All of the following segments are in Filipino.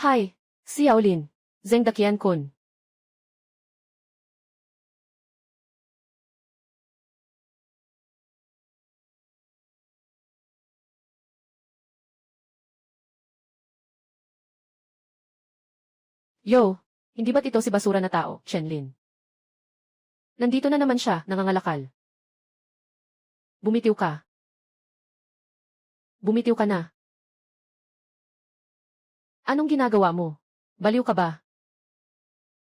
Hi, Xiaolin. Zeng Dakian-kun. Yo, hindi ba't ito si basura na tao, Chenlin? Nandito na naman siya, nangangalakal. Bumitiw ka. Bumitiw ka na. Anong ginagawa mo? Baliw ka ba?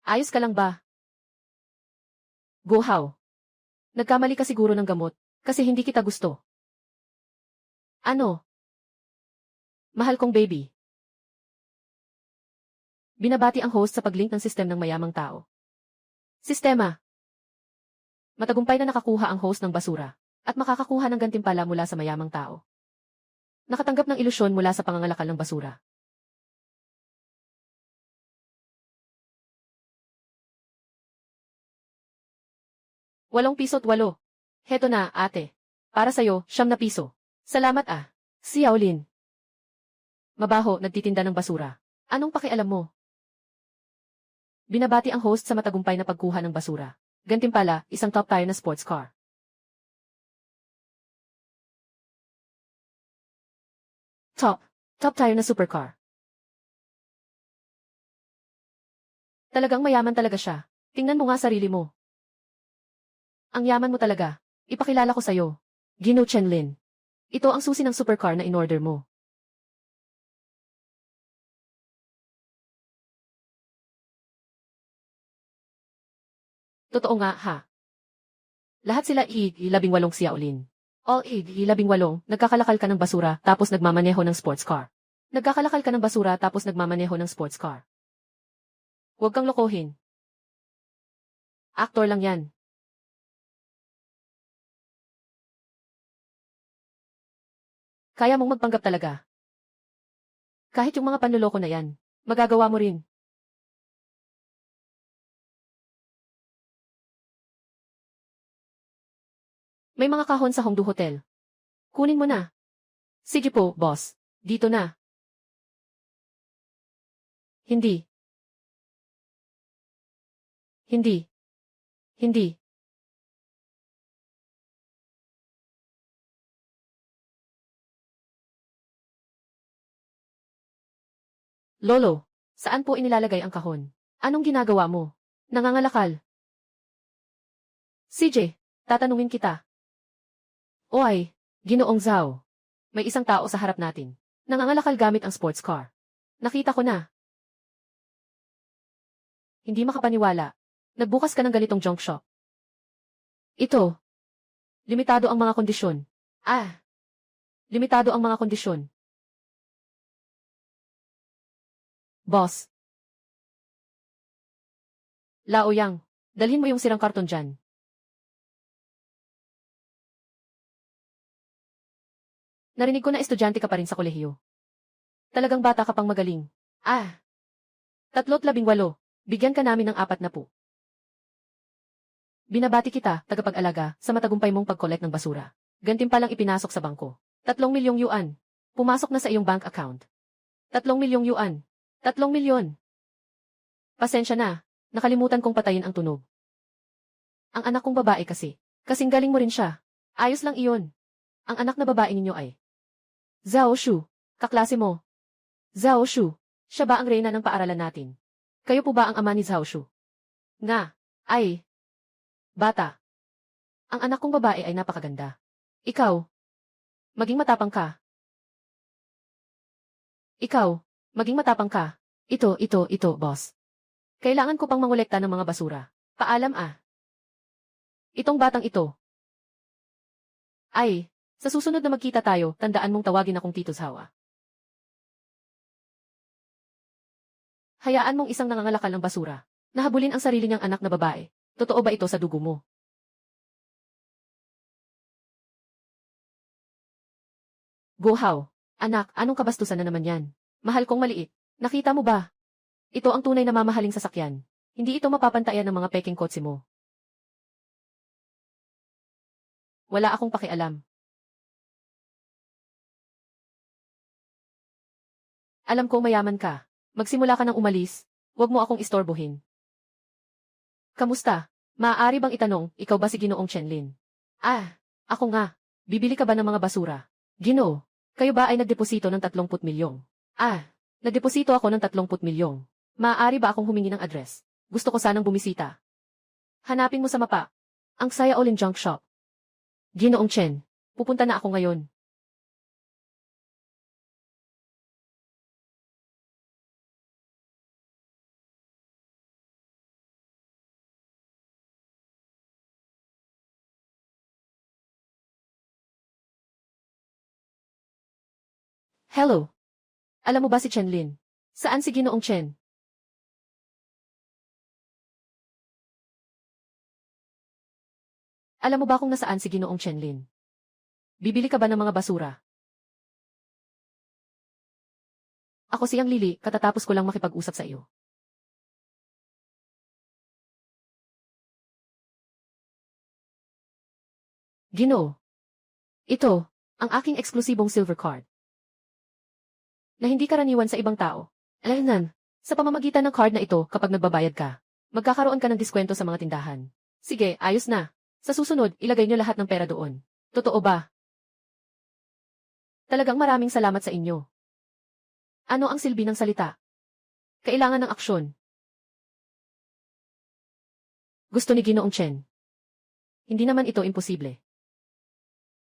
Ayos ka lang ba? Go how. Nagkamali ka siguro ng gamot, kasi hindi kita gusto. Ano? Mahal kong baby. Binabati ang host sa paglink ng sistem ng mayamang tao. Sistema. Matagumpay na nakakuha ang host ng basura, at makakakuha ng gantimpala mula sa mayamang tao. Nakatanggap ng ilusyon mula sa pangangalakal ng basura. ₱8. Heto na, ate. Para sa'yo, ₱9. Salamat ah. Xiaolin. Mabaho, nagtitinda ng basura. Anong pakialam mo? Binabati ang host sa matagumpay na pagkuha ng basura. Gantimpala, isang top tier na sports car. Top tier na supercar. Talagang mayaman talaga siya. Tingnan mo nga sarili mo. Ang yaman mo talaga. Ipakilala ko sa'yo. Gino Chenlin. Ito ang susi ng supercar na in-order mo. Totoo nga, ha? Lahat sila I-18 Xiaolin. All I-18, nagkakalakal ka ng basura tapos nagmamaneho ng sports car. Nagkakalakal ka ng basura tapos nagmamaneho ng sports car. Huwag kang lokohin. Aktor lang yan. Kaya mong magpanggap talaga. Kahit yung mga panloloko na yan, magagawa mo rin. May mga kahon sa Hongdu Hotel. Kunin mo na. Sige po, boss. Dito na. Hindi. Hindi. Hindi. Lolo, saan po inilalagay ang kahon? Anong ginagawa mo? Nangangalakal. CJ, tatanungin kita. Oy, Ginoong Zhao. May isang tao sa harap natin. Nangangalakal gamit ang sports car. Nakita ko na. Hindi makapaniwala. Nagbukas ka ng ganitong junk shop. Ito. Limitado ang mga kondisyon. Limitado ang mga kondisyon. Boss. Lao Yang, dalhin mo yung sirang karton dyan. Narinig ko na estudyante ka pa rin sa kolehiyo. Talagang bata ka pang magaling. 318. Bigyan ka namin ng 40. Binabati kita, tagapag-alaga, sa matagumpay mong pag-collect ng basura. Gantimpalang ipinasok sa bangko. 3 milyong yuan. Pumasok na sa iyong bank account. 3 milyong yuan. 3 milyon. Pasensya na, nakalimutan kong patayin ang tunog. Ang anak kong babae kasi. Kasing galing mo rin siya. Ayos lang iyon. Ang anak na babae ninyo ay Zhao Shu, kaklase mo. Zhao Shu, siya ba ang reyna ng paaralan natin? Kayo po ba ang ama ni Zhao Shu? Nga, ay. Bata. Ang anak kong babae ay napakaganda. Ikaw. Maging matapang ka. Ikaw. Maging matapang ka. Ito, boss. Kailangan ko pang mangolekta ng mga basura. Paalam ah. Itong batang ito. Ay, sa susunod na magkita tayo, tandaan mong tawagin akong Tito Zhao. Hayaan mong isang nangangalakal ng basura. Nahabulin ang sarili niyang anak na babae. Totoo ba ito sa dugo mo? Go how. Anak, anong kabastusan na naman yan? Mahal kong maliit. Nakita mo ba? Ito ang tunay na mamahaling sasakyan. Hindi ito mapapantayan ng mga peking kotse mo. Wala akong pakialam. Alam ko mayaman ka. Magsimula ka ng umalis. Huwag mo akong istorbohin. Kamusta? Maaari bang itanong, ikaw ba si Ginoong Chenlin? Ah, ako nga. Bibili ka ba ng mga basura? Ginoo, kayo ba ay nagdeposito ng 30 milyong? Ah, nagdeposito ako ng 30 milyong. Maaari ba akong humingi ng address? Gusto ko sanang bumisita. Hanapin mo sa mapa. Ang Saya Olin Junk Shop. Ginoong Chen, pupunta na ako ngayon. Hello. Alam mo ba si Chenlin? Saan si Ginoong Chen? Alam mo ba kung nasaan si Ginoong Chenlin? Bibili ka ba ng mga basura? Ako siyang Lily, katatapos ko lang makipag-usap sa iyo. Ginoo. Ito, ang aking eksklusibong silver card. Na hindi karaniwan sa ibang tao. Alam sa pamamagitan ng card na ito kapag nagbabayad ka, magkakaroon ka ng diskwento sa mga tindahan. Sige, ayos na. Sa susunod, ilagay niyo lahat ng pera doon. Totoo ba? Talagang maraming salamat sa inyo. Ano ang silbi ng salita? Kailangan ng aksyon. Gusto ni Ginoong Chen. Hindi naman ito imposible.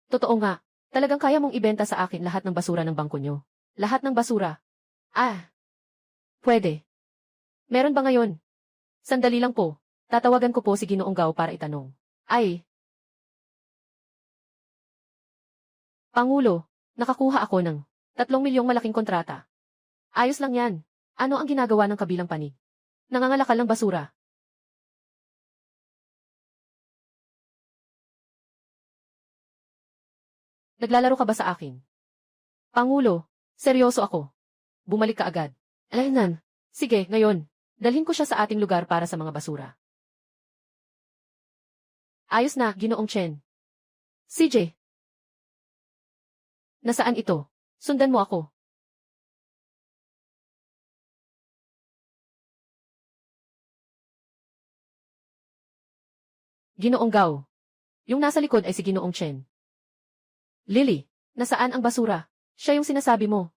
Totoo nga, talagang kaya mong ibenta sa akin lahat ng basura ng bangko nyo. Lahat ng basura. Ah, pwede. Meron ba ngayon? Sandali lang po. Tatawagan ko po si Ginoong Gao para itanong. Ay. Pangulo, nakakuha ako ng 3 milyong malaking kontrata. Ayos lang yan. Ano ang ginagawa ng kabilang panig? Nangangalakal ng basura. Naglalaro ka ba sa akin? Pangulo, seryoso ako. Bumalik ka agad. Alaynan. Sige, ngayon. Dalhin ko siya sa ating lugar para sa mga basura. Ayos na, Ginoong Chen. CJ. Nasaan ito? Sundan mo ako. Ginoong Gao. Yung nasa likod ay si Ginoong Chen. Lily, nasaan ang basura? Siya yung sinasabi mo.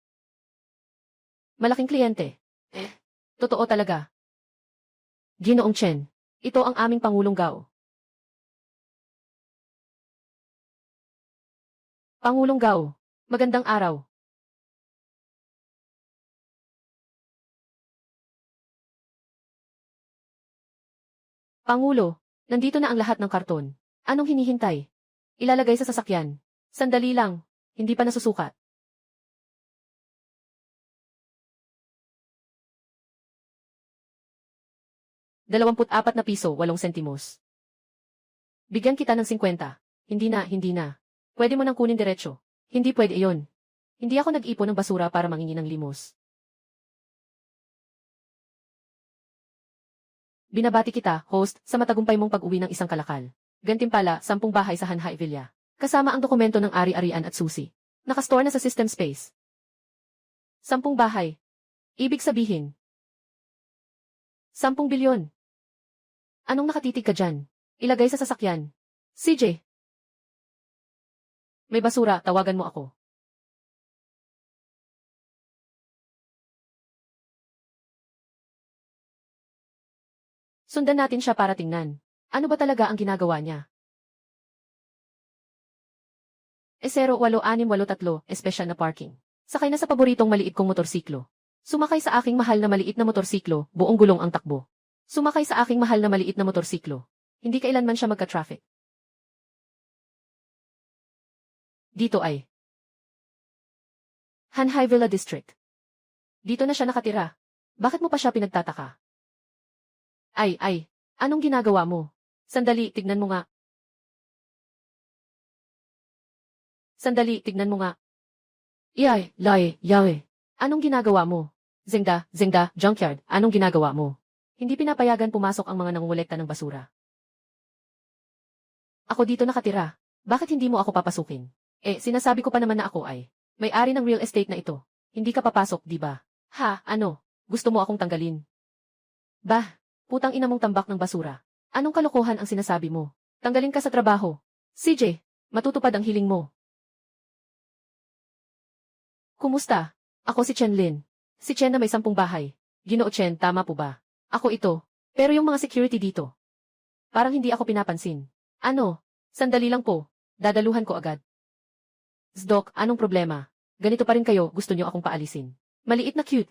Malaking kliyente. Totoo talaga. Ginoong Chen, ito ang aming Pangulong Gao. Pangulong Gao, magandang araw. Pangulo, nandito na ang lahat ng karton. Anong hinihintay? Ilalagay sa sasakyan. Sandali lang, hindi pa nasusukat. 24 na piso, 8 sentimos. Bigyan kita ng 50. Hindi na. Pwede mo nang kunin diretsyo. Hindi pwede iyon. Hindi ako nag-ipon ng basura para mangingi ng limos. Binabati kita, host, sa matagumpay mong pag-uwi ng isang kalakal. Gantimpala, 10 bahay sa Hanhai Villa. Kasama ang dokumento ng ari-arian at susi. Nakastore na sa system space. 10 bahay. Ibig sabihin, 10 bilyon. Anong nakatitig ka dyan? Ilagay sa sasakyan. CJ. May basura, tawagan mo ako. Sundan natin siya para tingnan. Ano ba talaga ang ginagawa niya? 08683, espesyal na parking. Sakay na sa paboritong maliit kong motorsiklo. Sumakay sa aking mahal na maliit na motorsiklo, buong gulong ang takbo. Sumakay sa aking mahal na maliit na motorsiklo. Hindi kailanman siya magka-traffic. Dito ay Hanhai Villa District. Dito na siya nakatira. Bakit mo pa siya pinagtataka? Ay, anong ginagawa mo? Sandali, tignan mo nga. Sandali, tignan mo nga. Iyay, yawe. Anong ginagawa mo? Zengda, junkyard, anong ginagawa mo? Hindi pinapayagan pumasok ang mga nangungulekta ng basura. Ako dito nakatira. Bakit hindi mo ako papasukin? Sinasabi ko pa naman na ako ay may-ari ng real estate na ito. Hindi ka papasok, di ba? Ha, ano? Gusto mo akong tanggalin? Bah, putang ina mong tambak ng basura. Anong kalokohan ang sinasabi mo? Tanggalin ka sa trabaho. CJ, matutupad ang hiling mo. Kumusta? Ako si Chen Lin. Si Chen na may 10 bahay. Ginoo Chen, tama po ba? Ako ito. Pero yung mga security dito. Parang hindi ako pinapansin. Ano? Sandali lang po. Dadaluhan ko agad. Zdok, anong problema? Ganito pa rin kayo, gusto nyo akong paalisin. Maliit na cute.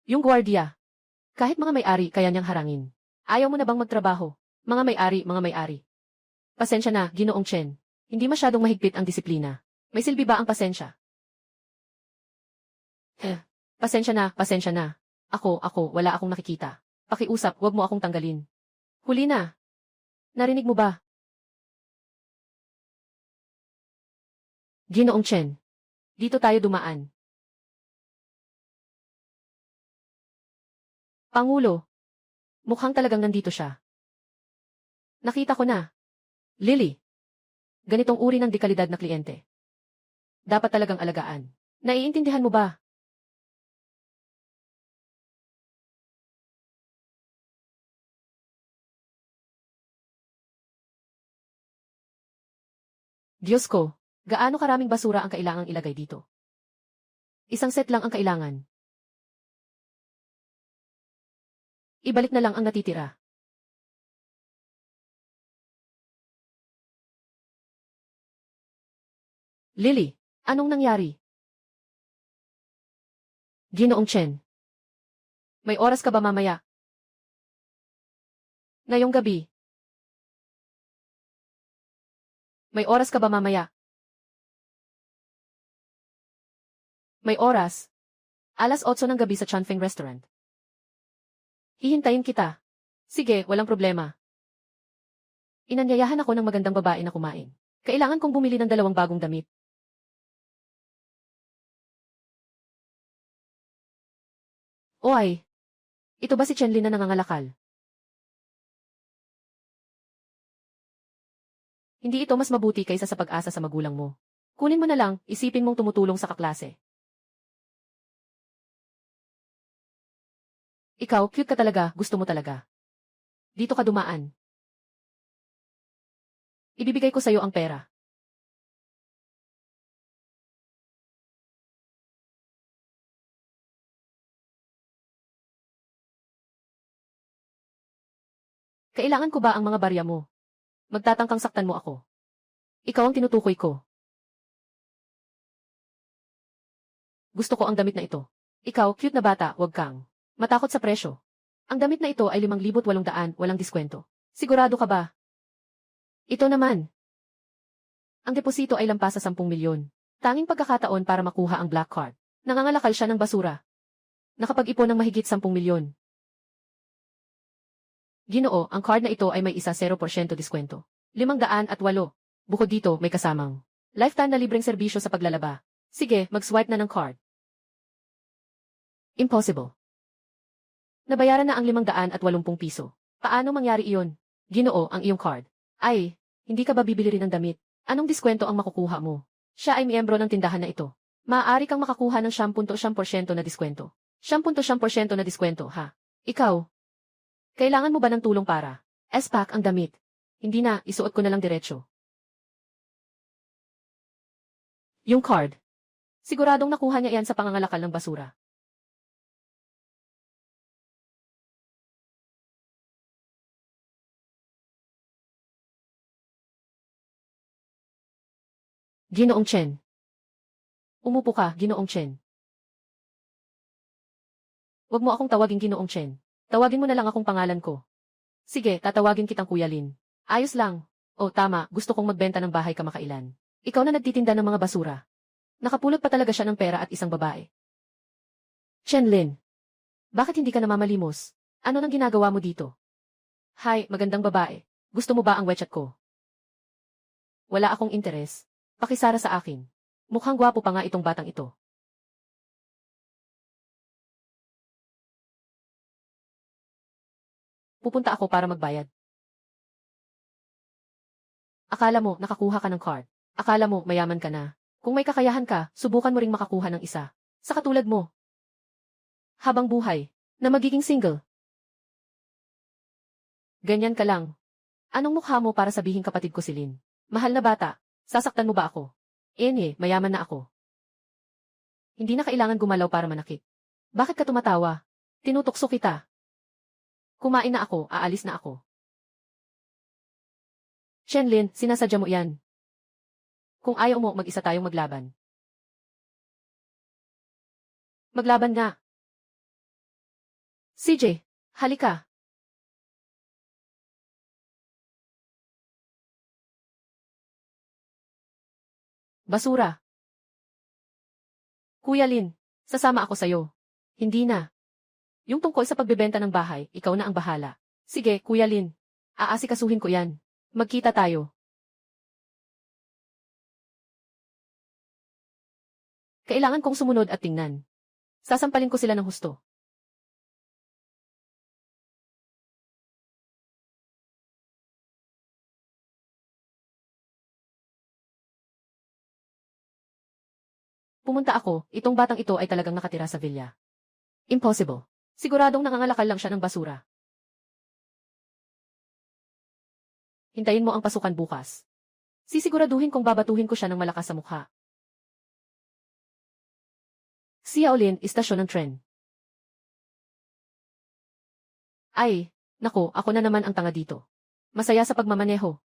Yung gwardiya. Kahit mga may-ari, kaya niyang harangin. Ayaw mo na bang magtrabaho? Mga may-ari. Pasensya na, Ginoong Chen. Hindi masyadong mahigpit ang disiplina. May silbi ba ang pasensya? Pasensya na. Ako, wala akong nakikita. Pakiusap, wag mo akong tanggalin. Huli na. Narinig mo ba? Ginoong Chen. Dito tayo dumaan. Pangulo. Mukhang talagang nandito siya. Nakita ko na. Lily. Ganitong uri ng dekalidad na kliyente. Dapat talagang alagaan. Naiintindihan mo ba? Diyos ko, gaano karaming basura ang kailangang ilagay dito? Isang set lang ang kailangan. Ibalik na lang ang natitira. Lily, anong nangyari? Ginoong Chen. May oras ka ba mamaya? Ngayong gabi. May oras ka ba mamaya? May oras. 8:00 ng gabi sa Chanfeng Restaurant. Hihintayin kita. Sige, walang problema. Inanyayahan ako ng magandang babae na kumain. Kailangan kong bumili ng 2 bagong damit. Oy! Ito ba si Chenlin na nangangalakal? Hindi ito mas mabuti kaysa sa pag-asa sa magulang mo. Kunin mo na lang, isipin mong tumutulong sa kaklase. Ikaw, cute ka talaga, gusto mo talaga. Dito ka dumaan. Ibibigay ko sa'yo ang pera. Kailangan ko ba ang mga barya mo? Magtatangkang saktan mo ako. Ikaw ang tinutukoy ko. Gusto ko ang damit na ito. Ikaw, cute na bata, wag kang matakot sa presyo. Ang damit na ito ay 5,800, walang diskwento. Sigurado ka ba? Ito naman. Ang deposito ay lampas sa 10 milyon. Tanging pagkakataon para makuha ang black card. Nangangalakal siya ng basura. Nakapag-ipon ng mahigit 10 milyon. Ginoo, ang card na ito ay may isa 0% diskwento. 508. Bukod dito, may kasamang lifetime na libreng serbisyo sa paglalaba. Sige, mag-swipe na ng card. Impossible. Nabayaran na ang 580 piso. Paano mangyari iyon? Ginoo, ang iyong card. Ay, hindi ka ba bibili rin ng damit? Anong diskwento ang makukuha mo? Siya ay miyembro ng tindahan na ito. Maaari kang makakuha ng 10% na diskwento. 10% na diskwento, ha? Ikaw? Kailangan mo ba ng tulong para S-pack ang damit? Hindi na, isuot ko na lang diretsyo. Yung card. Siguradong nakuha niya yan sa pangangalakal ng basura. Ginoong Chen. Umupo ka, Ginoong Chen. Huwag mo akong tawagin Ginoong Chen. Tawagin mo na lang akong pangalan ko. Sige, tatawagin kitang Kuya Lin. Ayos lang. O tama, gusto kong magbenta ng bahay kamakailan. Ikaw na nagtitinda ng mga basura. Nakapulot pa talaga siya ng pera at isang babae. Chen Lin. Bakit hindi ka namamalimos? Ano nang ginagawa mo dito? Hi, magandang babae. Gusto mo ba ang WeChat ko? Wala akong interes. Pakisara sa akin. Mukhang gwapo pa nga itong batang ito. Pupunta ako para magbayad. Akala mo, nakakuha ka ng card. Akala mo, mayaman ka na. Kung may kakayahan ka, subukan mo ring makakuha ng isa. Sa katulad mo. Habang buhay. Na magiging single. Ganyan ka lang. Anong mukha mo para sabihin kapatid ko si Lynn? Mahal na bata, sasaktan mo ba ako? Mayaman na ako. Hindi na kailangan gumalaw para manakit. Bakit ka tumatawa? Tinutukso kita. Kumain na ako, aalis na ako. Shenlin, sinasadya mo yan. Kung ayaw mo, mag-isa tayong maglaban. Maglaban nga. CJ, halika. Basura. Kuya Lin, sasama ako sa'yo. Hindi na. Yung tungkol sa pagbebenta ng bahay, ikaw na ang bahala. Sige, Kuya Lin. Aasikasuhin ko yan. Magkita tayo. Kailangan kong sumunod at tingnan. Sasampalin ko sila ng husto. Pumunta ako, itong batang ito ay talagang nakatira sa villa. Impossible. Siguradong nangangalakal lang siya ng basura. Hintayin mo ang pasukan bukas. Sisiguraduhin kong babatuhin ko siya ng malakas sa mukha. Xiaolin, istasyon ng tren. Ay, nako, ako na naman ang tanga dito. Masaya sa pagmamaneho.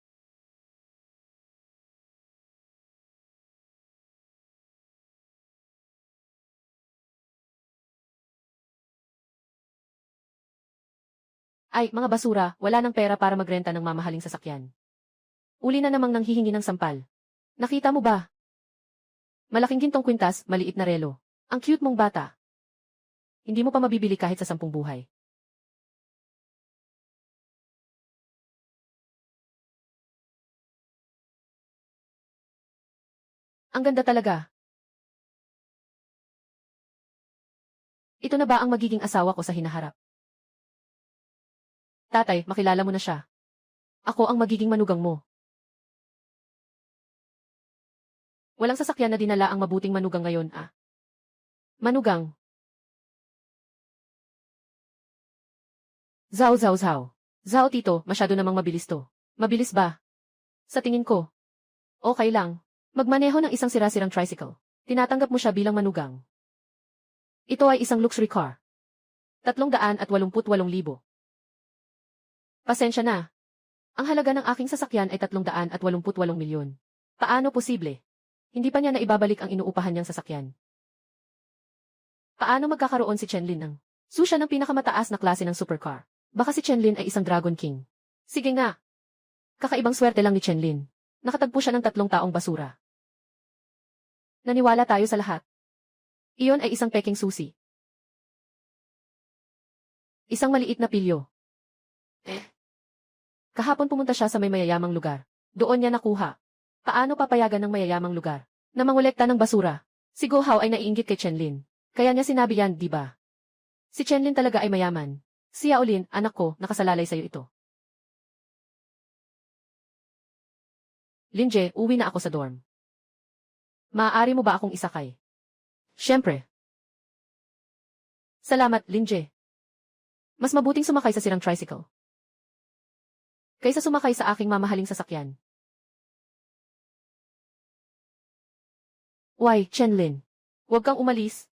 Ay, mga basura, wala nang pera para magrenta ng mamahaling sasakyan. Uli na namang nanghihingi ng sampal. Nakita mo ba? Malaking gintong kwintas, maliit na relo. Ang cute mong bata. Hindi mo pa mabibili kahit sa 10 buhay. Ang ganda talaga. Ito na ba ang magiging asawa ko sa hinaharap? Tatay, makilala mo na siya. Ako ang magiging manugang mo. Walang sasakyan na dinala ang mabuting manugang ngayon, ah. Manugang. Zao zao zao. Zao tito, masyado namang mabilis to. Mabilis ba? Sa tingin ko. Okay lang. Magmaneho ng isang sira-sirang tricycle. Tinatanggap mo siya bilang manugang. Ito ay isang luxury car. 388,000. Pasensya na. Ang halaga ng aking sasakyan ay 388 milyon. Paano posible? Hindi pa niya na ibabalik ang inuupahan niyang sasakyan. Paano magkakaroon si Chenlin ng susya ng pinakamataas na klase ng supercar? Baka si Chenlin ay isang Dragon King. Sige nga. Kakaibang swerte lang ni Chenlin. Nakatagpo siya ng 3 taong basura. Naniwala tayo sa lahat. Iyon ay isang peking susi. Isang maliit na pilyo. Kahapon pumunta siya sa may mayayamang lugar. Doon niya nakuha. Paano papayagan ng mayayamang lugar na mangolekta ng basura? Si Go Hao ay naiinggit kay Chenlin. Kaya niya sinabi yan, di ba? Si Chenlin talaga ay mayaman. Si Yaolin, anak ko, nakasalalay sa'yo ito. Linje, uwi na ako sa dorm. Maaari mo ba akong isakay? Siyempre. Salamat, Linje. Mas mabuting sumakay sa sirang tricycle kaysa sumakay sa aking mamahaling sasakyan. Why, Chenlin? Huwag kang umalis.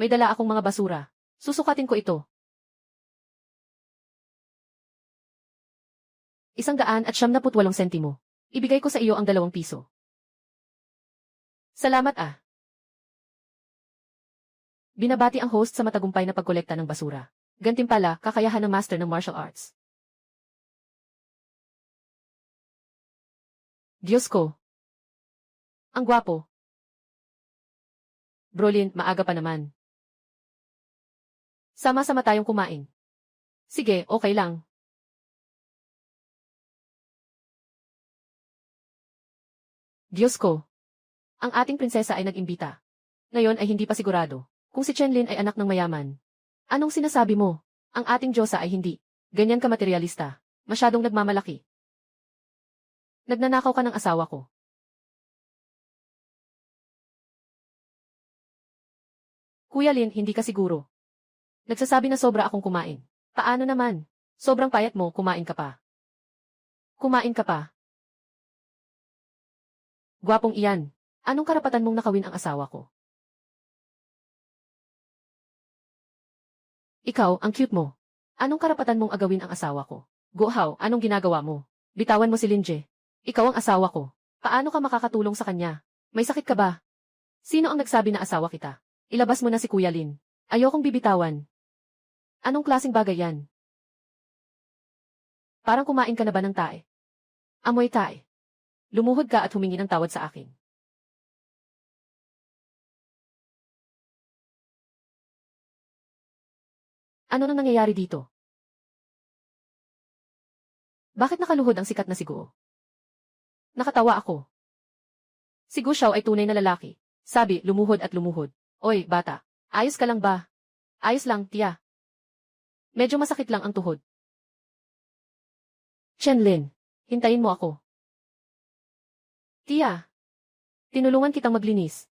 May dala akong mga basura. Susukatin ko ito. 178 sentimo. Ibigay ko sa iyo ang 2 piso. Salamat ah. Binabati ang host sa matagumpay na pagkolekta ng basura. Gantimpala, kakayahan ng master ng martial arts. Diyos ko. Ang gwapo. Brolin, maaga pa naman. Sama-sama tayong kumain. Sige, okay lang. Diyos ko. Ang ating prinsesa ay nag-imbita. Ngayon ay hindi pa sigurado kung si Chenlin ay anak ng mayaman. Anong sinasabi mo? Ang ating Diyosa ay hindi ganyan ka-materialista. Masyadong nagmamalaki. Nagnanakaw ka ng asawa ko. Kuya Lin, hindi ka siguro. Nagsasabi na sobra akong kumain. Paano naman? Sobrang payat mo, kumain ka pa. Kumain ka pa. Gwapong iyan. Anong karapatan mong nakawin ang asawa ko? Ikaw, ang cute mo. Anong karapatan mong agawin ang asawa ko? Guhaw, anong ginagawa mo? Bitawan mo si Linje. Ikaw ang asawa ko. Paano ka makakatulong sa kanya? May sakit ka ba? Sino ang nagsabi na asawa kita? Ilabas mo na si Kuya Lin. Ayokong bibitawan. Anong klaseng bagay yan? Parang kumain ka na ba ng tae? Amoy tae. Lumuhod ka at humingi ng tawad sa akin. Ano nang nangyayari dito? Bakit nakaluhod ang sikat na si Guo? Nakatawa ako. Si Gu Xiao ay tunay na lalaki. Sabi, lumuhod at lumuhod. Oy, bata. Ayos ka lang ba? Ayos lang, tiya. Medyo masakit lang ang tuhod. Chenlin, hintayin mo ako. Tiya, tinulungan kitang maglinis.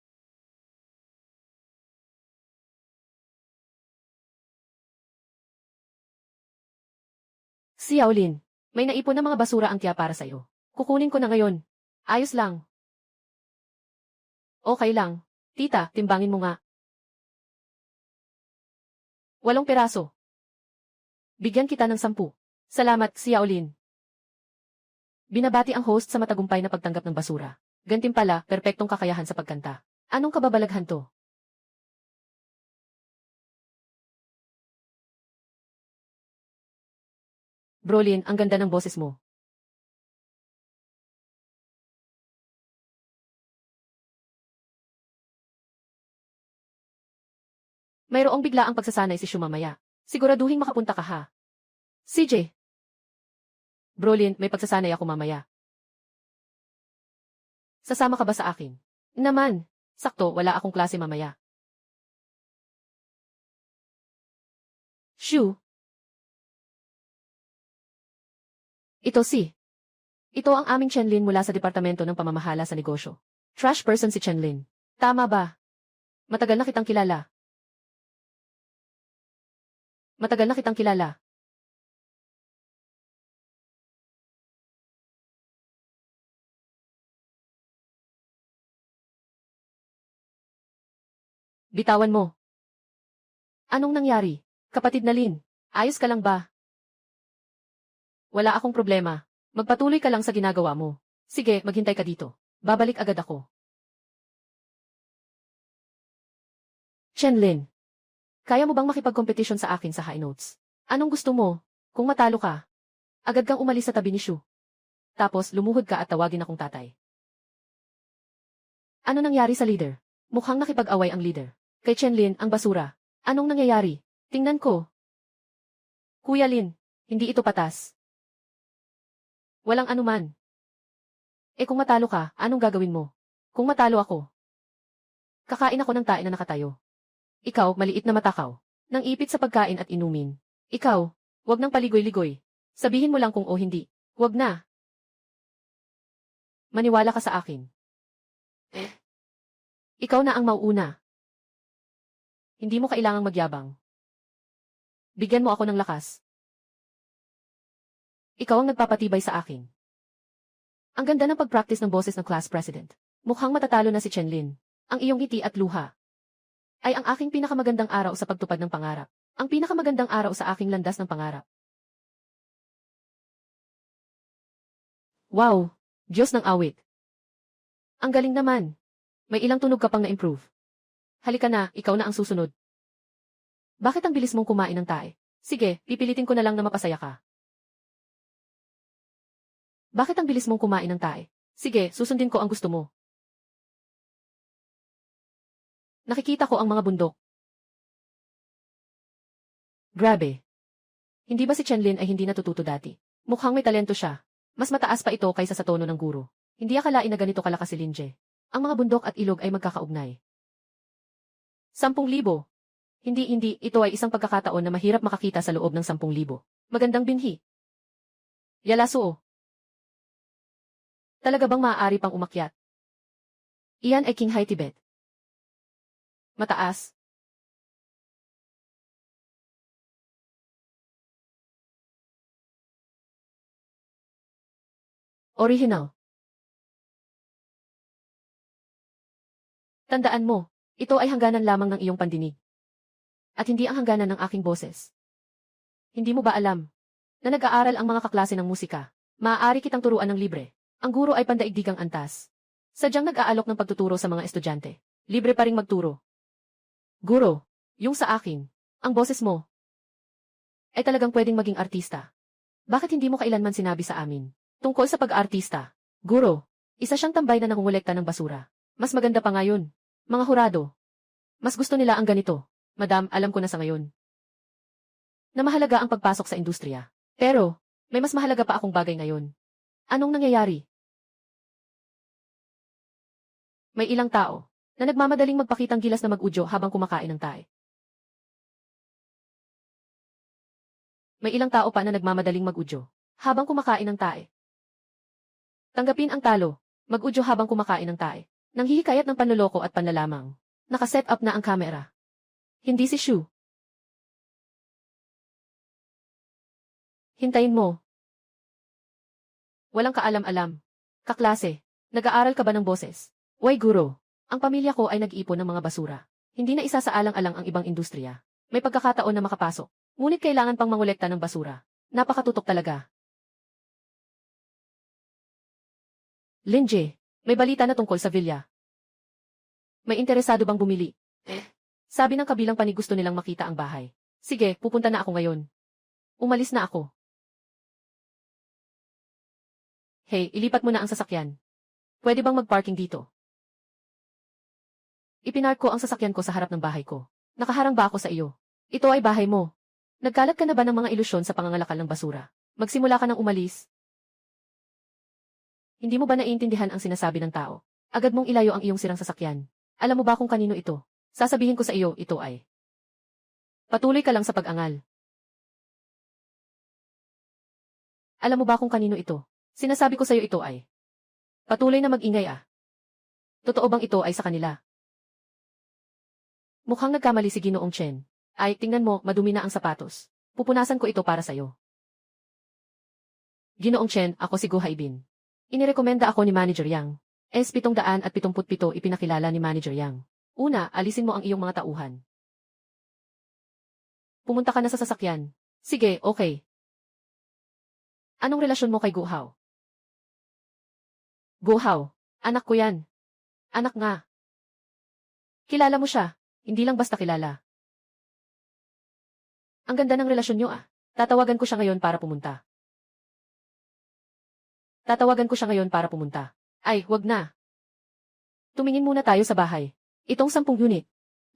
Si Yaolin, may naipon na mga basura ang tiya para sa'yo. Kukunin ko na ngayon. Ayos lang. Okay lang. Tita, timbangin mo nga. 8 piraso. Bigyan kita ng 10. Salamat, si Yaolin. Binabati ang host sa matagumpay na pagtanggap ng basura. Gantimpala, perpektong kakayahan sa pagkanta. Anong kababalaghan to? Brolin, ang ganda ng boses mo. Mayroong bigla ang pagsasanay si Shu mamaya. Siguraduhin makapunta ka ha. CJ. Brolin, may pagsasanay ako mamaya. Sasama ka ba sa akin? Naman. Sakto, wala akong klase mamaya. Shu. Ito si. Ito ang aming Chenlin mula sa Departamento ng Pamamahala sa Negosyo. Trash person si Chenlin. Tama ba? Matagal na kitang kilala. Matagal na kitang kilala. Bitawan mo. Anong nangyari? Kapatid na Lin, ayos ka lang ba? Wala akong problema. Magpatuloy ka lang sa ginagawa mo. Sige, maghintay ka dito. Babalik agad ako. Chenlin, kaya mo bang makipag-competition sa akin sa high notes? Anong gusto mo? Kung matalo ka, agad kang umalis sa tabi ni Shu. Tapos lumuhod ka at tawagin akong tatay. Ano nangyari sa leader? Mukhang nakipag-away ang leader. Kay Chenlin, ang basura. Anong nangyayari? Tingnan ko. Kuya Lin, hindi ito patas. Walang anuman. Kung matalo ka, anong gagawin mo? Kung matalo ako, kakain ako ng tae na nakatayo. Ikaw, maliit na matakaw. Nang ipit sa pagkain at inumin. Ikaw, wag nang paligoy-ligoy. Sabihin mo lang kung o hindi. Wag na. Maniwala ka sa akin. Ikaw na ang mauuna. Hindi mo kailangang magyabang. Bigyan mo ako ng lakas. Ikaw ang nagpapatibay sa akin. Ang ganda ng pag-practice ng boses ng class president. Mukhang matatalo na si Chenlin. Ang iyong ngiti at luha ay ang aking pinakamagandang araw sa pagtupad ng pangarap. Ang pinakamagandang araw sa aking landas ng pangarap. Wow! Diyos ng awit. Ang galing naman. May ilang tunog ka pang na-improve. Halika na, ikaw na ang susunod. Bakit ang bilis mong kumain ng tae? Sige, pipilitin ko na lang na mapasaya ka. Bakit ang bilis mong kumain ng tae? Sige, susundin ko ang gusto mo. Nakikita ko ang mga bundok. Grabe. Hindi ba si Chenlin ay hindi natututo dati? Mukhang may talento siya. Mas mataas pa ito kaysa sa tono ng guro. Hindi akalain na ganito kalakas si Linje. Ang mga bundok at ilog ay magkakaugnay. 10,000. Hindi, ito ay isang pagkakataon na mahirap makakita sa loob ng 10,000. Magandang binhi. Yalasuo. Talaga bang maaari pang umakyat? Iyan ay King Hai Tibet. Mataas. Original. Tandaan mo, ito ay hangganan lamang ng iyong pandinig. At hindi ang hangganan ng aking boses. Hindi mo ba alam na nag-aaral ang mga kaklase ng musika? Maaari kitang turuan ng libre. Ang guro ay pandaigdigang antas. Sadyang nag-aalok ng pagtuturo sa mga estudyante. Libre pa ring magturo. Guro, yung sa akin, ang boses mo ay talagang pwedeng maging artista. Bakit hindi mo kailanman sinabi sa amin tungkol sa pag-aartista? Guro, isa siyang tambay na nangungulekta ng basura. Mas maganda pa ngayon. Mga hurado. Mas gusto nila ang ganito. Madam, alam ko na sa ngayon na mahalaga ang pagpasok sa industriya. Pero, may mas mahalaga pa akong bagay ngayon. Anong nangyayari? May ilang tao na nagmamadaling magpakitang gilas na mag-udyo habang kumakain ng tae. May ilang tao pa na nagmamadaling mag-udyo habang kumakain ng tae. Tanggapin ang talo, mag-udyo habang kumakain ng tae. Nanghihikayat ng panloloko at panlalamang. Nakaset up na ang kamera. Hindi si Shu. Hintayin mo. Walang kaalam-alam. Kaklase, nag-aaral ka ba ng boses? Uy guro, ang pamilya ko ay nag-iipon ng mga basura. Hindi na isasaalang-alang ang ibang industriya. May pagkakataon na makapasok. Ngunit kailangan pang mangolekta ng basura. Napakatutok talaga. Linje, may balita na tungkol sa villa. May interesado bang bumili? Sabi ng kabilang panig gusto nilang makita ang bahay. Sige, pupunta na ako ngayon. Umalis na ako. Hey, ilipat mo na ang sasakyan. Pwede bang mag-parking dito? Ipinark ko ang sasakyan ko sa harap ng bahay ko. Nakaharang ba ako sa iyo? Ito ay bahay mo. Nagkalat ka na ba ng mga ilusyon sa pangangalakal ng basura? Magsimula ka ng umalis. Hindi mo ba naiintindihan ang sinasabi ng tao? Agad mong ilayo ang iyong sirang sasakyan. Alam mo ba kung kanino ito? Sasabihin ko sa iyo, ito ay. Patuloy ka lang sa pag-angal. Alam mo ba kung kanino ito? Sinasabi ko sa iyo ito ay. Patuloy na mag-ingay ah. Totoo bang ito ay sa kanila? Mukhang nagkamali si Ginoong Chen. Ay, tingnan mo, madumi na ang sapatos. Pupunasan ko ito para sa iyo. Ginoong Chen, ako si Go Haibin. Inirekomenda ako ni Manager Yang. S777 ipinakilala ni Manager Yang. Una, alisin mo ang iyong mga tauhan. Pumunta ka na sa sasakyan. Sige, okay. Anong relasyon mo kay Go Hao? Go Hao, anak ko yan. Anak nga. Kilala mo siya, hindi lang basta kilala. Ang ganda ng relasyon niyo ah. Tatawagan ko siya ngayon para pumunta. Ay, wag na. Tumingin muna tayo sa bahay. Itong 10 unit.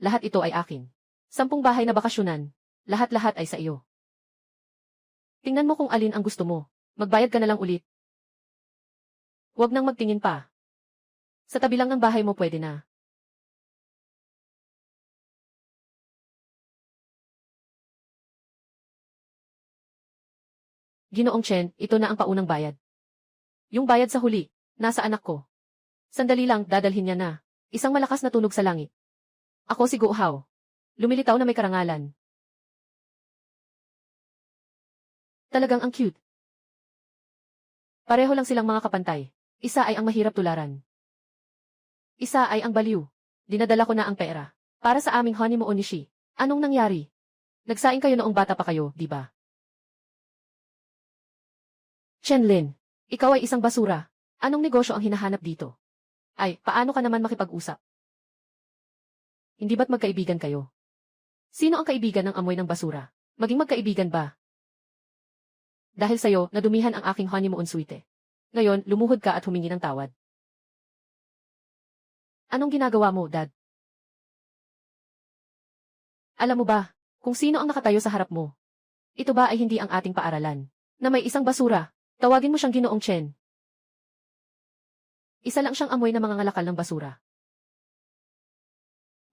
Lahat ito ay akin. 10 bahay na bakasyonan. Lahat-lahat ay sa iyo. Tingnan mo kung alin ang gusto mo. Magbayad ka na lang ulit. Huwag nang magtingin pa. Sa tabi lang ng bahay mo pwede na. Ginoong Chen, ito na ang paunang bayad. Yung bayad sa huli, nasa anak ko. Sandali lang, dadalhin niya na. Isang malakas na tunog sa langit. Ako si Go Hao. Lumilitaw na may karangalan. Talagang ang cute. Pareho lang silang mga kapantay. Isa ay ang mahirap tularan. Isa ay ang baliw. Dinadala ko na ang pera. Para sa aming honeymoon ni Shi. Anong nangyari? Nagsaing kayo noong bata pa kayo, di ba? Chen Lin, ikaw ay isang basura. Anong negosyo ang hinahanap dito? Ay, paano ka naman makipag-usap? Hindi ba't magkaibigan kayo? Sino ang kaibigan ng amoy ng basura? Maging magkaibigan ba? Dahil sa'yo, nadumihan ang aking honeymoon suite. Ngayon, lumuhod ka at humingi ng tawad. Anong ginagawa mo, Dad? Alam mo ba, kung sino ang nakatayo sa harap mo? Ito ba ay hindi ang ating paaralan? Na may isang basura? Tawagin mo siyang Ginoong Chen. Isa lang siyang amoy na mga ngalakal ng basura.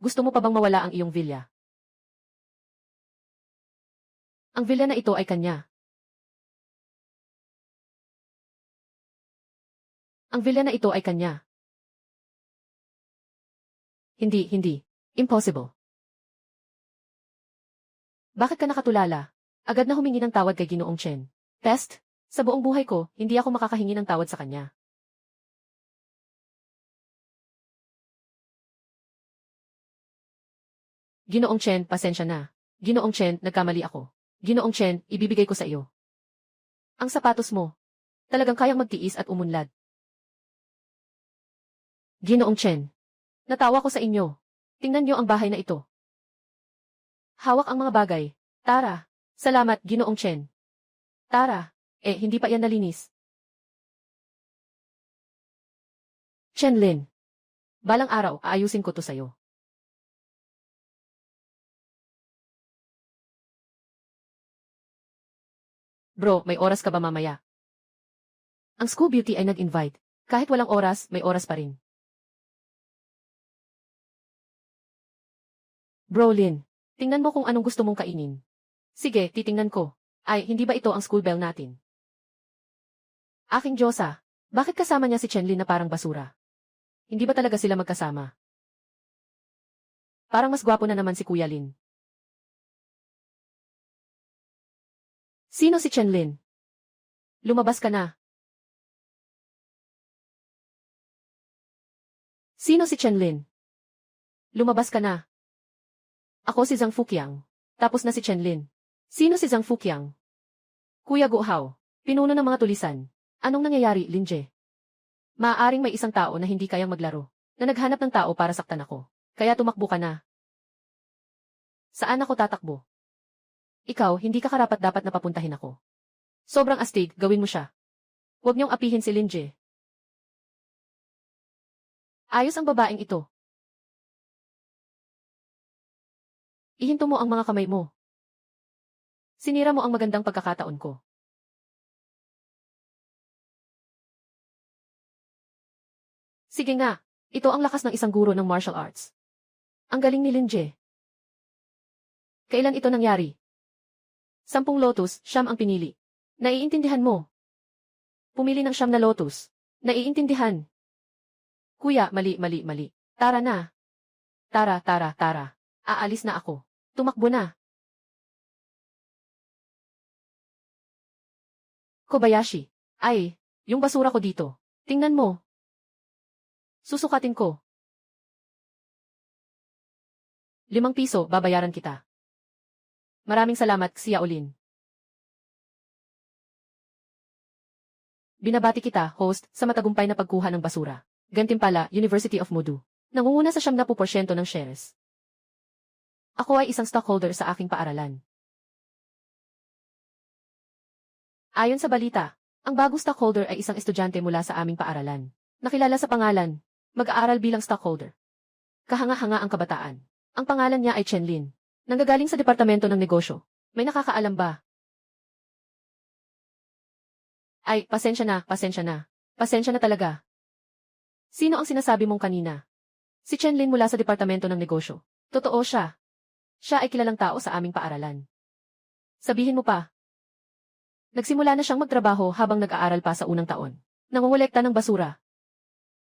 Gusto mo pa bang mawala ang iyong villa? Ang villa na ito ay kanya. Ang villa na ito ay kanya. Hindi. Impossible. Bakit ka nakatulala? Agad na humingi ng tawad kay Ginoong Chen. Pest? Sa buong buhay ko, hindi ako makakahingi ng tawad sa kanya. Ginoong Chen, pasensya na. Ginoong Chen, nagkamali ako. Ginoong Chen, ibibigay ko sa iyo. Ang sapatos mo. Talagang kayang magtiis at umunlad. Ginoong Chen. Natawa ko sa inyo. Tingnan niyo ang bahay na ito. Hawak ang mga bagay. Tara. Salamat, Ginoong Chen. Tara. Hindi pa yan nalinis. Chenlin. Balang araw, aayusin ko to sa'yo. Bro, may oras ka ba mamaya? Ang school beauty ay nag-invite. Kahit walang oras, may oras pa rin. Bro Lin, tingnan mo kung anong gusto mong kainin. Sige, titingnan ko. Ay, hindi ba ito ang school bell natin? Aking Diyosa, bakit kasama niya si Chenlin na parang basura? Hindi ba talaga sila magkasama? Parang mas gwapo na naman si Kuya Lin. Sino si Chenlin? Lumabas ka na. Sino si Chenlin? Lumabas ka na. Ako si Zhang Fuqiang. Tapos na si Chenlin. Sino si Zhang Fuqiang? Kuya Guhao, pinuno ng mga tulisan. Anong nangyayari, Linje? Maaaring may isang tao na hindi kayang maglaro, na naghanap ng tao para saktan ako. Kaya tumakbo ka na. Saan ako tatakbo? Ikaw, hindi ka karapat-dapat na papuntahin ako. Sobrang astig, gawin mo siya. Huwag niyong apihin si Linje. Ayos ang babaeng ito. Ihinto mo ang mga kamay mo. Sinira mo ang magandang pagkakataon ko. Sige nga, ito ang lakas ng isang guro ng martial arts. Ang galing ni Linje. Kailan ito nangyari? 10 lotus, siyam ang pinili. Naiintindihan mo? Pumili ng siyam na lotus. Naiintindihan? Kuya, mali. Tara na. Tara. Aalis na ako. Tumakbo na. Kobayashi. Ay, yung basura ko dito. Tingnan mo. Susukatin ko. 5 piso, babayaran kita. Maraming salamat, Xiaolin. Binabati kita, host, sa matagumpay na pagkuha ng basura. Gantimpala, University of Mudu. Nangunguna sa 70% ng shares. Ako ay isang stockholder sa aking paaralan. Ayon sa balita, ang bagong stockholder ay isang estudyante mula sa aming paaralan. Nakilala sa pangalan, mag-aaral bilang stockholder. Kahanga-hanga ang kabataan. Ang pangalan niya ay Chenlin. Nanggagaling sa Departamento ng Negosyo. May nakakaalam ba? Ay, pasensya na. Pasensya na talaga. Sino ang sinasabi mong kanina? Si Chenlin mula sa Departamento ng Negosyo. Totoo siya. Siya ay kilalang tao sa aming paaralan. Sabihin mo pa. Nagsimula na siyang magtrabaho habang nag-aaral pa sa unang taon. Nangongolekta ng basura.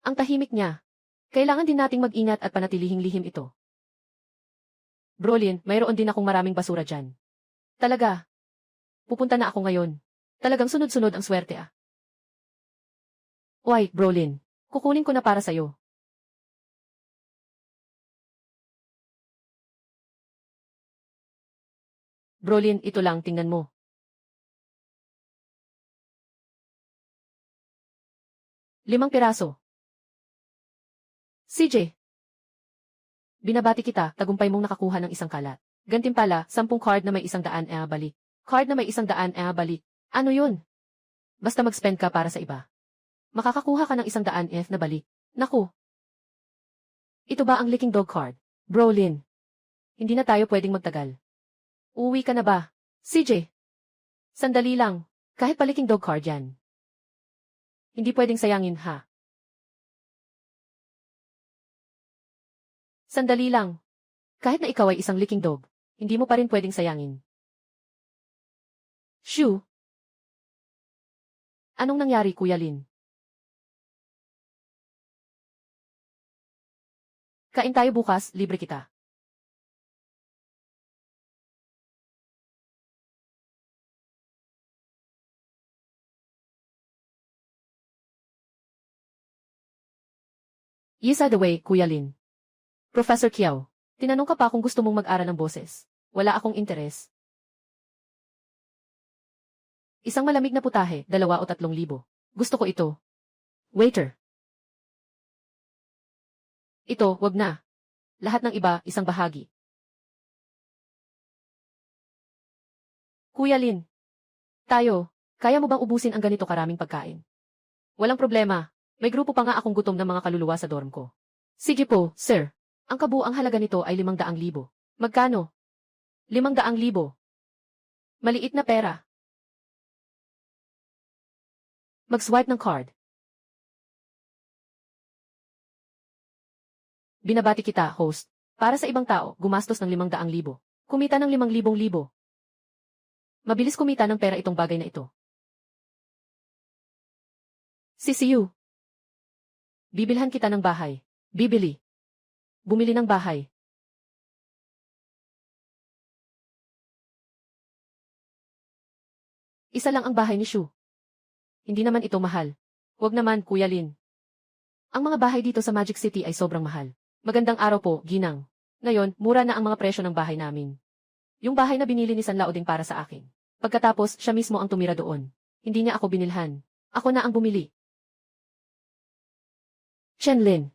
Ang tahimik niya. Kailangan din nating mag-ingat at panatilihing lihim ito. Brolin, mayroon din akong maraming basura dyan. Talaga. Pupunta na ako ngayon. Talagang sunod-sunod ang swerte ah. Why, Brolin? Kukunin ko na para sa'yo. Brolin, ito lang, tingnan mo. Limang piraso. CJ. Binabati kita, tagumpay mong nakakuha ng isang kalat. Gantimpala, 10 card na may 100 balik. Card na may 100 balik. Ano yun? Basta mag-spend ka para sa iba. Makakakuha ka ng 100 na balik. Naku. Ito ba ang licking dog card? Brolin. Hindi na tayo pwedeng magtagal. Uwi ka na ba? CJ. Sandali lang. Kahit pa licking dog card yan. Hindi pwedeng sayangin ha. Sandali lang. Kahit na ikaw ay isang licking dog, hindi mo pa rin pwedeng sayangin. Shoo! Anong nangyari, Kuya Lin? Kain tayo bukas, libre kita. Yisa the way, Kuya Lin. Professor Kiao, tinanong ka pa kung gusto mong mag-aral ng boses. Wala akong interes. Isang malamig na putahe, 2 o 3,000. Gusto ko ito. Waiter. Ito, wag na. Lahat ng iba, isang bahagi. Kuya Lin. Tayo, kaya mo bang ubusin ang ganito karaming pagkain? Walang problema. May grupo pa nga akong gutom ng mga kaluluwa sa dorm ko. Sige po, sir. Ang kabuang halaga nito ay 500,000. Magkano? 500,000. Maliit na pera. Mag-swipe ng card. Binabati kita, host. Para sa ibang tao, gumastos ng 500,000. Kumita ng 5,000. Mabilis kumita ng pera itong bagay na ito. CCU. Bibilhan kita ng bahay. Bibili. Bumili ng bahay. Isa lang ang bahay ni Shu. Hindi naman ito mahal. Wag naman, Kuya Lin. Ang mga bahay dito sa Magic City ay sobrang mahal. Magandang araw po, Ginang. Ngayon, mura na ang mga presyo ng bahay namin. Yung bahay na binili ni San Laoding para sa akin. Pagkatapos, siya mismo ang tumira doon. Hindi niya ako binilhan. Ako na ang bumili. Chen Lin.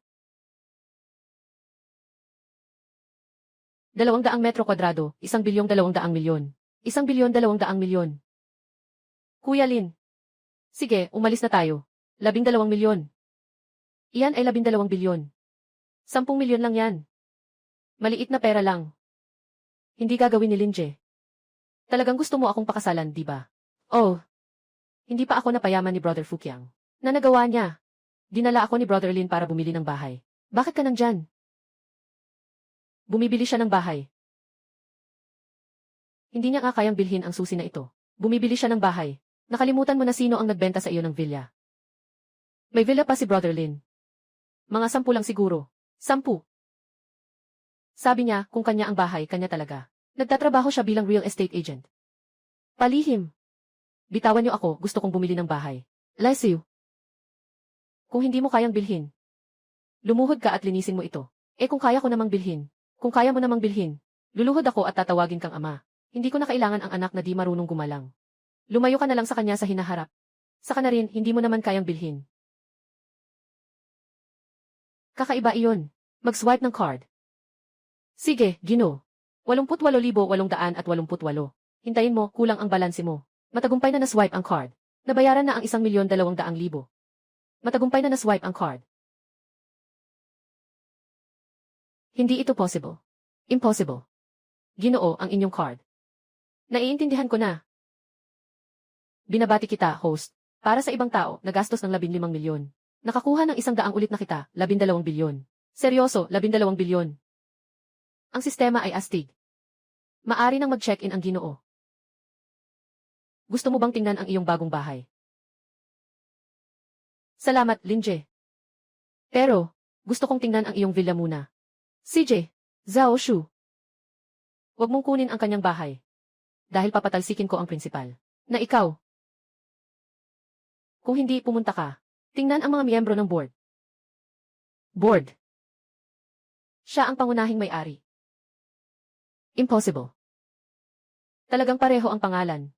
200 metro kwadrado, 1,200,000,000. 1,200,000,000. Kuya Lin. Sige, umalis na tayo. 12,000,000. Iyan ay 12,000,000,000. 10,000,000 lang yan. Maliit na pera lang. Hindi gagawin ni Linje. Talagang gusto mo akong pakasalan, di ba? Oh. Hindi pa ako napayaman ni Brother Fukiang. Na nagawa niya. Dinala ako ni Brother Lin para bumili ng bahay. Bakit ka nandyan? Bumibili siya ng bahay. Hindi niya nga kayang bilhin ang susi na ito. Bumibili siya ng bahay. Nakalimutan mo na sino ang nagbenta sa iyo ng villa. May villa pa si Brother Lin. Mga 10 lang siguro. 10. Sabi niya, kung kanya ang bahay, kanya talaga. Nagtatrabaho siya bilang real estate agent. Palihim. Bitawan niyo ako, gusto kong bumili ng bahay. Bless you. Kung hindi mo kayang bilhin, lumuhod ka at linisin mo ito. Kung kaya ko namang bilhin, kung kaya mo namang bilhin, luluhod ako at tatawagin kang ama. Hindi ko na kailangan ang anak na di marunong gumalang. Lumayo ka na lang sa kanya sa hinaharap. Saka na rin, hindi mo naman kayang bilhin. Kakaiba iyon. Mag-swipe ng card. Sige, Gino. 88,888. Hintayin mo, kulang ang balanse mo. Matagumpay na na-swipe ang card. Nabayaran na ang 1,200,000. Matagumpay na na-swipe ang card. Hindi ito possible. Impossible. Ginoo ang inyong card. Naiintindihan ko na. Binabati kita, host. Para sa ibang tao, nagastos ng 15,000,000. Nakakuha ng 100 ulit na kita, 12,000,000,000. Seryoso, 12,000,000,000. Ang sistema ay astig. Maari nang mag-check-in ang Ginoo. Gusto mo bang tingnan ang iyong bagong bahay? Salamat, Linje. Pero, gusto kong tingnan ang iyong villa muna. CJ, Zhao Shu. Huwag mong kunin ang kanyang bahay. Dahil papatalsikin ko ang prinsipal. Na ikaw. Kung hindi, pumunta ka. Tingnan ang mga miyembro ng board. Board. Siya ang pangunahing may-ari. Impossible. Talagang pareho ang pangalan.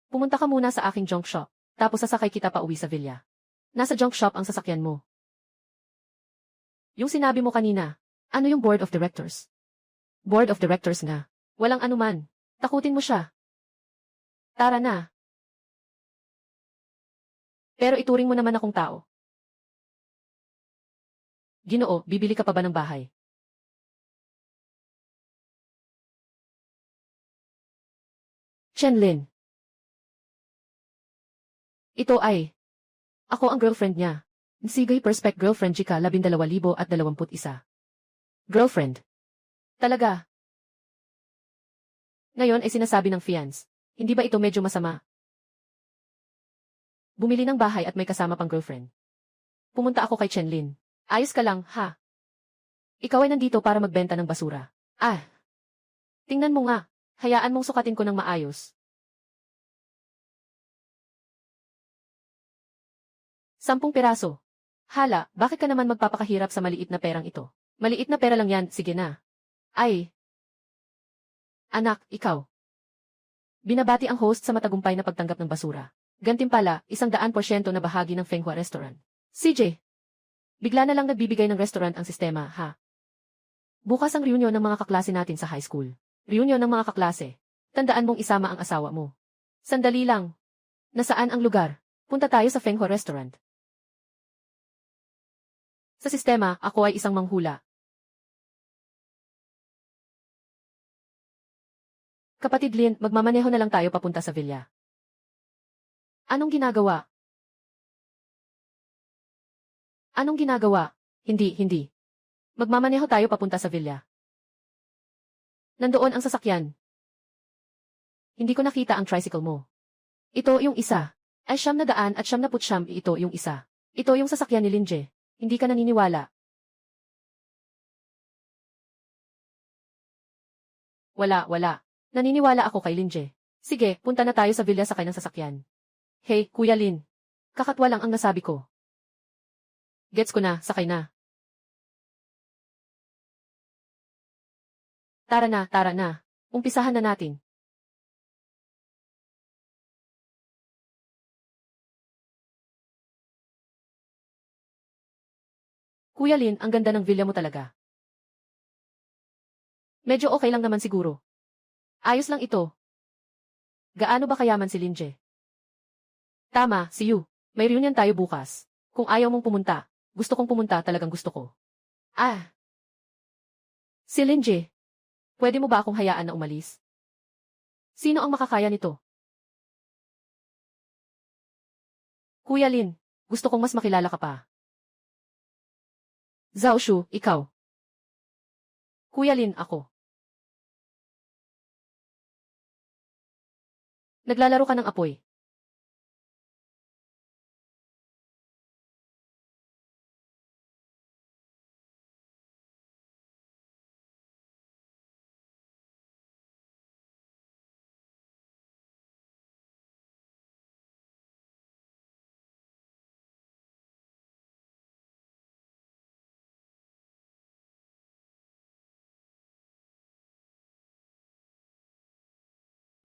Pumunta ka muna sa aking junk shop, tapos sasakay kita pa uwi sa villa. Nasa junk shop ang sasakyan mo. Yung sinabi mo kanina, ano yung board of directors? Board of directors nga. Walang anuman. Takutin mo siya. Tara na. Pero ituring mo naman akong tao. Ginoo, bibili ka pa ba ng bahay? Chen Lin. Ito ay. Ako ang girlfriend niya. Nsigay Perspect Girlfriend Chika 12,021. Girlfriend. Talaga. Ngayon ay sinasabi ng fiance. Hindi ba ito medyo masama? Bumili ng bahay at may kasama pang girlfriend. Pumunta ako kay Chen Lin. Ayos ka lang, ha? Ikaw ay nandito para magbenta ng basura. Ah. Tingnan mo nga. Hayaan mong sukatin ko ng maayos. 10 piraso. Hala, bakit ka naman magpapakahirap sa maliit na perang ito? Maliit na pera lang yan, sige na. Ay! Anak, ikaw. Binabati ang host sa matagumpay na pagtanggap ng basura. Gantimpala, 100% na bahagi ng Fenghua Restaurant. CJ. Bigla na lang nagbibigay ng restaurant ang sistema, ha? Bukas ang reunion ng mga kaklase natin sa high school. Reunion ng mga kaklase. Tandaan mong isama ang asawa mo. Sandali lang. Nasaan ang lugar? Punta tayo sa Fenghua Restaurant. Sa sistema, ako ay isang manghula. Kapatid Lin, magmamaneho na lang tayo papunta sa villa. Anong ginagawa? Anong ginagawa? Hindi. Magmamaneho tayo papunta sa villa. Nandoon ang sasakyan. Hindi ko nakita ang tricycle mo. Ito yung isa. Ay 900 at 99, ito yung isa. Ito yung sasakyan ni Linje. Hindi ka naniniwala. Wala. Naniniwala ako kay Linje. Sige, punta na tayo sa villa sa kanyang sasakyan. Hey, Kuya Lin. Kakatwa lang ang nasabi ko. Gets ko na, sakay na. Tara na. Umpisahan na natin. Kuya Lin, ang ganda ng villa mo talaga. Medyo okay lang naman siguro. Ayos lang ito. Gaano ba kayaman si Linje? Tama, see you. May reunion tayo bukas. Kung ayaw mong pumunta, gusto kong pumunta, talagang gusto ko. Ah. Si Linje. Pwede mo ba akong hayaan na umalis? Sino ang makakaya nito? Kuya Lin, gusto kong mas makilala ka pa. Zhao Shu, ikaw. Kuya Lin, ako. Naglalaro ka ng apoy.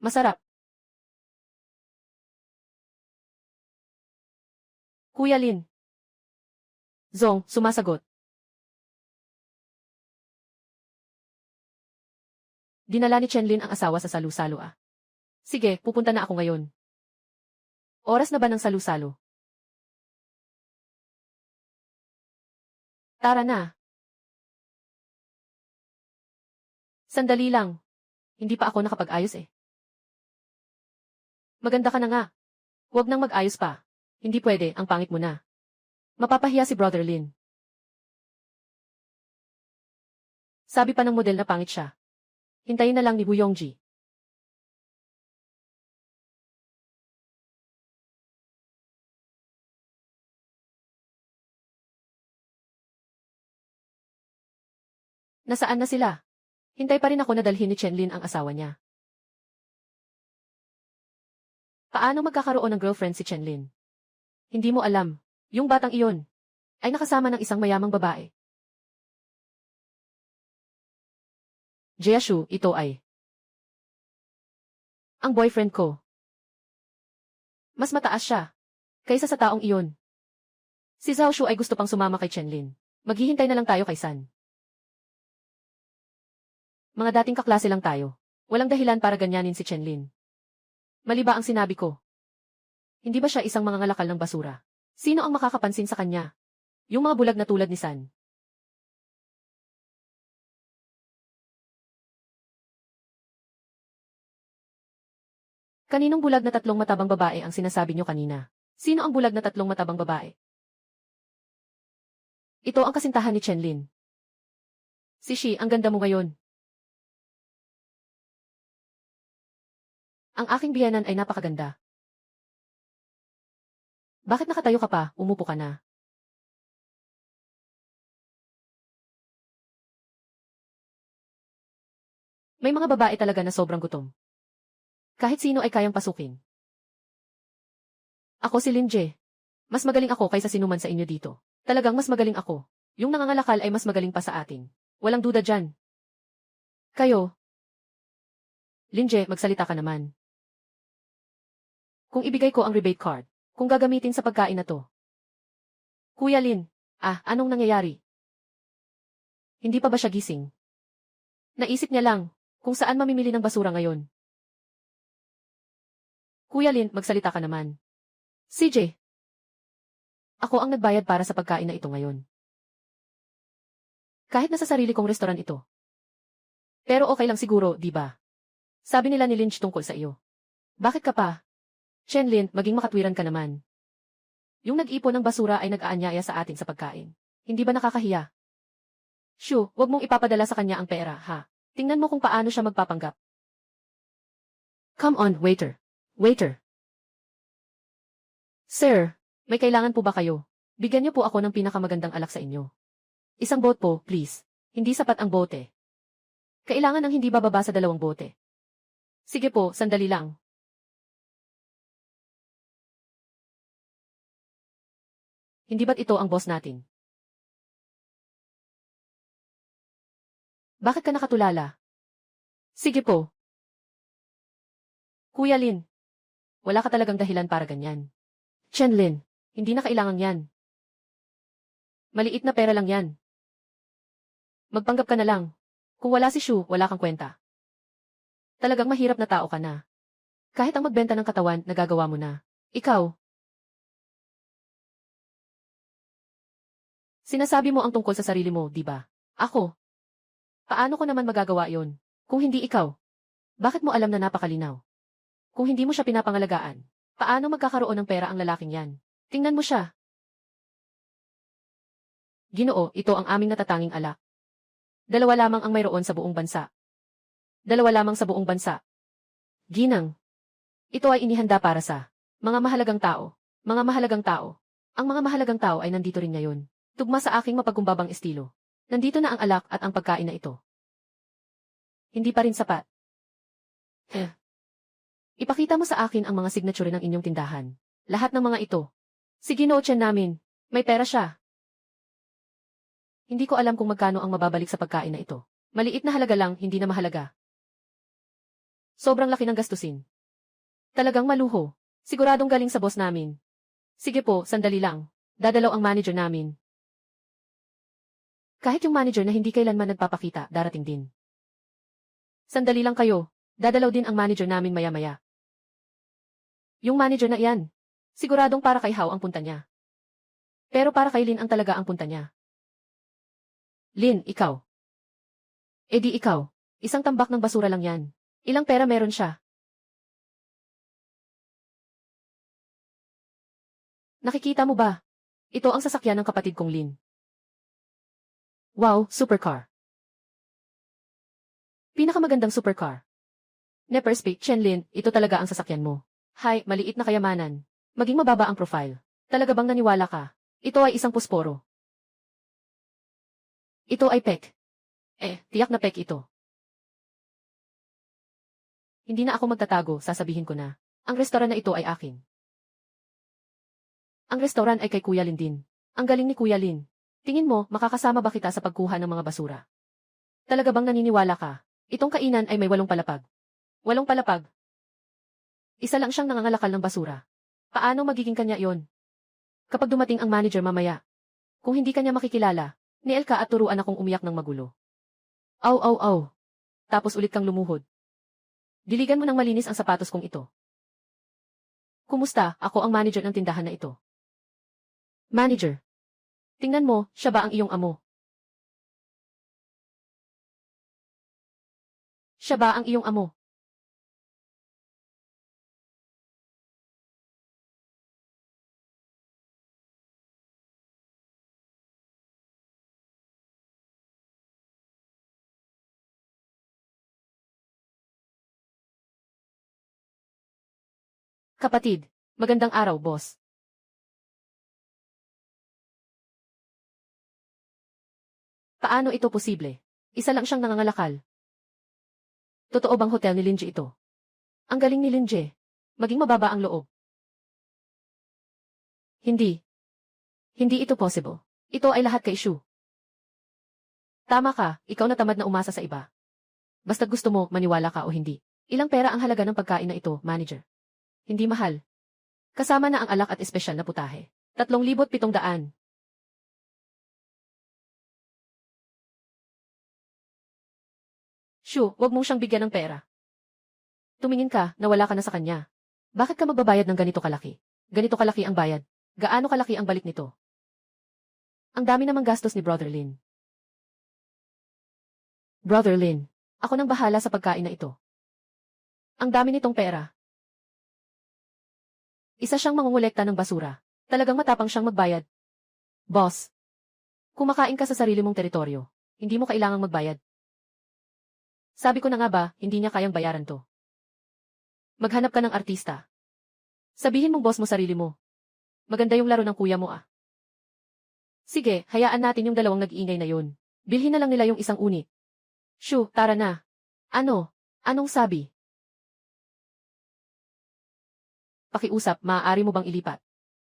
Masarap. Kuya Lin. Zong, sumasagot. Dinala ni Chenlin ang asawa sa salu-salo ah. Sige, pupunta na ako ngayon. Oras na ba ng salu-salo? Tara na. Sandali lang. Hindi pa ako nakapag-ayos eh. Maganda ka na nga. Huwag nang mag-ayos pa. Hindi pwede, ang pangit mo na. Mapapahiya si Brother Lin. Sabi pa ng model na pangit siya. Hintayin na lang ni Buyongji. Nasaan na sila? Hintay pa rin ako na dalhin ni Chenlin ang asawa niya. Paano magkakaroon ng girlfriend si Chenlin? Hindi mo alam. Yung batang iyon ay nakasama ng isang mayamang babae. Jiashu, ito ay ang boyfriend ko. Mas mataas siya kaysa sa taong iyon. Si Zhao Shu ay gusto pang sumama kay Chenlin. Maghihintay na lang tayo kay San. Mga dating kaklase lang tayo. Walang dahilan para ganyanin si Chenlin. Mali ba ang sinabi ko? Hindi ba siya isang mangangalakal ng basura? Sino ang makakapansin sa kanya? Yung mga bulag na tulad ni San. Kaninong bulag na tatlong matabang babae ang sinasabi niyo kanina? Sino ang bulag na tatlong matabang babae? Ito ang kasintahan ni Chenlin. Si Shi, ang ganda mo ngayon. Ang aking biyanan ay napakaganda. Bakit nakatayo ka pa, umupo ka na? May mga babae talaga na sobrang gutom. Kahit sino ay kayang pasukin. Ako si Linje. Mas magaling ako kaysa sinuman sa inyo dito. Talagang mas magaling ako. Yung nangangalakal ay mas magaling pa sa atin. Walang duda dyan. Kayo. Linje, magsalita ka naman. Kung ibigay ko ang rebate card, kung gagamitin sa pagkain na to. Kuya Lin, anong nangyayari? Hindi pa ba siya gising? Naisip niya lang, kung saan mamimili ng basura ngayon. Kuya Lin, magsalita ka naman. CJ. Ako ang nagbayad para sa pagkain na ito ngayon. Kahit nasa sarili kong restoran ito. Pero okay lang siguro, di ba? Sabi nila ni Lynch tungkol sa iyo. Bakit ka pa? Shenlin, maging makatwiran ka naman. Yung nag-ipon ng basura ay nag-aanyaya sa atin sa pagkain. Hindi ba nakakahiya? Shoo, wag mong ipapadala sa kanya ang pera, ha? Tingnan mo kung paano siya magpapanggap. Come on, waiter. Waiter. Sir, may kailangan po ba kayo? Bigyan niyo po ako ng pinakamagandang alak sa inyo. Isang bote po, please. Hindi sapat ang bote. Kailangan ng hindi bababa sa 2 bote. Sige po, sandali lang. Hindi ba't ito ang boss natin? Bakit ka nakatulala? Sige po. Kuya Lin, wala ka talagang dahilan para ganyan. Shenlin, hindi na kailangan yan. Maliit na pera lang yan. Magpanggap ka na lang. Kung wala si Shu, wala kang kwenta. Talagang mahirap na tao ka na. Kahit ang magbenta ng katawan, nagagawa mo na. Ikaw. Sinasabi mo ang tungkol sa sarili mo, di ba? Ako. Paano ko naman magagawa yon? Kung hindi ikaw. Bakit mo alam na napakalinaw? Kung hindi mo siya pinapangalagaan, paano magkakaroon ng pera ang lalaking yan? Tingnan mo siya. Ginoo, ito ang aming natatanging alak. 2 lamang ang mayroon sa buong bansa. 2 lamang sa buong bansa. Ginang. Ito ay inihanda para sa mga mahalagang tao. Mga mahalagang tao. Ang mga mahalagang tao ay nandito rin ngayon. Tugma sa aking mapagkumbabang estilo. Nandito na ang alak at ang pagkain na ito. Hindi pa rin sapat. Ipakita mo sa akin ang mga signature ng inyong tindahan. Lahat ng mga ito. Sige no, Chen namin. May pera siya. Hindi ko alam kung magkano ang mababalik sa pagkain na ito. Maliit na halaga lang, hindi na mahalaga. Sobrang laki ng gastusin. Talagang maluho. Siguradong galing sa boss namin. Sige po, sandali lang. Dadalaw ang manager namin. Kahit yung manager na hindi kailanman nagpapakita, darating din. Sandali lang kayo. Dadalaw din ang manager namin maya-maya. Yung manager na iyan. Siguradong para kay Hao ang punta niya. Pero para kay Lin ang talaga ang punta niya. Lin, ikaw. Di ikaw. Isang tambak ng basura lang yan. Ilang pera meron siya? Nakikita mo ba? Ito ang sasakyan ng kapatid kong Lin. Wow, supercar. Pinakamagandang supercar. Neperspeak, Shenlin, ito talaga ang sasakyan mo. Hay, maliit na kayamanan. Maging mababa ang profile. Talaga bang naniwala ka? Ito ay isang pusporo. Ito ay pek. Tiyak na pek ito. Hindi na ako magtatago, sasabihin ko na. Ang restoran na ito ay akin. Ang restoran ay kay Kuya Lin din. Ang galing ni Kuya Lin. Tingin mo, makakasama ba kita sa pagkuha ng mga basura? Talaga bang naniniwala ka? Itong kainan ay may 8 palapag. 8 palapag. Isa lang siyang nangangalakal ng basura. Paano magiging kanya yon? Kapag dumating ang manager mamaya. Kung hindi kanya makikilala, niel ka at turuan akong umiyak ng magulo. Aw, aw, aw. Tapos ulit kang lumuhod. Diligan mo ng malinis ang sapatos kong ito. Kumusta? Ako ang manager ng tindahan na ito. Manager. Tingnan mo, siya ba ang iyong amo? Siya ba ang iyong amo? Kapatid, magandang araw, boss. Paano ito posible? Isa lang siyang nangangalakal. Totoo bang hotel ni Linji ito? Ang galing ni Linji. Maging mababa ang loob. Hindi. Hindi ito possible. Ito ay lahat kay Shu. Tama ka, ikaw na tamad na umasa sa iba. Basta gusto mo, maniwala ka o hindi. Ilang pera ang halaga ng pagkain na ito, manager? Hindi mahal. Kasama na ang alak at espesyal na putahe. 3,700. Shu, wag mong siyang bigyan ng pera. Tumingin ka, nawala ka na sa kanya. Bakit ka magbabayad ng ganito kalaki? Ganito kalaki ang bayad. Gaano kalaki ang balik nito? Ang dami namang gastos ni Brother Lin. Brother Lin, ako nang bahala sa pagkain na ito. Ang dami nitong pera. Isa siyang mangungulekta ng basura. Talagang matapang siyang magbayad. Boss, kumakain ka sa sarili mong teritoryo. Hindi mo kailangang magbayad. Sabi ko na nga ba, hindi niya kayang bayaran to. Maghanap ka ng artista. Sabihin mong boss mo sarili mo. Maganda yung laro ng kuya mo ah. Sige, hayaan natin yung dalawang nag-iingay na yun. Bilhin na lang nila yung isang unit. Shu, tara na. Ano? Anong sabi? Pakiusap, maaari mo bang ilipat?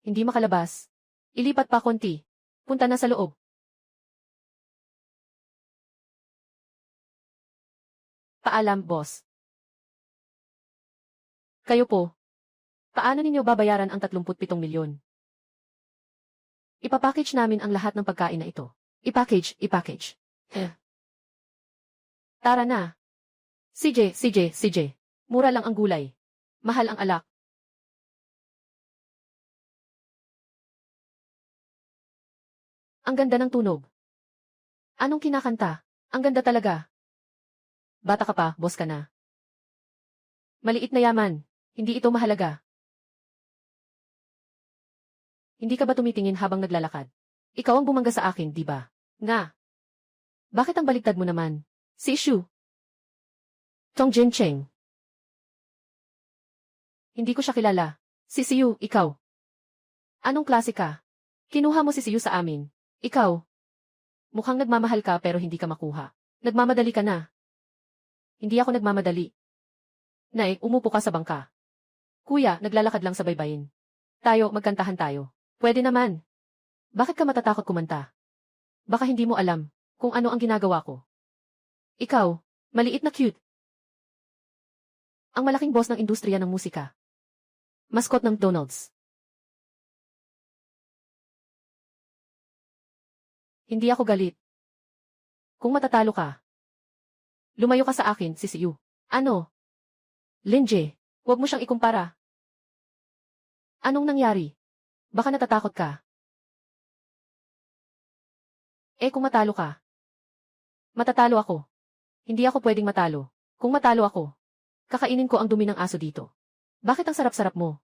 Hindi makalabas. Ilipat pa konti. Punta na sa loob. Paalam, boss. Kayo po. Paano ninyo babayaran ang 37 milyon? Ipapackage namin ang lahat ng pagkain na ito. Ipackage. Tara na. CJ. Mura lang ang gulay. Mahal ang alak. Ang ganda ng tunog. Anong kinakanta? Ang ganda talaga. Bata ka pa, boss ka na. Maliit na yaman. Hindi ito mahalaga. Hindi ka ba tumitingin habang naglalakad? Ikaw ang bumangga sa akin, di ba? Nga. Bakit ang baligtad mo naman? Si Shu. Tong Jincheng. Hindi ko siya kilala. Si Siyu, ikaw. Anong klase ka? Kinuha mo si Siyu sa amin. Ikaw. Mukhang nagmamahal ka pero hindi ka makuha. Nagmamadali ka na. Hindi ako nagmamadali. Nay, umupo ka sa bangka. Kuya, naglalakad lang sa baybayin. Tayo, magkantahan tayo. Pwede naman. Bakit ka matatakot kumanta? Baka hindi mo alam kung ano ang ginagawa ko. Ikaw, maliit na cute. Ang malaking boss ng industriya ng musika. Mascot ng Donald's. Hindi ako galit. Kung matatalo ka, lumayo ka sa akin, si Siyu. Ano? Linje, huwag mo siyang ikumpara. Anong nangyari? Baka natatakot ka. Kung matalo ka. Matatalo ako. Hindi ako pwedeng matalo. Kung matalo ako, kakainin ko ang dumi ng aso dito. Bakit ang sarap-sarap mo?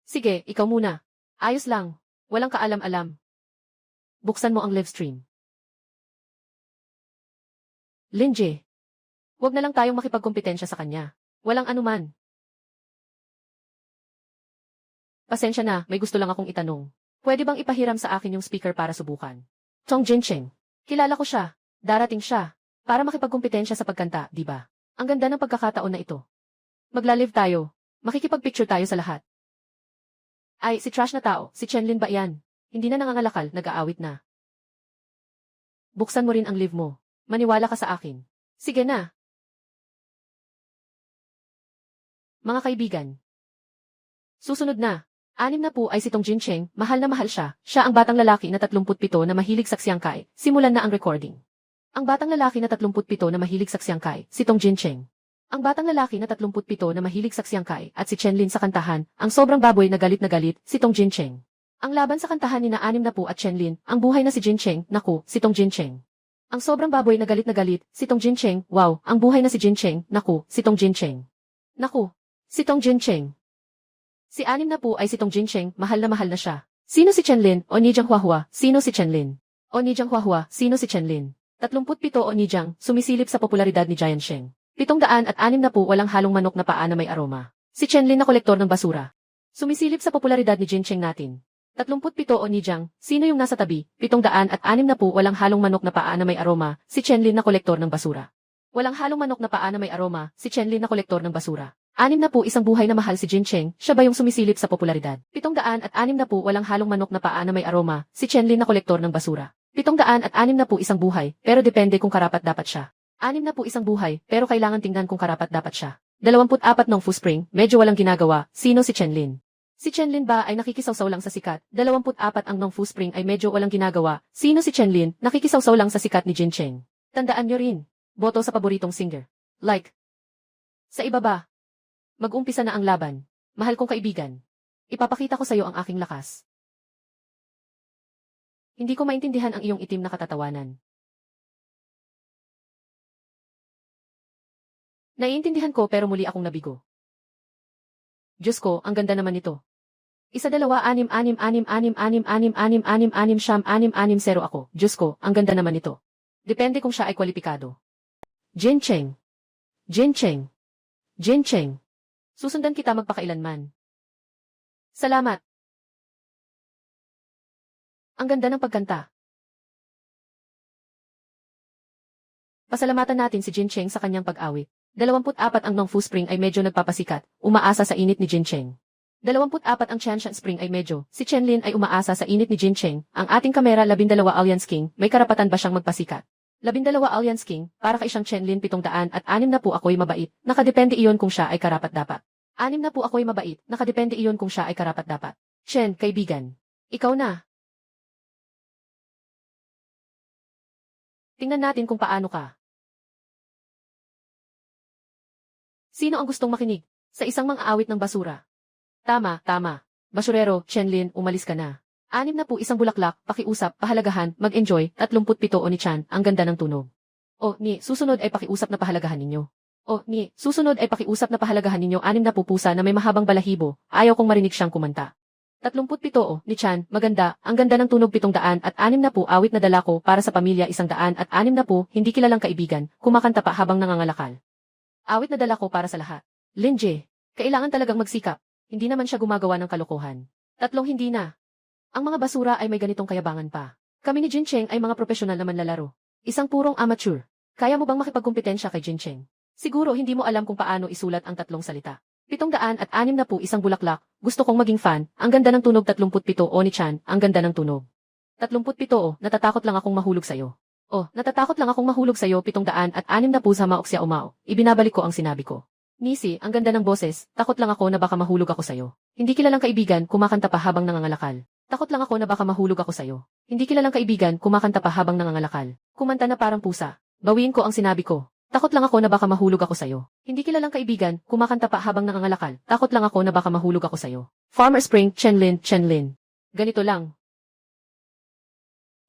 Sige, ikaw muna. Ayos lang. Walang kaalam-alam. Buksan mo ang live stream. Linje. Huwag na lang tayong makipagkompetensya sa kanya. Walang anuman. Pasensya na, may gusto lang akong itanong. Pwede bang ipahiram sa akin yung speaker para subukan? Tong Jincheng. Kilala ko siya. Darating siya. Para makipagkompetensya sa pagkanta, di ba? Ang ganda ng pagkakataon na ito. Magla-live tayo. Makikipag-picture tayo sa lahat. Ay, si trash na tao, si Chenlin ba yan? Hindi na nangangalakal, nag-aawit na. Buksan mo rin ang live mo. Maniwala ka sa akin. Sige na. Mga kaibigan. Susunod na. 6 na po ay si Tong Jincheng, mahal na mahal siya. Siya ang batang lalaki na 37 na mahilig sa siyangkay. Simulan na ang recording. Ang batang lalaki na 37 na mahilig sa siyangkay, si Tong Jincheng. Ang batang lalaki na 37 na mahilig sa siyangkay at si Chenlin sa kantahan, ang sobrang baboy na galit, si Tong Jincheng. Ang laban sa kantahan ni na 6 na po at Chenlin, ang buhay na si Jincheng, naku, si Tong Jincheng. Ang sobrang baboy na galit, si Tong Jincheng, wow, ang buhay na si Jincheng, naku, si Tong Jincheng. Naku, si Tong Jincheng. Si 6 na po ay si Tong Jincheng, mahal na siya. Sino si Chenlin o Ni Jianghuahua? Sino si Chenlin? O Ni Jianghuahua, sino si Chenlin? 37 o Ni Jiang, sumisilip sa popularidad ni Giant Sheng. 706 na po walang halong manok na paa na may aroma. Si Chenlin na kolektor ng basura. Sumisilip sa popularidad ni Jincheng natin. 37 o Ni Jiang, sino yung nasa tabi? 706 na po walang halong manok na paa na may aroma. Si Chenlin na kolektor ng basura. Walang halong manok na paa na may aroma. Si Chenlin na kolektor ng basura. 6 na po isang buhay na mahal si Jin Cheng, siya ba yung sumisilip sa popularidad? 760 na po walang halong manok na paa na may aroma, si Chenlin na kolektor ng basura. 760 na po isang buhay, pero depende kung karapat dapat siya. 6 na po isang buhay, pero kailangan tingnan kung karapat dapat siya. 24 ng Fu Spring, medyo walang ginagawa, sino si Chenlin? Si Chenlin ba ay nakikisawsaw lang sa sikat? 24 ang Nong Fu Spring ay medyo walang ginagawa, sino si Chenlin, nakikisawsaw lang sa sikat ni Jin Cheng? Tandaan nyo rin, boto sa paboritong singer. Like. Sa ibaba. Mag-umpisa na ang laban. Mahal kong kaibigan. Ipapakita ko sa iyo ang aking lakas. Hindi ko maintindihan ang iyong itim na katatawanan. Naiintindihan ko pero muli akong nabigo. Diyos ko, ang ganda naman nito. 1-2-6-6-6-6-6-6-6-6-6-6-6-6-6-0 ako. Diyos ko, ang ganda naman nito. Depende kung siya ay kwalipikado. Jin Cheng. Jin Cheng. Jin Cheng. Susundan kita magpakailanman. Salamat. Ang ganda ng pagkanta. Pasalamatan natin si Jin Cheng sa kanyang pag-awit. 24 ang Nong Fu Spring ay medyo nagpapasikat, umaasa sa init ni Jin Cheng. 24 ang Chanshan Spring ay medyo, si Chenlin ay umaasa sa init ni Jin Cheng, ang ating kamera 12 Alliance King, may karapatan ba siyang magpasikat? 12 Alliance King, para kay siyang Chenlin 700 at 6 na po ako'y mabait, nakadepende iyon kung siya ay karapat-dapat. 6 na po ako'y mabait, nakadepende iyon kung siya ay karapat-dapat. Chen, kaibigan. Ikaw na. Tingnan natin kung paano ka. Sino ang gustong makinig sa isang mang-aawit ng basura? Tama, tama. Basurero, Chenlin, umalis ka na. 6 na po isang bulaklak, pakiusap, pahalagahan, mag-enjoy, 37 o ni Chan, ang ganda ng tunog. O, ni, susunod ay pakiusap na pahalagahan ninyo. O, ni, susunod ay pakiusap na pahalagahan ninyo 6 na po pusa na may mahabang balahibo, ayaw kong marinig siyang kumanta. 37 o, ni Chan, maganda, ang ganda ng tunog 700 at 6 na po awit na dala ko para sa pamilya 100 at 6 na po, hindi kilalang kaibigan, kumakanta pa habang nangangalakal. Awit na dala ko para sa lahat. Linje, kailangan talagang magsikap. Hindi naman siya gumagawa ng kalokohan. 3 hindi na. Ang mga basura ay may ganitong kayabangan pa. Kami ni Jin Cheng ay mga profesional naman lalaro. Isang purong amateur. Kaya mo bang makipagkumpetensya kay Jin Cheng? Siguro hindi mo alam kung paano isulat ang 3 salita. 760 na po isang bulaklak, gusto kong maging fan, ang ganda ng tunog 37 o ni Chan, ang ganda ng tunog. 37 o, natatakot lang akong mahulog sa'yo. Oh, natatakot lang akong mahulog sa'yo 760 na po sa maoksya umao, ibinabalik ko ang sinabi ko. Nisi, ang ganda ng boses, takot lang ako na baka mahulog ako sa'yo. Hindi kilalang kaibigan, kumakanta pa habang nangangalakal. Takot lang ako na baka mahulog ako sa'yo. Hindi kilalang kaibigan, kumakanta pa habang nangangalakal. Kumanta na parang pusa. Bawiin ko ang sinabi ko. Takot lang ako na baka mahulog ako sa'yo. Hindi kilalang kaibigan, kumakanta pa habang nangangalakal. Takot lang ako na baka mahulog ako sa'yo. Farmer Spring, Chenlin, Chenlin. Ganito lang.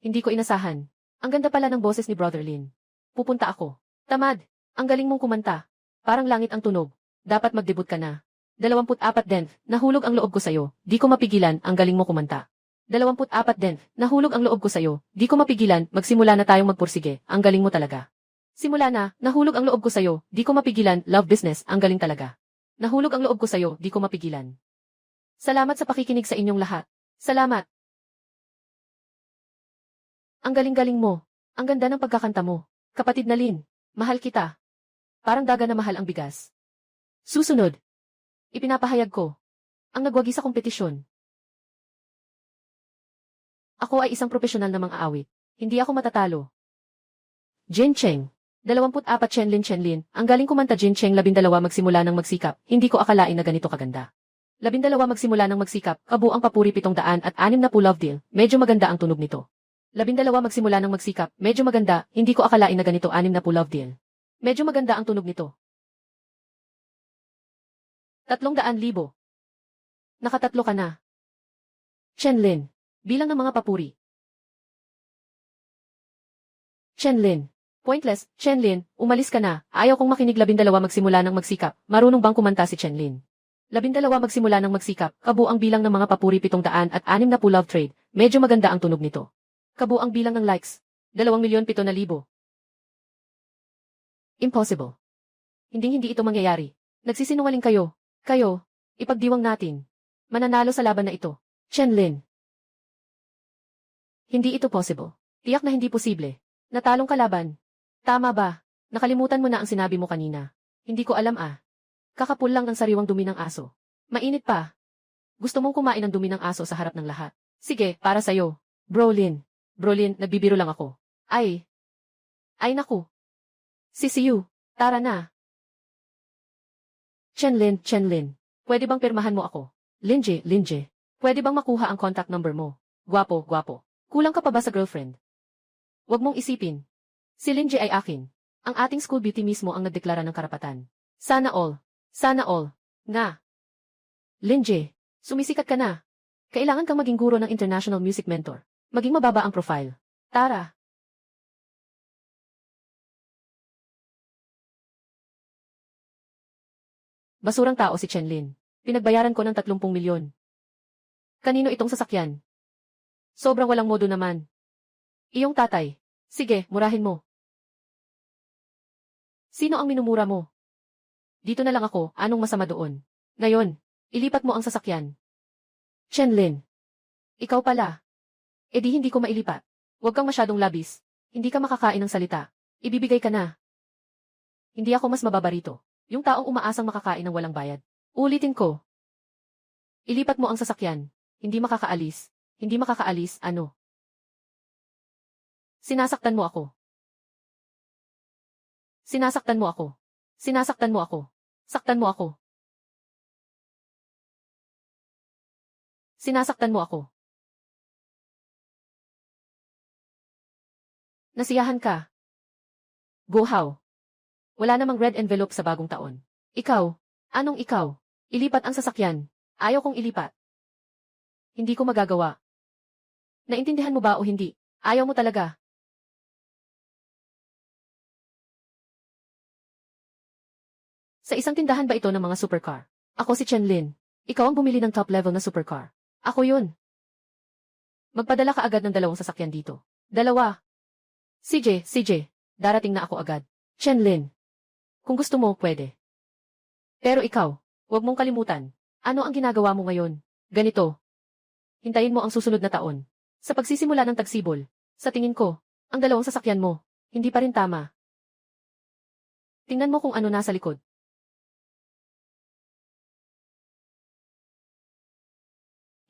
Hindi ko inasahan. Ang ganda pala ng boses ni Brother Lin. Pupunta ako. Tamad. Ang galing mong kumanta. Parang langit ang tunog. Dapat magdebut ka na. 24 din, nahulog ang loob ko sa'yo. Di ko mapigilan, ang galing mo kumanta. 24 din, nahulog ang loob ko sa'yo. Di ko mapigilan, magsimula na tayong magpursige. Ang galing mo talaga. Simula na, nahulog ang loob ko sa'yo. Di ko mapigilan, love business, ang galing talaga. Nahulog ang loob ko sa'yo, di ko mapigilan. Salamat sa pakikinig sa inyong lahat. Salamat. Ang galing-galing mo. Ang ganda ng pagkakanta mo. Kapatid na Lin, mahal kita. Parang daga na mahal ang bigas. Susunod. Ipinapahayag ko. Ang nagwagi sa kompetisyon. Ako ay isang profesional na mang-aawit. Hindi ako matatalo. Jin Cheng. 24 Chenlin Chenlin. Ang galing kumanta Jin Cheng 12 magsimula ng magsikap. Hindi ko akalain na ganito kaganda. 12 magsimula ng magsikap. Kabuang papuri 700 at 6 na po love deal. Medyo maganda ang tunog nito. 12 magsimula ng magsikap. Medyo maganda. Hindi ko akalain na ganito 6 na po love deal. Medyo maganda ang tunog nito. 300,000. Nakatatlo ka na. Chenlin. Bilang ng mga papuri. Chenlin. Pointless, Chenlin, umalis ka na. Ayaw kong makinig 12 magsimula ng magsikap. Marunong bang kumanta si Chenlin? 12 magsimula ng magsikap. Kabuang bilang ng mga papuri 700 at 6 na po love trade. Medyo maganda ang tunog nito. Kabuang bilang ng likes. 2,700,000. Impossible. Hindi ito mangyayari. Nagsisinungaling kayo. Kayo, ipagdiwang natin. Mananalo sa laban na ito. Chenlin. Hindi ito possible. Tiyak na hindi posible. Natalong kalaban. Tama ba? Nakalimutan mo na ang sinabi mo kanina. Hindi ko alam ah. Kakapul lang ng sariwang dumi ng aso. Mainit pa. Gusto mong kumain ng dumi ng aso sa harap ng lahat. Sige, para sa'yo. Brolin. Brolin, nagbibiro lang ako. Ay. Ay naku. Sisiyu. Tara na. Chenlin, Chenlin. Pwede bang pirmahan mo ako? Linje, Linje. Pwede bang makuha ang contact number mo? Gwapo, gwapo. Kulang ka pa ba sa girlfriend? Huwag mong isipin. Si Linje ay akin. Ang ating school beauty mismo ang nagdeklara ng karapatan. Sana all. Sana all. Nga. Linje, sumisikat ka na. Kailangan kang maging guro ng international music mentor. Maging mababa ang profile. Tara. Basurang tao si Chenlin. Pinagbayaran ko ng 30 milyon. Kanino itong sasakyan? Sobrang walang modo naman. Iyong tatay. Sige, murahin mo. Sino ang minumura mo? Dito na lang ako, anong masama doon? Ngayon, ilipat mo ang sasakyan. Chenlin. Ikaw pala. E di hindi ko mailipat. Huwag kang masyadong labis. Hindi ka makakain ng salita. Ibibigay ka na. Hindi ako mas mababa rito. Yung taong umaasang makakain ng walang bayad. Ulitin ko. Ilipat mo ang sasakyan. Hindi makakaalis. Hindi makakaalis, ano? Sinasaktan mo ako. Sinasaktan mo ako. Sinasaktan mo ako. Saktan mo ako. Sinasaktan mo ako. Nasiyahan ka. Go how. Wala namang red envelope sa bagong taon. Ikaw. Anong ikaw? Ilipat ang sasakyan. Ayaw kong ilipat. Hindi ko magagawa. Naintindihan mo ba o hindi? Ayaw mo talaga. Sa isang tindahan ba ito ng mga supercar? Ako si Chenlin. Ikaw ang bumili ng top level na supercar. Ako yun. Magpadala ka agad ng 2 sasakyan dito. 2. CJ, darating na ako agad. Chenlin. Kung gusto mo, pwede. Pero ikaw, huwag mong kalimutan. Ano ang ginagawa mo ngayon? Ganito. Hintayin mo ang susunod na taon. Sa pagsisimula ng tagsibol, sa tingin ko, ang 2 sasakyan mo, hindi pa rin tama. Tingnan mo kung ano nasa likod.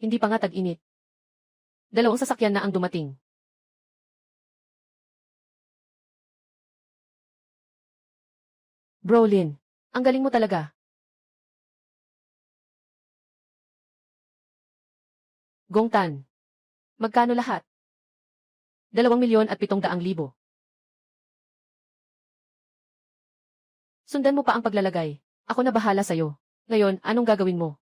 Hindi pa nga tag-init. 2 sasakyan na ang dumating. Brolin, ang galing mo talaga. Gongtan. Magkano lahat? 2,700,000. Sundan mo pa ang paglalagay. Ako na bahala sa'yo. Ngayon, anong gagawin mo?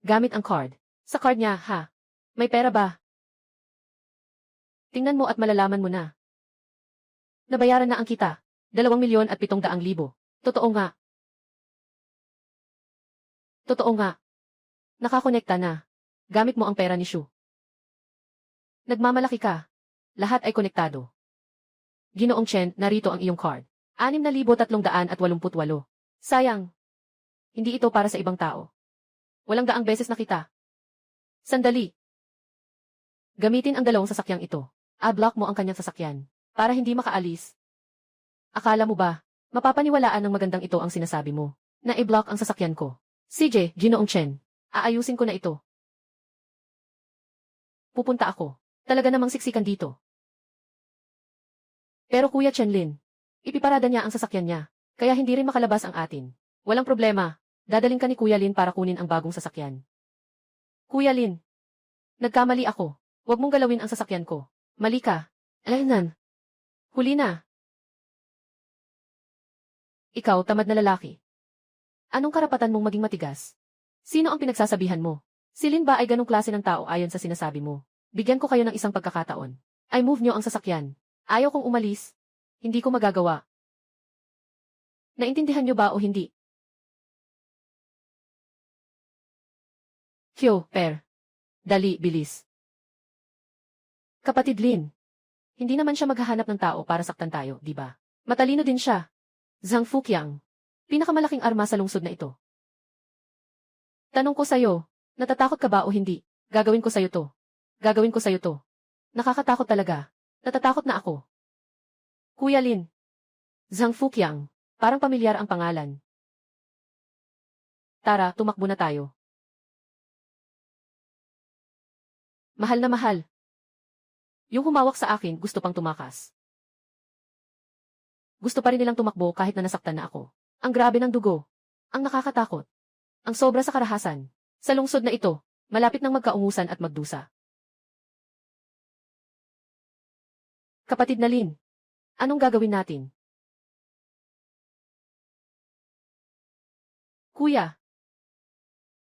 Gamit ang card. Sa card niya, ha? May pera ba? Tingnan mo at malalaman mo na. Nabayaran na ang kita. 2,700,000. Totoo nga. Totoo nga. Nakakonekta na. Gamit mo ang pera ni Shu. Nagmamalaki ka. Lahat ay konektado. Ginoong Chen, narito ang iyong card. 6,388. Sayang. Hindi ito para sa ibang tao. Walang daang beses na kita. Sandali. Gamitin ang 2 sasakyang ito. A-block mo ang kanyang sasakyan. Para hindi makaalis. Akala mo ba, mapapaniwalaan ng magandang ito ang sinasabi mo, na i-block ang sasakyan ko? CJ, Ginoong Chen. Aayusin ko na ito. Pupunta ako. Talaga namang siksikan dito. Pero Kuya Chenlin, ipiparada niya ang sasakyan niya, kaya hindi rin makalabas ang atin. Walang problema, dadaling ka ni Kuya Lin para kunin ang bagong sasakyan. Kuya Lin, nagkamali ako. Huwag mong galawin ang sasakyan ko. Mali ka. Alaynan. Huli na. Ikaw, tamad na lalaki. Anong karapatan mong maging matigas? Sino ang pinagsasabihan mo? Si Lin ba ay ganong klase ng tao ayon sa sinasabi mo? Bigyan ko kayo ng isang pagkakataon. Ay move nyo ang sasakyan. Ayaw kong umalis. Hindi ko magagawa. Naintindihan nyo ba o hindi? Kyo, per. Dali, bilis. Kapatid Lin. Hindi naman siya maghahanap ng tao para saktan tayo, di ba? Matalino din siya. Zhang Fuqiang. Pinakamalaking arma sa lungsod na ito. Tanong ko sa'yo, natatakot ka ba o hindi? Gagawin ko sa'yo to. Gagawin ko sa'yo to. Nakakatakot talaga. Natatakot na ako. Kuya Lin. Zhang Fuqiang. Parang pamilyar ang pangalan. Tara, tumakbo na tayo. Mahal na mahal. Yung humawak sa akin, gusto pang tumakas. Gusto pa rin nilang tumakbo kahit na nasaktan na ako. Ang grabe ng dugo. Ang nakakatakot. Ang sobra sa karahasan. Sa lungsod na ito, malapit nang magkaungusan at magdusa. Kapatid na Lin, anong gagawin natin? Kuya,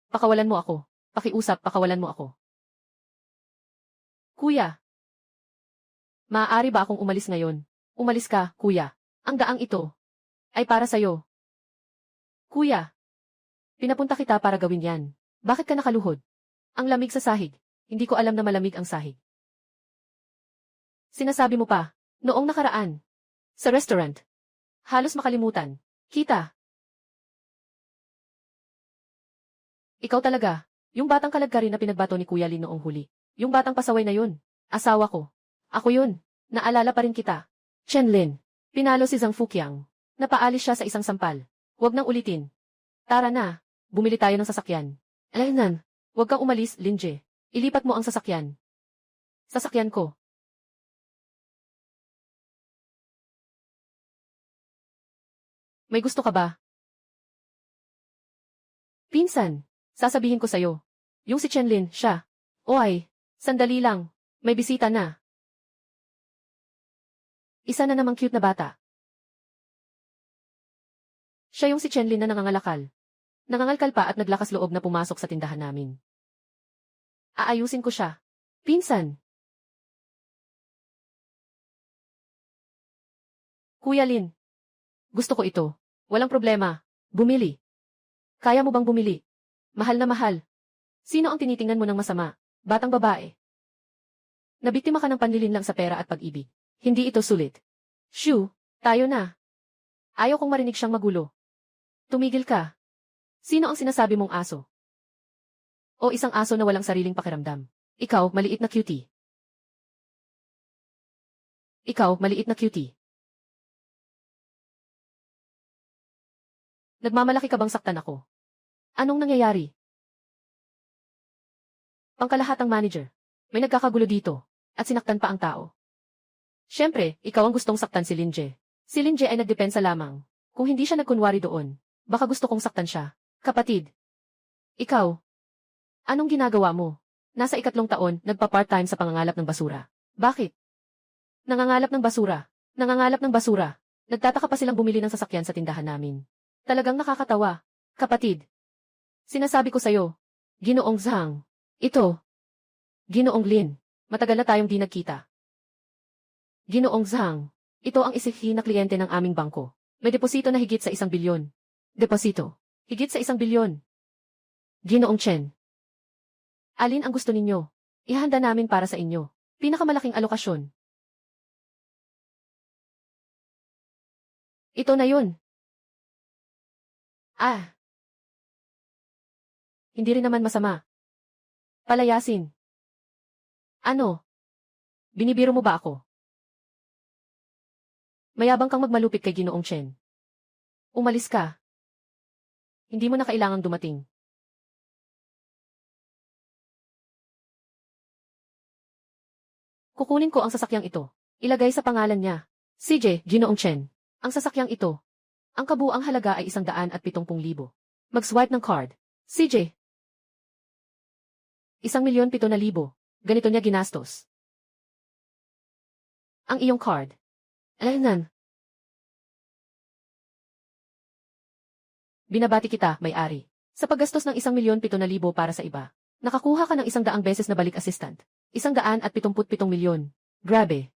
pakawalan mo ako. Pakiusap, pakawalan mo ako. Kuya, maaari ba akong umalis ngayon? Umalis ka, kuya. Ang daang ito ay para sa'yo. Kuya, pinapunta kita para gawin yan. Bakit ka nakaluhod? Ang lamig sa sahig. Hindi ko alam na malamig ang sahig. Sinasabi mo pa, noong nakaraan. Sa restaurant. Halos makalimutan. Kita. Ikaw talaga. Yung batang kalagkari na pinagbato ni Kuya Lin noong huli. Yung batang pasaway na yun. Asawa ko. Ako yun. Naalala pa rin kita. Chen Lin. Pinalo si Zhang Fuqiang. Napaalis siya sa isang sampal. Huwag nang ulitin. Tara na. Bumili tayo ng sasakyan. Alaynan. Huwag kang umalis, Linje. Ilipat mo ang sasakyan. Sasakyan ko. May gusto ka ba? Pinsan. Sasabihin ko sa'yo. Yung si Chen Lin, siya. Oy, sandali lang. May bisita na. Isa na namang cute na bata. Siya yung si Chen Lin na nangangalakal. Nangangalkal pa at naglakas loob na pumasok sa tindahan namin. Aayusin ko siya. Pinsan. Kuya Lin. Gusto ko ito. Walang problema. Bumili. Kaya mo bang bumili? Mahal na mahal. Sino ang tinitingnan mo ng masama? Batang babae. Nabiktima ka ng panlilinlang sa pera at pag-ibig. Hindi ito sulit. Shoo, tayo na. Ayaw kong marinig siyang magulo. Tumigil ka. Sino ang sinasabi mong aso? O isang aso na walang sariling pakiramdam? Ikaw, maliit na cutie. Ikaw, maliit na cutie. Nagmamalaki ka bang saktan ako? Anong nangyayari? Pangkalahatang manager. May nagkakagulo dito. At sinaktan pa ang tao. Siyempre, ikaw ang gustong saktan si Linje. Si Linje ay nagdepensa lamang. Kung hindi siya nagkunwari doon, baka gusto kong saktan siya. Kapatid. Ikaw. Anong ginagawa mo? Nasa 3 taon, nagpa-part-time sa pangangalap ng basura. Bakit? Nangangalap ng basura. Nangangalap ng basura. Nagtataka pa silang bumili ng sasakyan sa tindahan namin. Talagang nakakatawa. Kapatid. Sinasabi ko sa'yo. Ginoong Zhang. Ito. Ginoong Lin. Matagal na tayong di nagkita. Ginoong Zhang. Ito ang isihi na kliyente ng aming bangko. May deposito na higit sa 1 bilyon. Deposito. Higit sa 1 bilyon. Ginoong Chen. Alin ang gusto ninyo? Ihanda namin para sa inyo. Pinakamalaking alokasyon. Ito na yun. Ah. Hindi rin naman masama. Palayasin. Ano? Binibiro mo ba ako? Mayabang kang magmalupit kay Ginoong Chen. Umalis ka. Hindi mo na kailangang dumating. Kukunin ko ang sasakyang ito. Ilagay sa pangalan niya. CJ, Ginoong Chen. Ang sasakyang ito. Ang kabuang halaga ay 170,000. Mag-swipe ng card. CJ. 1,700,000. Ganito niya ginastos. Ang iyong card. Alaynan. Binabati kita, may-ari. Sa paggastos ng 1,700,000 para sa iba, nakakuha ka ng 100 beses na balik assistant. 177,000,000. Grabe.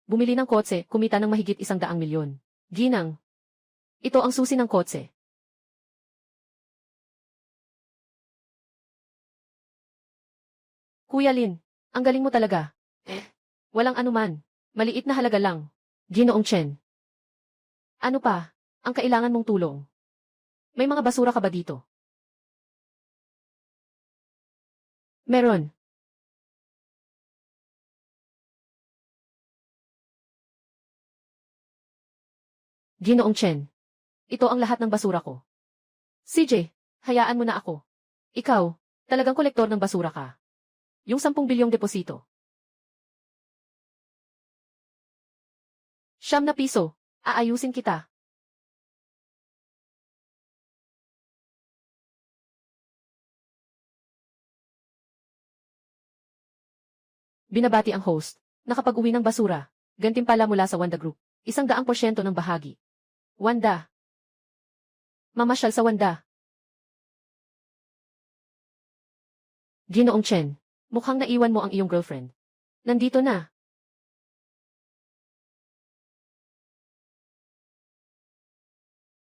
Bumili ng kotse, kumita ng mahigit 100,000,000. Ginang. Ito ang susi ng kotse. Kuya Lin, ang galing mo talaga. Walang anuman. Maliit na halaga lang. Ginoong Chen. Ano pa? Ang kailangan mong tulong. May mga basura ka ba dito? Meron. Ginoong Chen. Ito ang lahat ng basura ko. CJ, Hayaan mo na ako. Ikaw, talagang kolektor ng basura ka. Yung 10 bilyong deposito. 9 piso. Aayusin kita. Binabati ang host. Nakapag-uwi ng basura. Gantimpala mula sa Wanda Group. 100% ng bahagi. Wanda. Mamasyal sa Wanda. Ginoong Chen. Mukhang naiwan mo ang iyong girlfriend. Nandito na.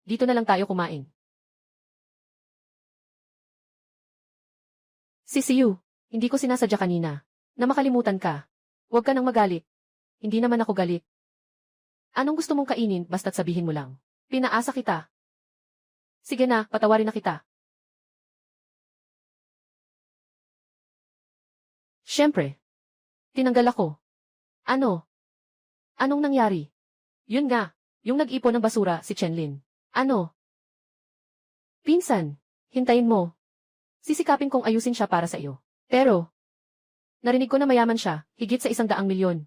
Dito na lang tayo kumain. CCU, hindi ko sinasadya kanina. Na makalimutan ka. Huwag ka nang magalit. Hindi naman ako galit. Anong gusto mong kainin basta't sabihin mo lang. Pinaasa kita. Sige na, patawarin na kita. Siyempre. Tinanggal ako. Ano? Anong nangyari? Yun nga, yung nag-ipon ng basura si Chenlin. Ano? Pinsan, hintayin mo. Sisikapin kong ayusin siya para sa iyo. Pero, narinig ko na mayaman siya, higit sa 100 milyon.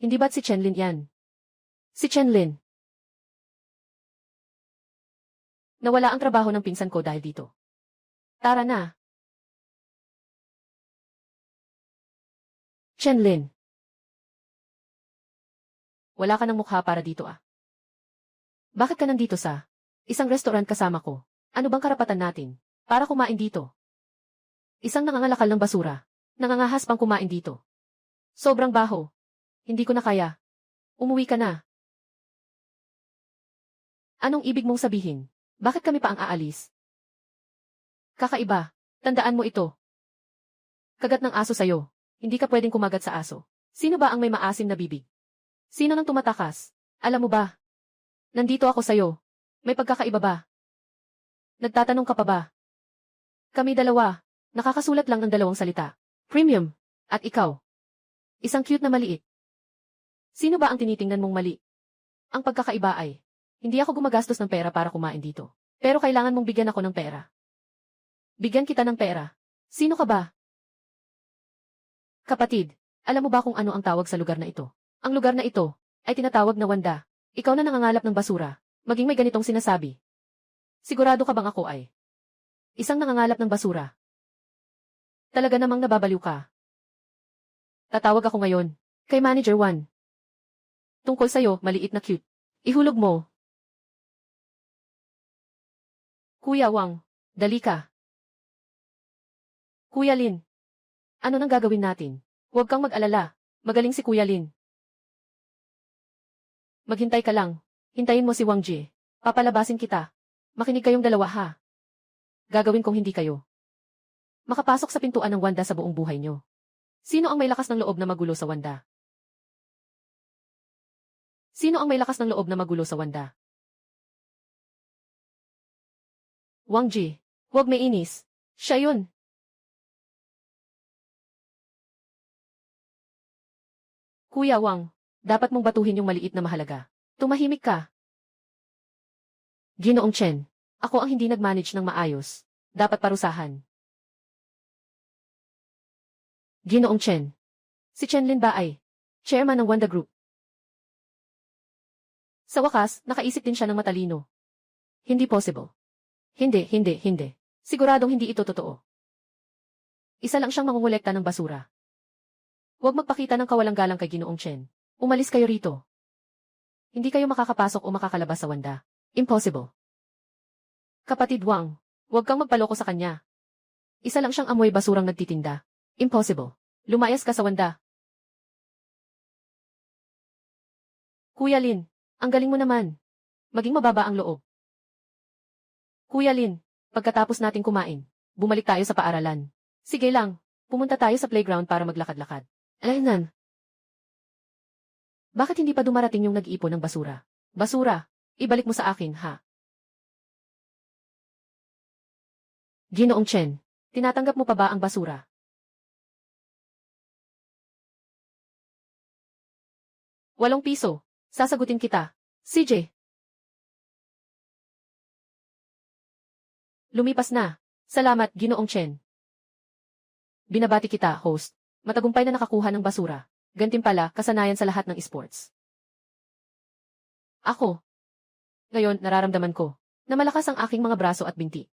Hindi ba't si Chenlin yan? Si Chenlin. Nawala ang trabaho ng pinsan ko dahil dito. Tara na. Chenlin. Wala ka ng mukha para dito ah. Bakit ka nandito sa isang restaurant kasama ko? Ano bang karapatan natin para kumain dito? Isang nangangalakal ng basura. Nangangahas pang kumain dito. Sobrang baho. Hindi ko na kaya. Umuwi ka na. Anong ibig mong sabihin? Bakit kami pa ang aalis? Kakaiba. Tandaan mo ito. Kagat ng aso sa'yo. Hindi ka pwedeng kumagat sa aso. Sino ba ang may maasim na bibig? Sino nang tumatakas? Alam mo ba? Nandito ako sa'yo. May pagkakaiba ba? Nagtatanong ka pa ba? Kami dalawa. Nakakasulat lang ng 2 salita. Premium. At ikaw. Isang cute na maliit. Sino ba ang tinitingnan mong mali? Ang pagkakaiba ay, hindi ako gumagastos ng pera para kumain dito. Pero kailangan mong bigyan ako ng pera. Bigyan kita ng pera. Sino ka ba? Kapatid, alam mo ba kung ano ang tawag sa lugar na ito? Ang lugar na ito ay tinatawag na Wanda. Ikaw na nangangalap ng basura. Maging may ganitong sinasabi. Sigurado ka bang ako ay isang nangangalap ng basura? Talaga namang nababaliw ka. Tatawag ako ngayon kay Manager 1. Tungkol sa'yo, maliit na cute. Ihulog mo. Kuya Wang, dali ka. Kuya Lin. Ano nang gagawin natin? Huwag kang mag-alala. Magaling si Kuya Lin. Maghintay ka lang. Hintayin mo si Wang Ji. Papalabasin kita. Makinig kayong dalawa ha. Gagawin kong hindi kayo makapasok sa pintuan ng Wanda sa buong buhay nyo. Sino ang may lakas ng loob na magulo sa Wanda? Sino ang may lakas ng loob na magulo sa Wanda? Wang Ji, huwag may inis. Siya yun. Kuya Wang, dapat mong batuhin yung maliit na mahalaga. Tumahimik ka. Ginoong Chen, ako ang hindi nag-manage ng maayos. Dapat parusahan. Ginoong Chen. Si Chenlin ba ay chairman ng Wanda Group? Sa wakas, nakaisip din siya ng matalino. Hindi possible. Hindi. Siguradong hindi ito totoo. Isa lang siyang mangungulekta ng basura. Huwag magpakita ng kawalang galang kay Ginoong Chen. Umalis kayo rito. Hindi kayo makakapasok o makakalabas sa Wanda. Impossible. Kapatid Wang, huwag kang magpaloko sa kanya. Isa lang siyang amoy basurang nagtitinda. Impossible. Lumayas ka sa Wanda. Kuya Lin, ang galing mo naman. Maging mababa ang loob. Kuya Lin, pagkatapos nating kumain, bumalik tayo sa paaralan. Sige lang, pumunta tayo sa playground para maglakad-lakad. Alaynan. Bakit hindi pa dumarating yung nag-ipon ng basura? Basura, ibalik mo sa akin, ha? Ginoong Chen, tinatanggap mo pa ba ang basura? 8 piso. Sasagutin kita. CJ. Lumipas na. Salamat, Ginoong Chen. Binabati kita, host. Matagumpay na nakakuha ng basura. Gantimpala, kasanayan sa lahat ng esports. Ako. Ngayon, nararamdaman ko na malakas ang aking mga braso at binti.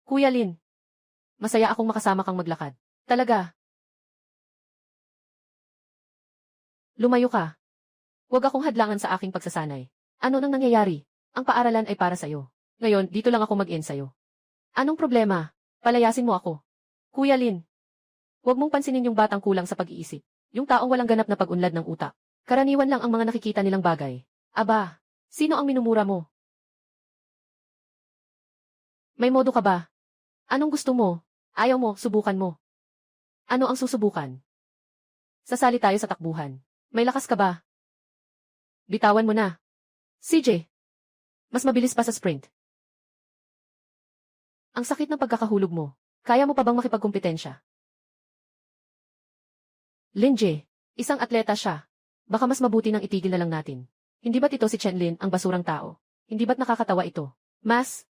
Kuya Lin. Masaya akong makasama kang maglakad. Talaga. Lumayo ka. Huwag akong hadlangan sa aking pagsasanay. Ano nang nangyayari? Ang paaralan ay para sa'yo. Ngayon, dito lang ako mag-ensayo. Anong problema? Palayasin mo ako. Kuya Lin. Huwag mong pansinin yung batang kulang sa pag-iisip. Yung taong walang ganap na pag-unlad ng utak. Karaniwan lang ang mga nakikita nilang bagay. Aba, sino ang minumura mo? May modo ka ba? Anong gusto mo? Ayaw mo, subukan mo. Ano ang susubukan? Sasali tayo sa takbuhan. May lakas ka ba? Bitawan mo na. CJ. Mas mabilis pa sa sprint. Ang sakit ng pagkakahulog mo. Kaya mo pa bang makipagkumpetensya? Linje. Isang atleta siya. Baka mas mabuti nang itigil na lang natin. Hindi ba't ito si Chen Lin, ang basurang tao? Hindi ba't nakakatawa ito? Mas?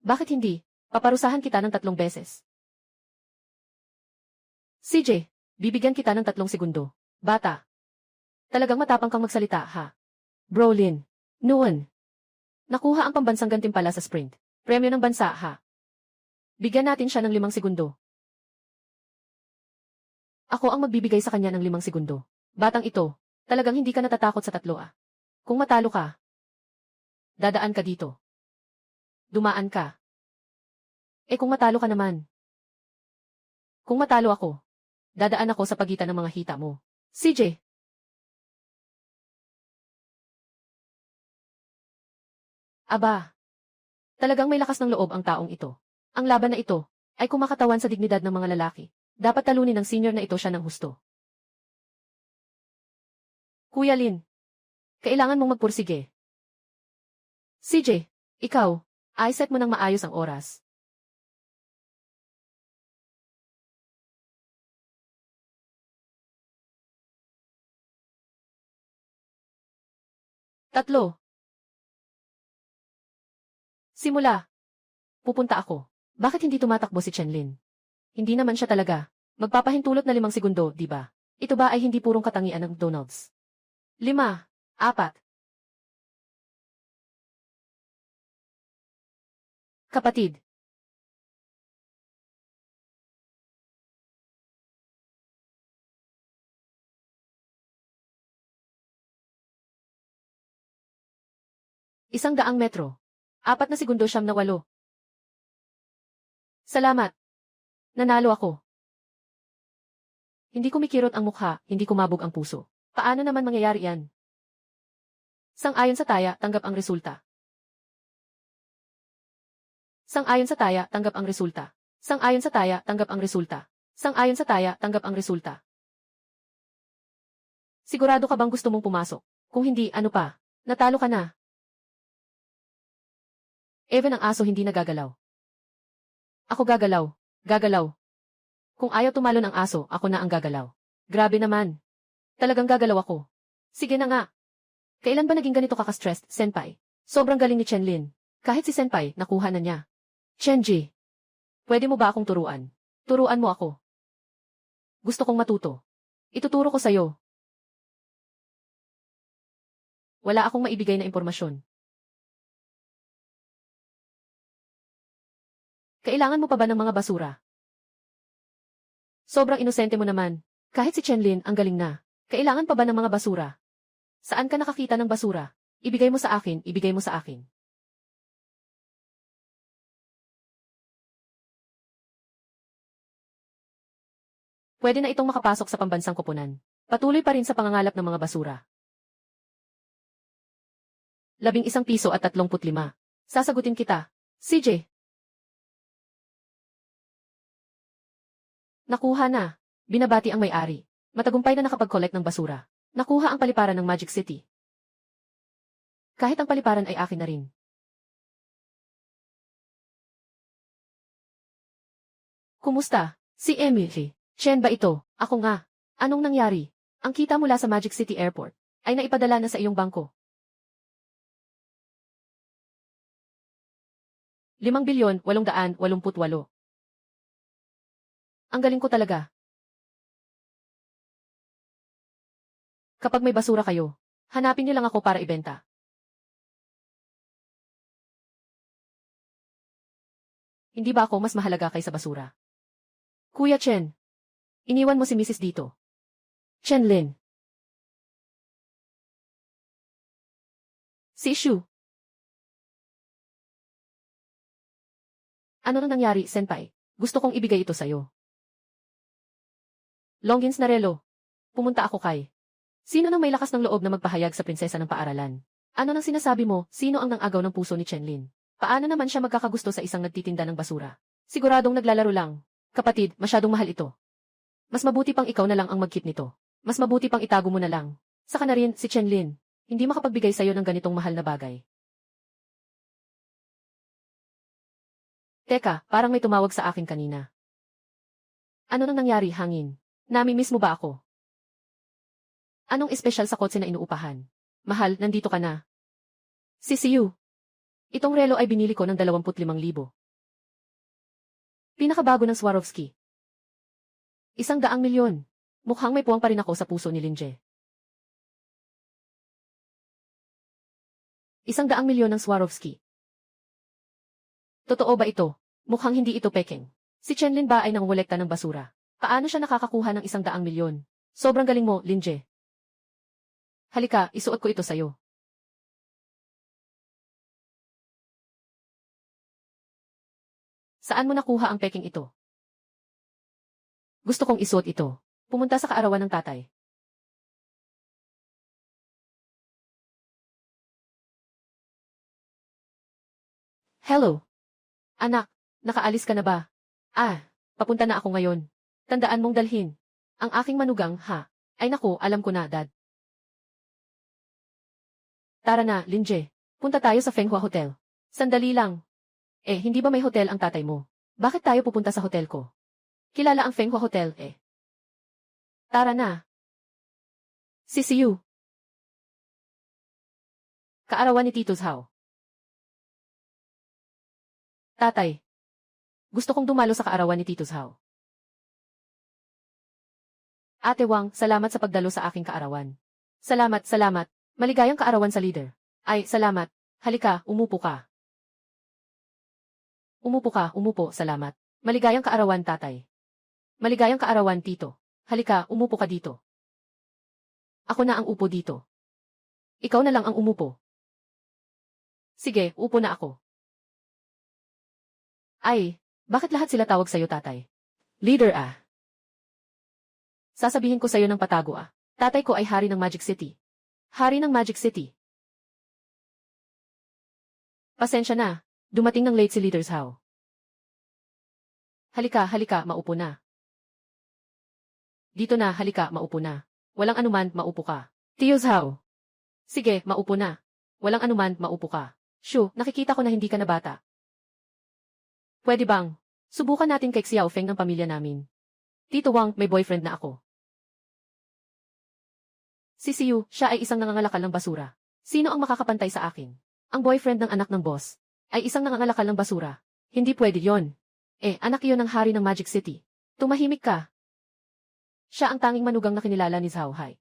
Bakit hindi? Paparusahan kita ng 3 beses. CJ, bibigyan kita ng 3 segundo. Bata. Talagang matapang kang magsalita, ha? Bro Lin. Noon. Nakuha ang pambansang gantimpala sa sprint. Premyo ng bansa, ha? Bigyan natin siya ng 5 segundo. Ako ang magbibigay sa kanya ng 5 segundo. Batang ito, talagang hindi ka natatakot sa 3, ah. Kung matalo ka, dadaan ka dito. Dumaan ka. Kung matalo ka naman. Kung matalo ako, dadaan ako sa pagitan ng mga hita mo. CJ. Aba. Talagang may lakas ng loob ang taong ito. Ang laban na ito ay kumakatawan sa dignidad ng mga lalaki. Dapat talunin ng senior na ito siya ng husto. Kuya Lin. Kailangan mong magpursige. CJ, ikaw, set mo ng maayos ang oras. Tatlo. Simula. Pupunta ako. Bakit hindi tumatakbo si Chen Lin? Hindi naman siya talaga. Magpapahintulot na 5 segundo, di ba? Ito ba ay hindi purong katangian ng Donalds? 5, 4. Kapatid. Isang daang metro. 4 na segundo 8. Salamat. Nanalo ako. Hindi kumikirot ang mukha, hindi kumabog ang puso. Paano naman mangyayari yan? Sang-ayon sa taya, tanggap ang resulta. Sang-ayon sa taya, tanggap ang resulta. Sang-ayon sa taya, tanggap ang resulta. Sang-ayon sa taya, tanggap ang resulta. Sigurado ka bang gusto mong pumasok? Kung hindi, ano pa? Natalo ka na. Even ang aso hindi nagagalaw. Ako gagalaw. Gagalaw. Kung ayaw tumalo ng aso, ako na ang gagalaw. Grabe naman. Talagang gagalaw ako. Sige na nga. Kailan ba naging ganito ka-stressed, Senpai? Sobrang galing ni Chen Lin. Kahit si Senpai, nakuha na niya. Chenji. Pwede mo ba akong turuan? Turuan mo ako. Gusto kong matuto. Ituturo ko sa'yo. Wala akong maibigay na impormasyon. Kailangan mo pa ba ng mga basura? Sobrang inosente mo naman. Kahit si Chen Lin ang galing na. Kailangan pa ba ng mga basura? Saan ka nakakita ng basura? Ibigay mo sa akin, ibigay mo sa akin. Pwede na itong makapasok sa pambansang koponan. Patuloy pa rin sa pangangalap ng mga basura. 11 piso at 35. Sasagutin kita. CJ. Nakuha na. Binabati ang may-ari. Matagumpay na nakapag-collect ng basura. Nakuha ang paliparan ng Magic City. Kahit ang paliparan ay akin na rin. Kumusta? Si Emily. Chen ba ito? Ako nga. Anong nangyari? Ang kita mula sa Magic City Airport ay naipadala na sa iyong bangko. 5,888. Ang galing ko talaga. Kapag may basura kayo, hanapin niyo lang ako para ibenta. Hindi ba ako mas mahalaga kaysa basura? Kuya Chen, iniwan mo si Mrs. dito. Chen Lin. Si Shu. Ano nang nangyari, senpai? Gusto kong ibigay ito sa'yo. Longins na relo. Pumunta ako kay. Sino nang may lakas ng loob na magpahayag sa prinsesa ng paaralan? Ano nang sinasabi mo, sino ang nang-agaw ng puso ni Chen Lin? Paano naman siya magkakagusto sa isang nagtitinda ng basura? Siguradong naglalaro lang. Kapatid, masyadong mahal ito. Mas mabuti pang ikaw na lang ang mag-keep nito. Mas mabuti pang itago mo na lang. Saka na rin, si Chen Lin. Hindi makapagbigay sa'yo ng ganitong mahal na bagay. Teka, parang may tumawag sa akin kanina. Ano nang nangyari, hangin? Nami-miss mo ba ako? Anong espesyal sa kotse na inuupahan? Mahal, nandito ka na. CCU. Itong relo ay binili ko ng 25,000. Pinakabago ng Swarovski. 100,000,000. Mukhang may puwang pa rin ako sa puso ni Linje. 100,000,000 ng Swarovski. Totoo ba ito? Mukhang hindi ito peking. Si Chenlin ba ay nangongolekta ng basura? Paano siya nakakakuha ng 100,000,000? Sobrang galing mo, Linje. Halika, isuot ko ito sa'yo. Saan mo nakuha ang peking ito? Gusto kong isuot ito. Pumunta sa kaarawan ng tatay. Hello. Anak, nakaalis ka na ba? Papunta na ako ngayon. Tandaan mong dalhin. Ang aking manugang, ha? Ay naku, alam ko na, Dad. Tara na, Linje. Punta tayo sa Fenghua Hotel. Sandali lang. Hindi ba may hotel ang tatay mo? Bakit tayo pupunta sa hotel ko? Kilala ang Fenghua Hotel, Tara na. CCU. Kaarawan ni Tito Zhao. Tatay. Gusto kong dumalo sa kaarawan ni Tito Zhao. Ate Wang, salamat sa pagdalo sa aking kaarawan. Salamat, salamat. Maligayang kaarawan sa leader. Ay, salamat. Halika, umupo ka. Umupo, salamat. Maligayang kaarawan, tatay. Maligayang kaarawan, tito. Halika, umupo ka dito. Ako na ang upo dito. Ikaw na lang ang umupo. Sige, upo na ako. Ay, bakit lahat sila tawag sa'yo, tatay? Leader, Sasabihin ko sa'yo ng patago, Tatay ko ay hari ng Magic City. Hari ng Magic City. Pasensya na, dumating ng late si Leader Zhao. Halika, maupo na. Dito na, halika, maupo na. Walang anuman, maupo ka. Tio Zhao. Sige, maupo na. Walang anuman, maupo ka. Shu, nakikita ko na hindi ka na bata. Pwede bang? Subukan natin kay Xiao Feng ng pamilya namin. Tito Wang, may boyfriend na ako. Si Siyu, siya ay isang nangangalakal ng basura. Sino ang makakapantay sa akin? Ang boyfriend ng anak ng boss ay isang nangangalakal ng basura. Hindi pwede yon. Anak iyon ng hari ng Magic City. Tumahimik ka. Siya ang tanging manugang na kinilala ni Zhao Hai.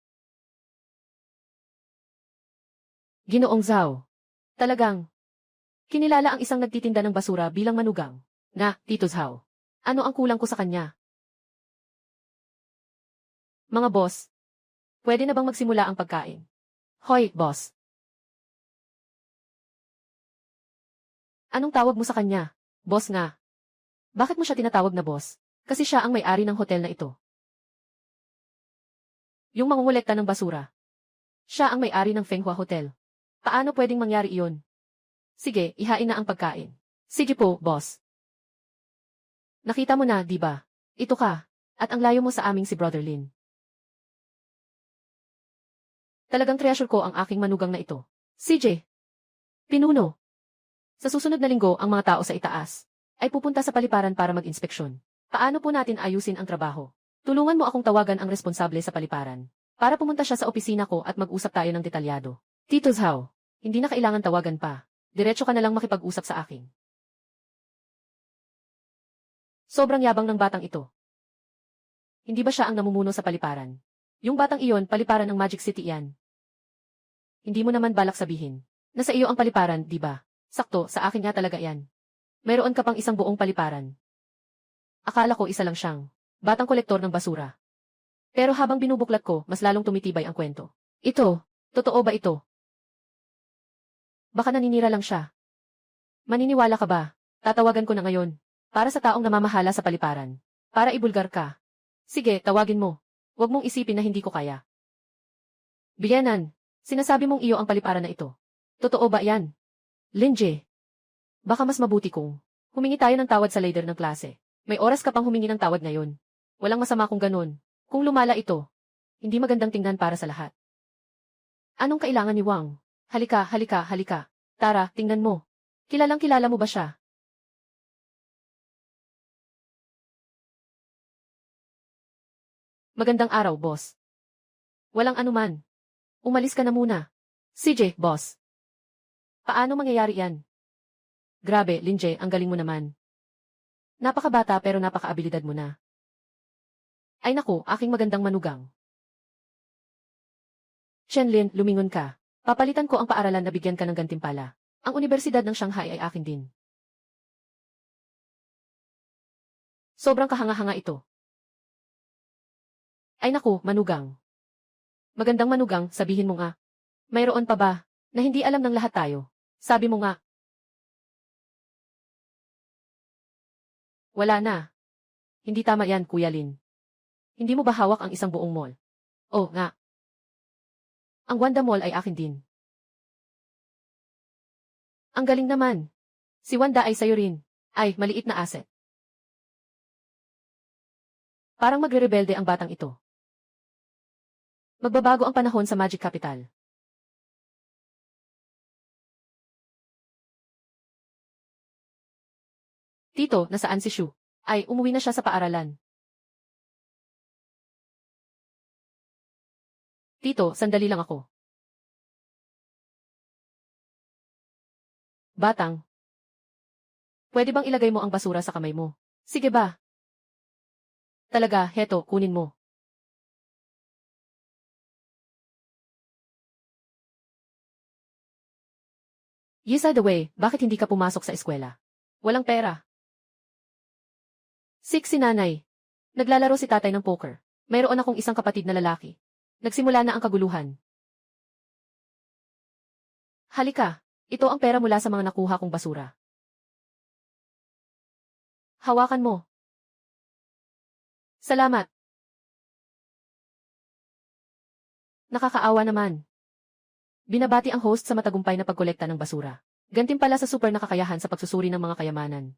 Ginoong Zhao. Talagang. Kinilala ang isang nagtitinda ng basura bilang manugang. Tito Zhao. Ano ang kulang ko sa kanya? Mga boss. Pwede na bang magsimula ang pagkain? Hoy, boss. Anong tawag mo sa kanya? Boss nga. Bakit mo siya tinatawag na boss? Kasi siya ang may-ari ng hotel na ito. Yung mangungulekta ng basura. Siya ang may-ari ng Fenghua Hotel. Paano pwedeng mangyari iyon? Sige, ihain na ang pagkain. Sige po, boss. Nakita mo na, di ba? Ito ka. At ang layo mo sa aming si Brother Lin. Talagang treasure ko ang aking manugang na ito. CJ. Pinuno. Sa susunod na linggo ang mga tao sa itaas ay pupunta sa paliparan para mag-inspeksyon. Paano po natin ayusin ang trabaho? Tulungan mo akong tawagan ang responsable sa paliparan. Para pumunta siya sa opisina ko at mag-usap tayo ng detalyado. Tito Zhao, hindi na kailangan tawagan pa. Diretso ka na lang makipag-usap sa akin. Sobrang yabang ng batang ito. Hindi ba siya ang namumuno sa paliparan? Yung batang iyon, paliparan ng Magic City yan. Hindi mo naman balak sabihin. Nasa iyo ang paliparan, di ba? Sakto, sa akin nga talaga yan. Mayroon ka pang isang buong paliparan. Akala ko isa lang siyang batang kolektor ng basura. Pero habang binubuklat ko, mas lalong tumitibay ang kwento. Ito, totoo ba ito? Baka naninira lang siya. Maniniwala ka ba? Tatawagan ko na ngayon. Para sa taong namamahala sa paliparan. Para ibulgar ka. Sige, tawagin mo. Huwag mong isipin na hindi ko kaya. Biyanan, sinasabi mong iyo ang paliparan na ito. Totoo ba yan? Linje. Baka mas mabuti kung humingi tayo ng tawad sa leader ng klase. May oras ka pang humingi ng tawad ngayon. Walang masama kung ganun. Kung lumala ito, hindi magandang tingnan para sa lahat. Anong kailangan ni Wang? Halika, halika, halika. Tara, tingnan mo. Kilalang kilala mo ba siya? Magandang araw, boss. Walang anuman. Umalis ka na muna. CJ, boss. Paano mangyayari yan? Grabe, Linje, ang galing mo naman. Napakabata pero napakaabilidad mo na. Ay naku, aking magandang manugang. Shenlin, lumingon ka. Papalitan ko ang paaralan na bigyan ka ng gantimpala. Ang Universidad ng Shanghai ay akin din. Sobrang kahanga-hanga ito. Ay naku, manugang. Magandang manugang, sabihin mo nga. Mayroon pa ba, na hindi alam ng lahat tayo? Sabi mo nga. Wala na. Hindi tama yan, Kuya Lin. Hindi mo ba hawak ang isang buong mall? Oh, nga. Ang Wanda Mall ay akin din. Ang galing naman. Si Wanda ay sayo rin. Ay, maliit na asset. Parang magre-rebelde ang batang ito. Magbabago ang panahon sa Magic Capital. Tito, nasaan si Shu? Ay, umuwi na siya sa paaralan. Tito, sandali lang ako. Batang. Pwede bang ilagay mo ang basura sa kamay mo? Sige ba? Talaga, heto, kunin mo. Yes, the way, bakit hindi ka pumasok sa eskwela? Walang pera. Si nanay. Naglalaro si tatay ng poker. Mayroon akong isang kapatid na lalaki. Nagsimula na ang kaguluhan. Halika, ito ang pera mula sa mga nakuha kong basura. Hawakan mo. Salamat. Nakakaawa naman. Binabati ang host sa matagumpay na pagkolekta ng basura. Gantimpala sa super na kakayahan sa pagsusuri ng mga kayamanan.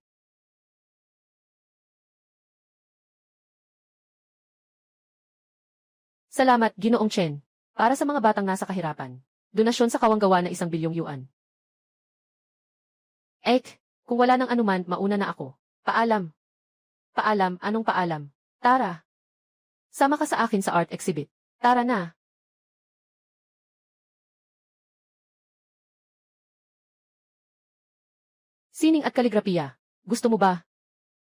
Salamat, Ginoong Chen. Para sa mga batang nasa kahirapan. Donasyon sa kawanggawa na 1 bilyong yuan. Kung wala nang anuman, mauna na ako. Paalam. Paalam, anong paalam? Tara. Sama ka sa akin sa art exhibit. Tara na. Sining at kaligrapiya. Gusto mo ba?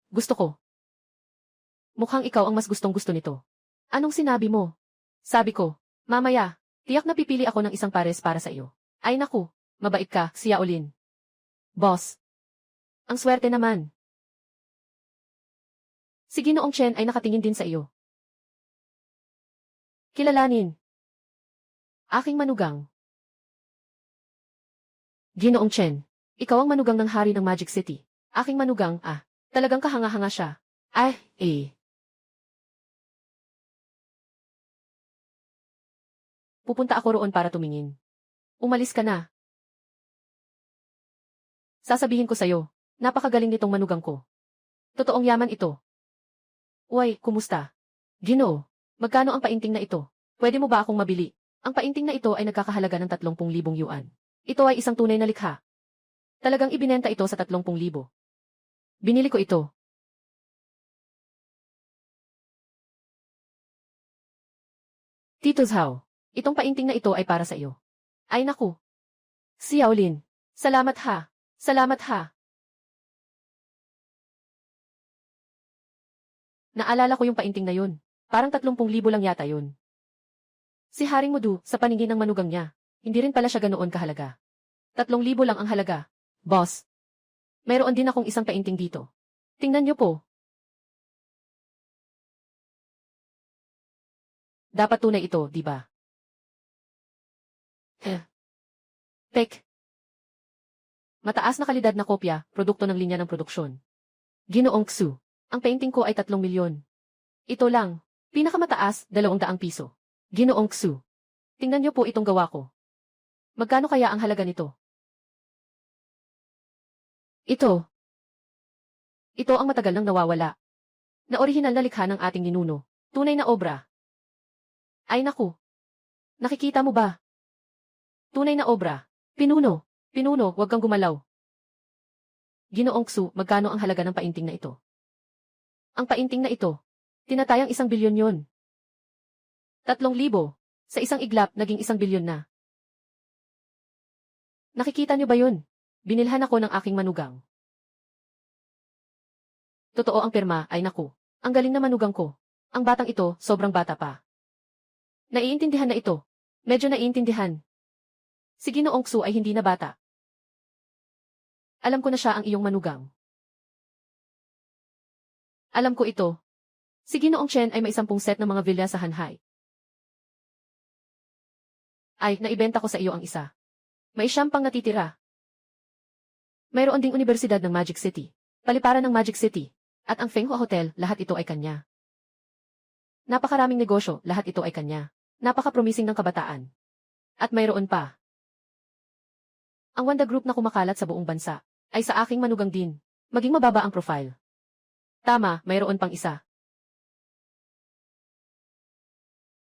Gusto ko. Mukhang ikaw ang mas gustong-gusto nito. Anong sinabi mo? Sabi ko, mamaya, tiyak na pipili ako ng isang pares para sa iyo. Ay naku, mabait ka, si Yaolin. Boss. Ang swerte naman. Si Ginoong Chen ay nakatingin din sa iyo. Kilalanin. Aking manugang. Ginoong Chen. Ikaw ang manugang ng hari ng Magic City. Aking manugang, talagang kahanga-hanga siya. Pupunta ako roon para tumingin. Umalis ka na. Sasabihin ko sa'yo, napakagaling nitong manugang ko. Totoong yaman ito. Uy, kumusta? Ginoo, magkano ang painting na ito? Pwede mo ba akong mabili? Ang painting na ito ay nagkakahalaga ng 30,000 yuan. Ito ay isang tunay na likha. Talagang ibinenta ito sa 30,000. Binili ko ito. Tito Zhao, itong painting na ito ay para sa iyo. Ay naku. Xiaolin, salamat ha. Salamat ha. Naalala ko yung painting na yun. Parang 30,000 lang yata yun. Si Haring Mudu, sa paningin ng manugang niya, hindi rin pala siya ganoon kahalaga. 3,000 lang ang halaga. Boss. Mayroon din akong isang painting dito. Tingnan niyo po. Dapat tunay ito, di ba? Pek. Mataas na kalidad na kopya, produkto ng linya ng produksyon. Ginoong Xu. Ang painting ko ay 3 milyon. Ito lang. Pinakamataas, 200 piso. Ginoong Xu. Tingnan niyo po itong gawa ko. Magkano kaya ang halaga nito? Ito. Ito ang matagal nang nawawala. Na orihinal na likha ng ating ninuno. Tunay na obra. Ay naku. Nakikita mo ba? Tunay na obra. Pinuno. Pinuno, huwag kang gumalaw. Ginoong Xu, magkano ang halaga ng painting na ito? Ang painting na ito, tinatayang 1 bilyon yon. 3,000. Sa isang iglap, naging 1 bilyon na. Nakikita niyo ba yun? Binilhan ako ng aking manugang. Totoo ang pirma, ay naku. Ang galing na manugang ko. Ang batang ito, sobrang bata pa. Naiintindihan na ito. Medyo naiintindihan. Si Ginoong Xu ay hindi na bata. Alam ko na siya ang iyong manugang. Alam ko ito. Si Ginoong Chen ay may 10 set ng mga villa sa Hanhai. Ay, naibenta ko sa iyo ang isa. May 10 pang natitira. Mayroon ding Universidad ng Magic City, paliparan ng Magic City, at ang Fenghua Hotel, lahat ito ay kanya. Napakaraming negosyo, lahat ito ay kanya. Napaka-promising ng kabataan. At mayroon pa. Ang Wanda Group na kumakalat sa buong bansa, ay sa aking manugang din. Maging mababa ang profile. Tama, mayroon pang isa.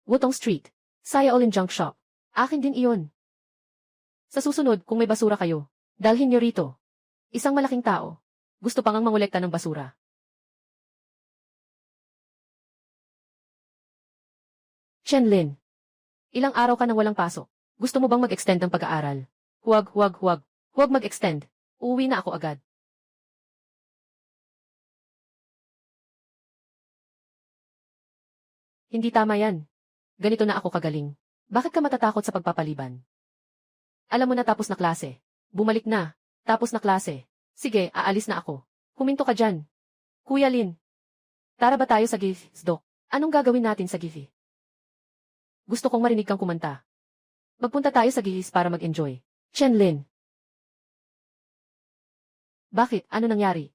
Wutong Street, Xiaolin Junk Shop. Akin din iyon. Sa susunod, kung may basura kayo, dalhin niyo rito. Isang malaking tao. Gusto pang ang mangolekta ng basura. Chen Lin. Ilang araw ka nang walang pasok. Gusto mo bang mag-extend ng pag-aaral? Huwag, huwag, huwag. Huwag mag-extend. Uuwi na ako agad. Hindi tama yan. Ganito na ako kagaling. Bakit ka matatakot sa pagpapaliban? Alam mo na tapos na klase. Bumalik na. Tapos na klase. Sige, aalis na ako. Huminto ka dyan. Kuya Lin. Tara ba tayo sa Gifsdok? Anong gagawin natin sa Gifi? Gusto kong marinig kang kumanta. Magpunta tayo sa Gifs para mag-enjoy. Chen Lin. Bakit? Ano nangyari?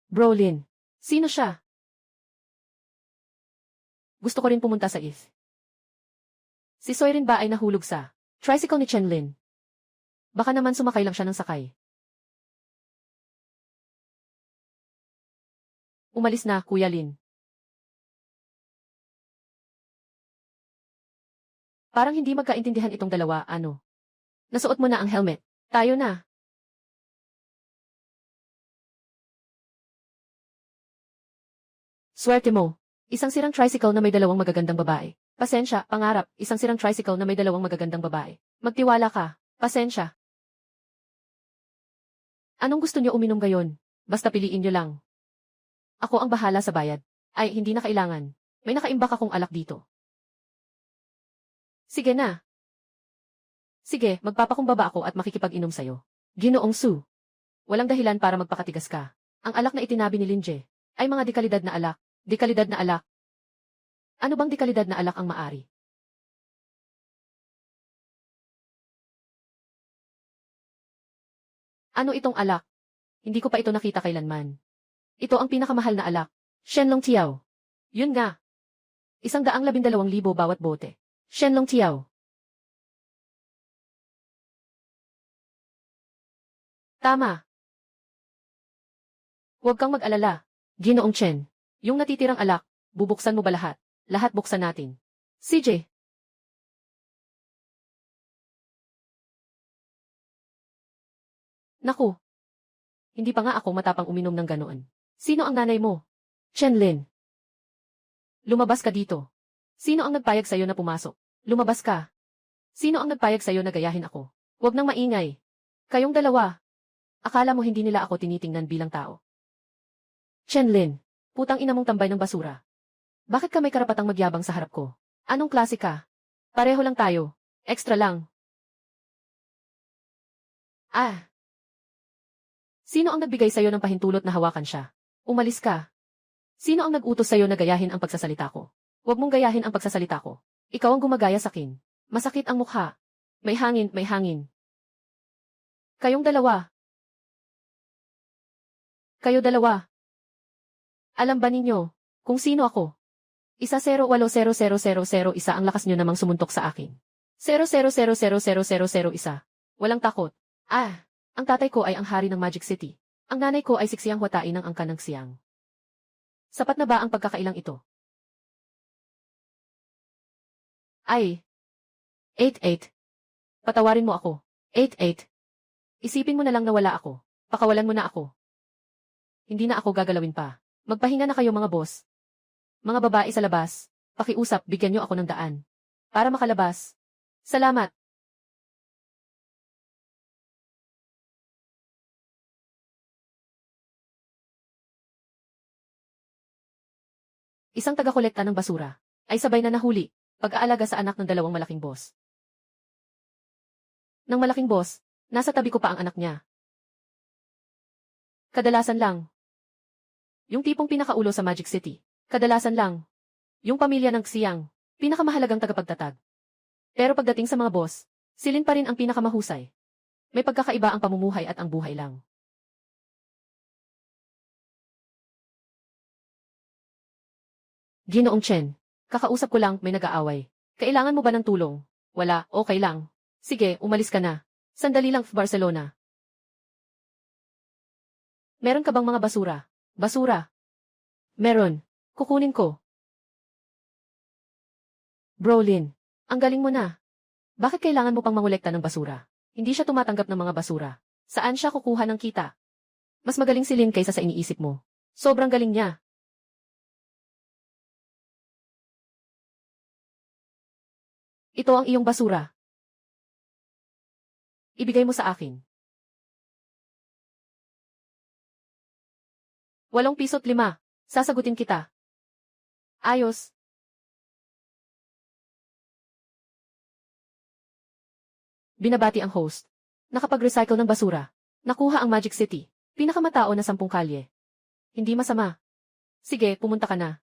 Bro Lin. Sino siya? Gusto ko rin pumunta sa If. Si Soy rin ba ay nahulog sa tricycle ni Chen Lin? Baka naman sumakay lang siya ng sakay. Umalis na, Kuya Lin. Parang hindi magkaintindihan itong dalawa, ano? Nasuot mo na ang helmet. Tayo na. Swerte mo. Isang sirang tricycle na may 2 magagandang babae. Pasensya, pangarap, isang sirang tricycle na may 2 magagandang babae. Magtiwala ka. Pasensya. Anong gusto niyo uminom ngayon? Basta piliin niyo lang. Ako ang bahala sa bayad. Ay, hindi na kailangan. May nakaimbak akong alak dito. Sige na. Sige, magpapakumbaba ako at makikipag-inom sa'yo. Ginoong Su. Walang dahilan para magpakatigas ka. Ang alak na itinabi ni Linje ay mga dekalidad na alak. Dekalidad na alak. Ano bang dekalidad na alak ang maari? Ano itong alak? Hindi ko pa ito nakita kailanman. Ito ang pinakamahal na alak. Shenlong Tiao. Yun nga. 112,000 bawat bote. Shenlong Tiao. Tama. Huwag kang mag-alala. Ginoong Chen. Yung natitirang alak, bubuksan mo ba lahat? Lahat buksan natin. CJ. Naku. Hindi pa nga ako matapang uminom ng ganoon. Sino ang nanay mo? Chen Lin. Lumabas ka dito. Sino ang nagpayag sa'yo na pumasok? Lumabas ka. Sino ang nagpayag sa'yo na gayahin ako? Huwag nang maingay. Kayong dalawa. Akala mo hindi nila ako tinitingnan bilang tao. Chenlin, putang ina mong tambay ng basura. Bakit ka may karapatang magyabang sa harap ko? Anong klase ka? Pareho lang tayo. Extra lang. Ah. Sino ang nagbigay sa'yo ng pahintulot na hawakan siya? Umalis ka. Sino ang nag-utos sa'yo na gayahin ang pagsasalita ko? Huwag mong gayahin ang pagsasalita ko. Ikaw ang gumagaya sakin. Masakit ang mukha. May hangin, may hangin. Kayong dalawa. Kayo dalawa. Alam ba ninyo kung sino ako? 1-0-8-0-0-0-0 isa ang lakas nyo namang sumuntok sa akin. 0-0-0-0-0-0-0 Walang takot. Ah, ang tatay ko ay ang hari ng Magic City. Ang nanay ko ay siksiyang huwatain ng angkan ng siyang. Sapat na ba ang pagkakailang ito? Ay. 8-8. Patawarin mo ako. 8-8. Isipin mo na lang na wala ako. Pakawalan mo na ako. Hindi na ako gagalawin pa. Magpahinga na kayo mga boss. Mga babae sa labas, pakiusap, bigyan niyo ako ng daan. Para makalabas. Salamat. Isang taga-kolekta ng basura ay sabay na nahuli pag-aalaga sa anak ng dalawang malaking boss. Ng malaking boss, nasa tabi ko pa ang anak niya. Kadalasan lang. Yung tipong pinakaulo sa Magic City. Kadalasan lang. Yung pamilya ng Xiang, pinakamahalagang tagapagtatag. Pero pagdating sa mga boss, silin pa rin ang pinakamahusay. May pagkakaiba ang pamumuhay at ang buhay lang. Ginoong Chen, kakausap ko lang, may nag-aaway. Kailangan mo ba ng tulong? Wala, okay lang. Sige, umalis ka na. Sandali lang, Barcelona. Meron ka bang mga basura? Basura? Meron. Kukunin ko. Brolin, ang galing mo na. Bakit kailangan mo pang mangolekta ng basura? Hindi siya tumatanggap ng mga basura. Saan siya kukuha ng kita? Mas magaling si Lin kaysa sa iniisip mo. Sobrang galing niya. Ito ang iyong basura. Ibigay mo sa akin. 8 piso't 5. Sasagutin kita. Ayos. Binabati ang host. Nakapag-recycle ng basura. Nakuha ang Magic City. Pinakamatao na 10 kalye. Hindi masama. Sige, pumunta ka na.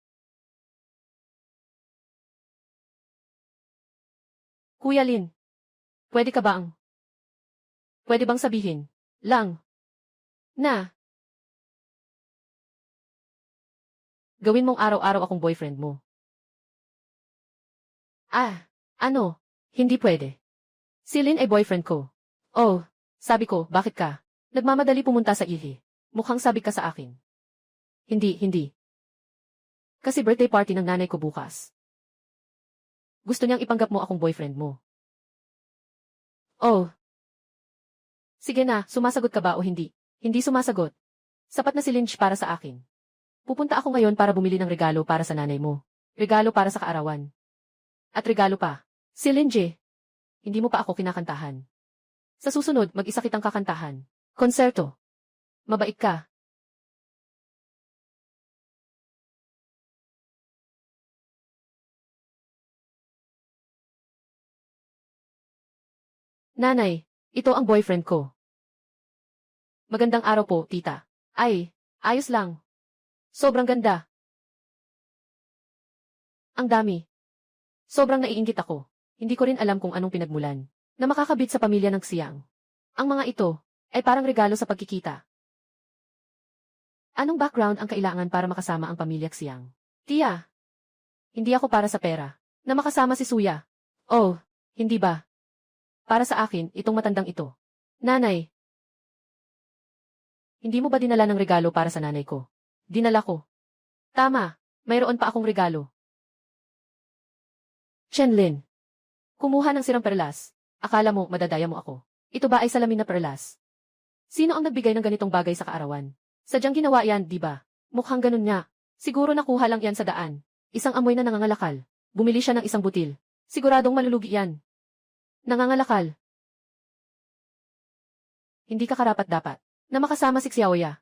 Kuya Lin. Pwede bang sabihin? Lang. Na. Gawin mong araw-araw akong boyfriend mo. Ah, ano? Hindi pwede. Si Lin ay boyfriend ko. Oh, sabi ko, bakit ka? Nagmamadali pumunta sa ihi. Mukhang sabi ka sa akin. Hindi. Kasi birthday party ng nanay ko bukas. Gusto niyang ipanggap mo akong boyfriend mo. Oh. Sige na, sumasagot ka ba o hindi? Hindi sumasagot. Sapat na si Lynch para sa akin. Pupunta ako ngayon para bumili ng regalo para sa nanay mo. Regalo para sa kaarawan. At regalo pa. Si Linje. Hindi mo pa ako kinakantahan. Sa susunod, mag-isa kitang kakantahan. Konserto. Mabait ka. Nanay, ito ang boyfriend ko. Magandang araw po, tita. Ay, ayos lang. Sobrang ganda. Ang dami. Sobrang naiinggit ako. Hindi ko rin alam kung anong pinagmulan na makakabit sa pamilya ng Xiang. Ang mga ito ay parang regalo sa pagkikita. Anong background ang kailangan para makasama ang pamilya Xiang? Tia, hindi ako para sa pera na makasama si Suya. Oh, hindi ba? Para sa akin, itong matandang ito. Nanay. Hindi mo ba dinala ng regalo para sa nanay ko? Dinala ko. Tama, mayroon pa akong regalo. Chenlin. Kumuha ng sirang perlas. Akala mo, madadaya mo ako. Ito ba ay salamin na perlas? Sino ang nagbigay ng ganitong bagay sa kaarawan? Sadyang ginawa yan, di ba? Mukhang ganun nga. Siguro nakuha lang yan sa daan. Isang amoy na nangangalakal. Bumili siya ng isang butil. Siguradong malulugi yan. Nangangalakal. Hindi ka karapat-dapat na makasama si Xiaoya.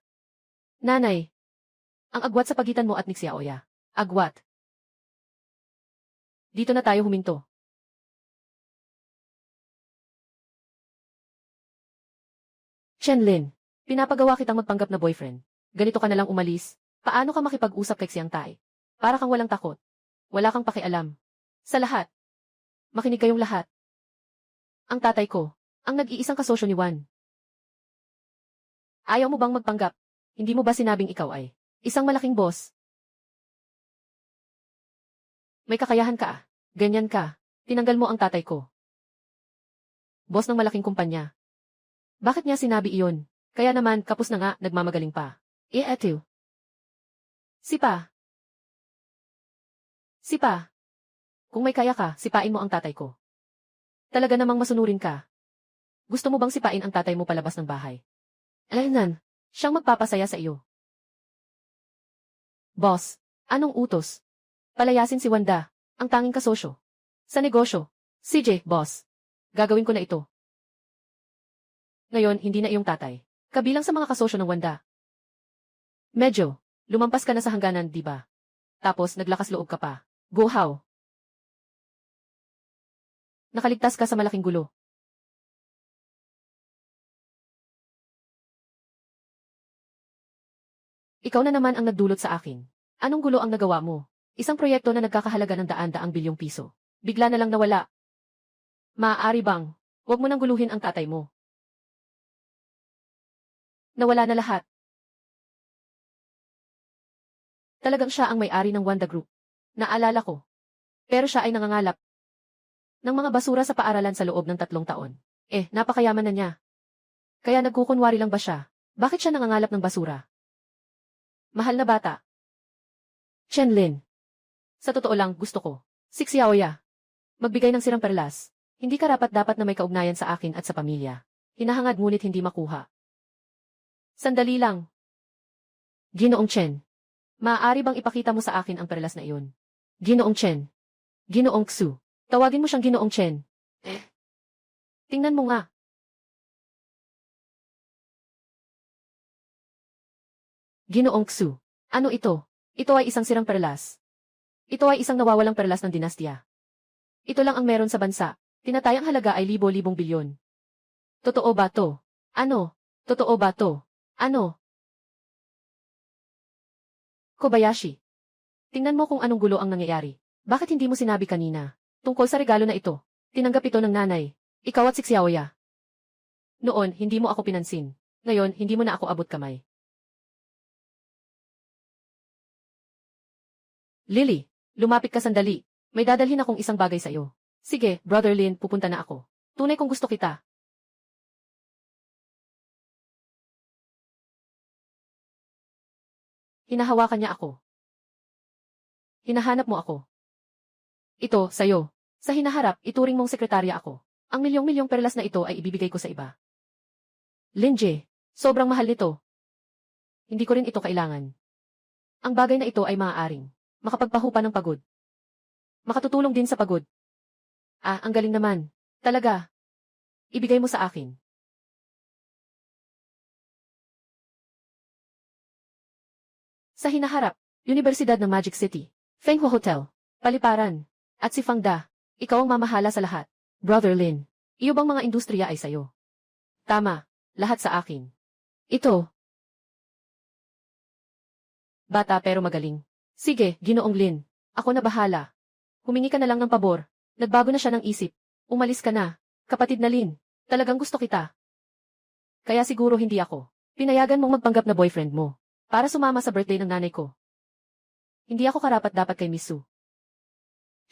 Nanay. Ang agwat sa pagitan mo at ni Xiaoya. Agwat. Dito na tayo huminto. Shenlin, pinapagawa kitang magpanggap na boyfriend. Ganito ka na lang umalis. Paano ka makipag-usap kay Xiang Tai? Para kang walang takot. Wala kang pakialam. Sa lahat. Makinig kayong lahat. Ang tatay ko, ang nag-iisang kasosyo ni Juan. Ayaw mo bang magpanggap? Hindi mo ba sinabing ikaw ay isang malaking boss? May kakayahan ka. Ganyan ka. Tinanggal mo ang tatay ko. Boss ng malaking kumpanya. Bakit niya sinabi iyon? Kaya naman, kapos na nga, nagmamagaling pa. Eto. Sipa. Sipa. Kung may kaya ka, sipain mo ang tatay ko. Talaga namang masunurin ka. Gusto mo bang sipain ang tatay mo palabas ng bahay? Alaynan, siyang magpapasaya sa iyo. Boss, anong utos? Palayasin si Wanda, ang tanging kasosyo. Sa negosyo. CJ, boss. Gagawin ko na ito. Ngayon, hindi na iyong tatay. Kabilang sa mga kasosyo ng Wanda. Medyo, lumampas ka na sa hangganan, di ba? Tapos, naglakas loob ka pa. Go how? Nakaligtas ka sa malaking gulo. Ikaw na naman ang nagdulot sa akin. Anong gulo ang nagawa mo? Isang proyekto na nagkakahalaga ng daan-daang bilyong piso. Bigla na lang nawala. Maaari bang, huwag mo nang guluhin ang tatay mo. Nawala na lahat. Talagang siya ang may-ari ng Wanda Group. Naalala ko. Pero siya ay nangangalap ng mga basura sa paaralan sa loob ng 3 taon. Napakayaman na niya. Kaya nagkukunwari lang ba siya? Bakit siya nangangalap ng basura? Mahal na bata. Shenlin. Sa totoo lang, gusto ko. Si Xiaoya. Magbigay ng sirang perlas. Hindi karapat-dapat na may kaugnayan sa akin at sa pamilya. Hinahangad ngunit hindi makuha. Sandali lang. Ginoong Chen. Maaari bang ipakita mo sa akin ang perlas na iyon? Ginoong Chen. Ginoong Xu. Tawagin mo siyang Ginoong Chen. Tingnan mo nga. Ginoong Xu. Ano ito? Ito ay isang sirang perlas. Ito ay isang nawawalang perlas ng dinastya. Ito lang ang meron sa bansa. Tinatayang halaga ay libo-libong bilyon. Totoo ba to? Ano? Totoo ba to? Ano? Kobayashi. Tingnan mo kung anong gulo ang nangyayari. Bakit hindi mo sinabi kanina? Tungkol sa regalo na ito. Tinanggap ito ng nanay. Ikaw at si Xiaoya. Noon, hindi mo ako pinansin. Ngayon, hindi mo na ako abot kamay. Lily, lumapit ka sandali. May dadalhin akong isang bagay sa iyo. Sige, Brother Lin, pupunta na ako. Tunay kong gusto kita. Hinahawakan niya ako. Hinahanap mo ako. Ito, sa'yo. Sa hinaharap, ituring mong sekretarya ako. Ang milyong-milyong perlas na ito ay ibibigay ko sa iba. Linje, sobrang mahal nito. Hindi ko rin ito kailangan. Ang bagay na ito ay maaaring makapagpahupa ng pagod. Makatutulong din sa pagod. Ang galing naman. Talaga. Ibigay mo sa akin. Sa hinaharap, Universidad ng Magic City, Fenghua Hotel, Paliparan, at si Fang Da, ikaw ang mamahala sa lahat. Brother Lin, iyo bang mga industriya ay sayo? Tama, lahat sa akin. Ito. Bata pero magaling. Sige, Ginoong Lin, ako na bahala. Humingi ka na lang ng pabor. Nagbago na siya ng isip. Umalis ka na. Kapatid na Lin, talagang gusto kita. Kaya siguro hindi ako pinayagan mong magpanggap na boyfriend mo para sumama sa birthday ng nanay ko. Hindi ako karapat-dapat kay Miss Su.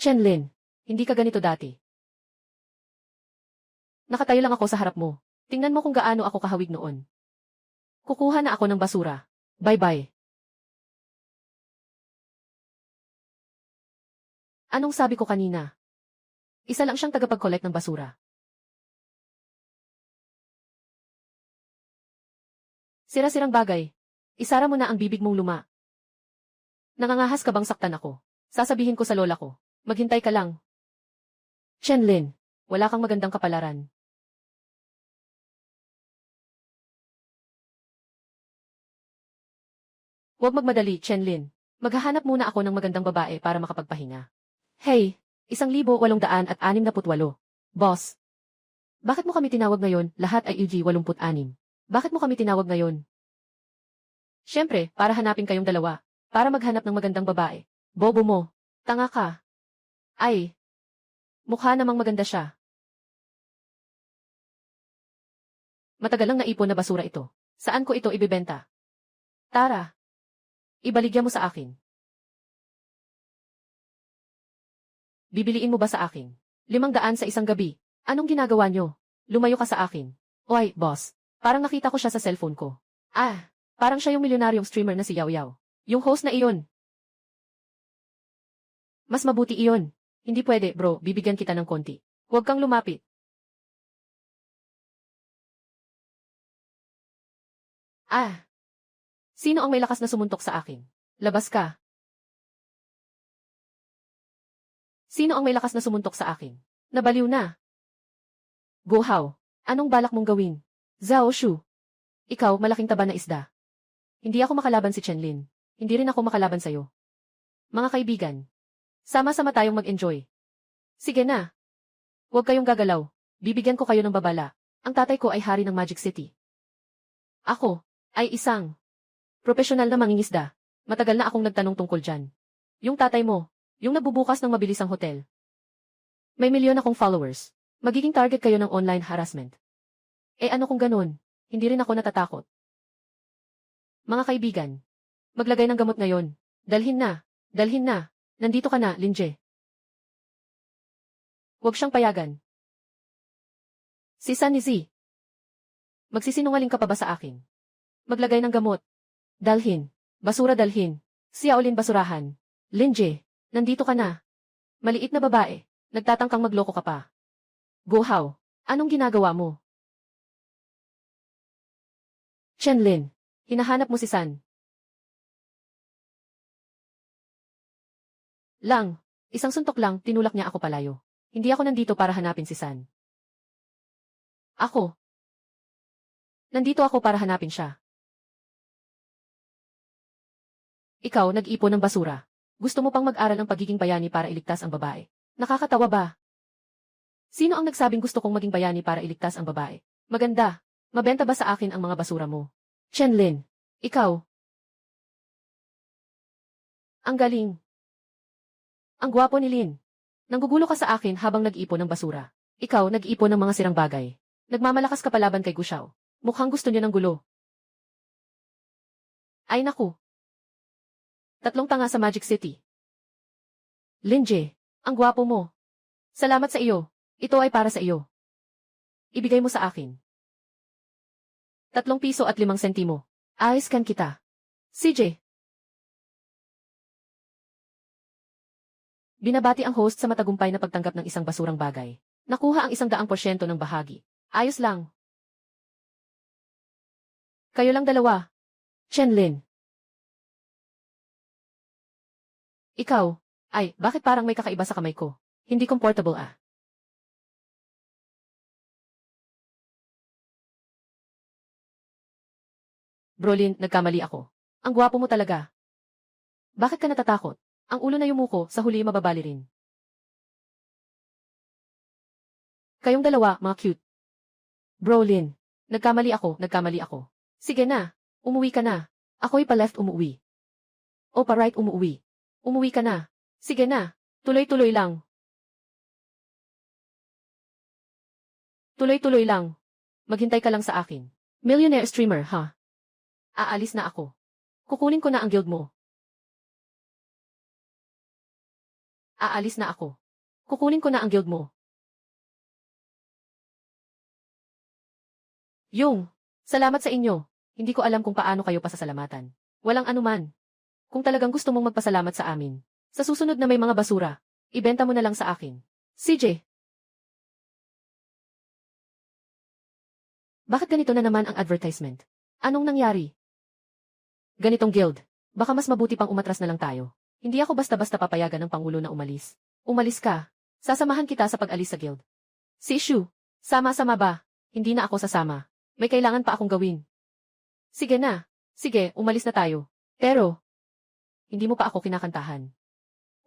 Shenlin, hindi ka ganito dati. Nakatayo lang ako sa harap mo. Tingnan mo kung gaano ako kahawig noon. Kukuha na ako ng basura. Bye-bye. Anong sabi ko kanina? Isa lang siyang tagapag-collect ng basura. Sira-sirang bagay. Isara mo na ang bibig mong luma. Nangangahas ka bang saktan ako? Sasabihin ko sa lola ko. Maghintay ka lang. Chenlin, wala kang magandang kapalaran. Huwag magmadali, Chenlin. Maghahanap muna ako ng magandang babae para makapagpahinga. Hey, 1,868. Boss. Bakit mo kami tinawag ngayon? Lahat ay UG-86. Bakit mo kami tinawag ngayon? Siyempre, para hanapin kayong dalawa. Para maghanap ng magandang babae. Bobo mo. Tanga ka. Ay. Mukha namang maganda siya. Matagal lang naipon na basura ito. Saan ko ito ibibenta? Tara. Ibaligyan mo sa akin. Bibiliin mo ba sa akin? 500 sa isang gabi. Anong ginagawa nyo? Lumayo ka sa akin. Oy, boss. Parang nakita ko siya sa cellphone ko. Ah, parang siya yung milyonaryong streamer na si Yao Yao. Yung host na iyon. Mas mabuti iyon. Hindi pwede, bro. Bibigyan kita ng konti. Huwag kang lumapit. Ah. Sino ang may lakas na sumuntok sa akin? Labas ka. Sino ang may lakas na sumuntok sa akin? Nabaliw na. Go Hao. Anong balak mong gawin? Zhao Shu. Ikaw, malaking taba na isda. Hindi ako makalaban si Chenlin. Hindi rin ako makalaban sa'yo. Mga kaibigan. Sama-sama tayong mag-enjoy. Sige na. Huwag kayong gagalaw. Bibigyan ko kayo ng babala. Ang tatay ko ay hari ng Magic City. Ako ay isang profesional na mangingisda. Matagal na akong nagtanong tungkol dyan. Yung tatay mo, yung nabubukas ng mabilisang hotel. May milyon akong followers. Magiging target kayo ng online harassment. Eh ano kung ganun? Hindi rin ako natatakot. Mga kaibigan, maglagay ng gamot ngayon. Dalhin na. Dalhin na. Nandito ka na, Linje. Huwag siyang payagan. Si Sunny. Magsisinungaling ka pa ba sa akin? Maglagay ng gamot. Dalhin. Basura dalhin. Si Yaolin basurahan. Linje, nandito ka na. Maliit na babae. Nagtatangkang magloko ka pa. Go Hao, anong ginagawa mo? Chenlin, hinahanap mo si San. Lang, isang suntok lang, tinulak niya ako palayo. Hindi ako nandito para hanapin si San. Ako. Nandito ako para hanapin siya. Ikaw, nag-ipon ng basura. Gusto mo pang mag-aral ng pagiging bayani para iligtas ang babae. Nakakatawa ba? Sino ang nagsabing gusto kong maging bayani para iligtas ang babae? Maganda. Mabenta ba sa akin ang mga basura mo? Chenlin, ikaw. Ang galing. Ang gwapo ni Lin. Nanggugulo ka sa akin habang nag-ipon ng basura. Ikaw, nag-ipon ng mga sirang bagay. Nagmamalakas ka palaban kay Gushao. Mukhang gusto niya ng gulo. Ay naku. 3 tanga sa Magic City. Linje, ang gwapo mo. Salamat sa iyo. Ito ay para sa iyo. Ibigay mo sa akin. 3 piso at 5 sentimo. Ayos kan kita. CJ. Binabati ang host sa matagumpay na pagtanggap ng isang basurang bagay. Nakuha ang 100% ng bahagi. Ayos lang. Kayo lang dalawa. Chenlin. Ikaw. Ay, bakit parang may kakaiba sa kamay ko? Hindi comfortable ah. Brolin, nagkamali ako. Ang gwapo mo talaga. Bakit ka natatakot? Ang ulo na yumuko, sa huli mababali rin. Kayong dalawa, mga cute. Brolin, nagkamali ako. Sige na, umuwi ka na. Ako'y pa-left umuwi. O pa-right umuwi. Umuwi ka na. Sige na, tuloy-tuloy lang. Tuloy-tuloy lang. Maghintay ka lang sa akin. Millionaire streamer, ha? Aalis na ako. Kukunin ko na ang guild mo. Aalis na ako. Kukunin ko na ang guild mo. Salamat sa inyo. Hindi ko alam kung paano kayo pasasalamatan. Walang anuman. Kung talagang gusto mong magpasalamat sa amin, sa susunod na may mga basura, ibenta mo na lang sa akin. CJ. Bakit ganito na naman ang advertisement? Anong nangyari? Ganitong guild. Baka mas mabuti pang umatras na lang tayo. Hindi ako basta-basta papayagan ng Pangulo na umalis. Umalis ka. Sasamahan kita sa pag-alis sa guild. Si Shu, sama-sama ba? Hindi na ako sasama. May kailangan pa akong gawin. Sige na. Sige, umalis na tayo. Pero, hindi mo pa ako kinakantahan.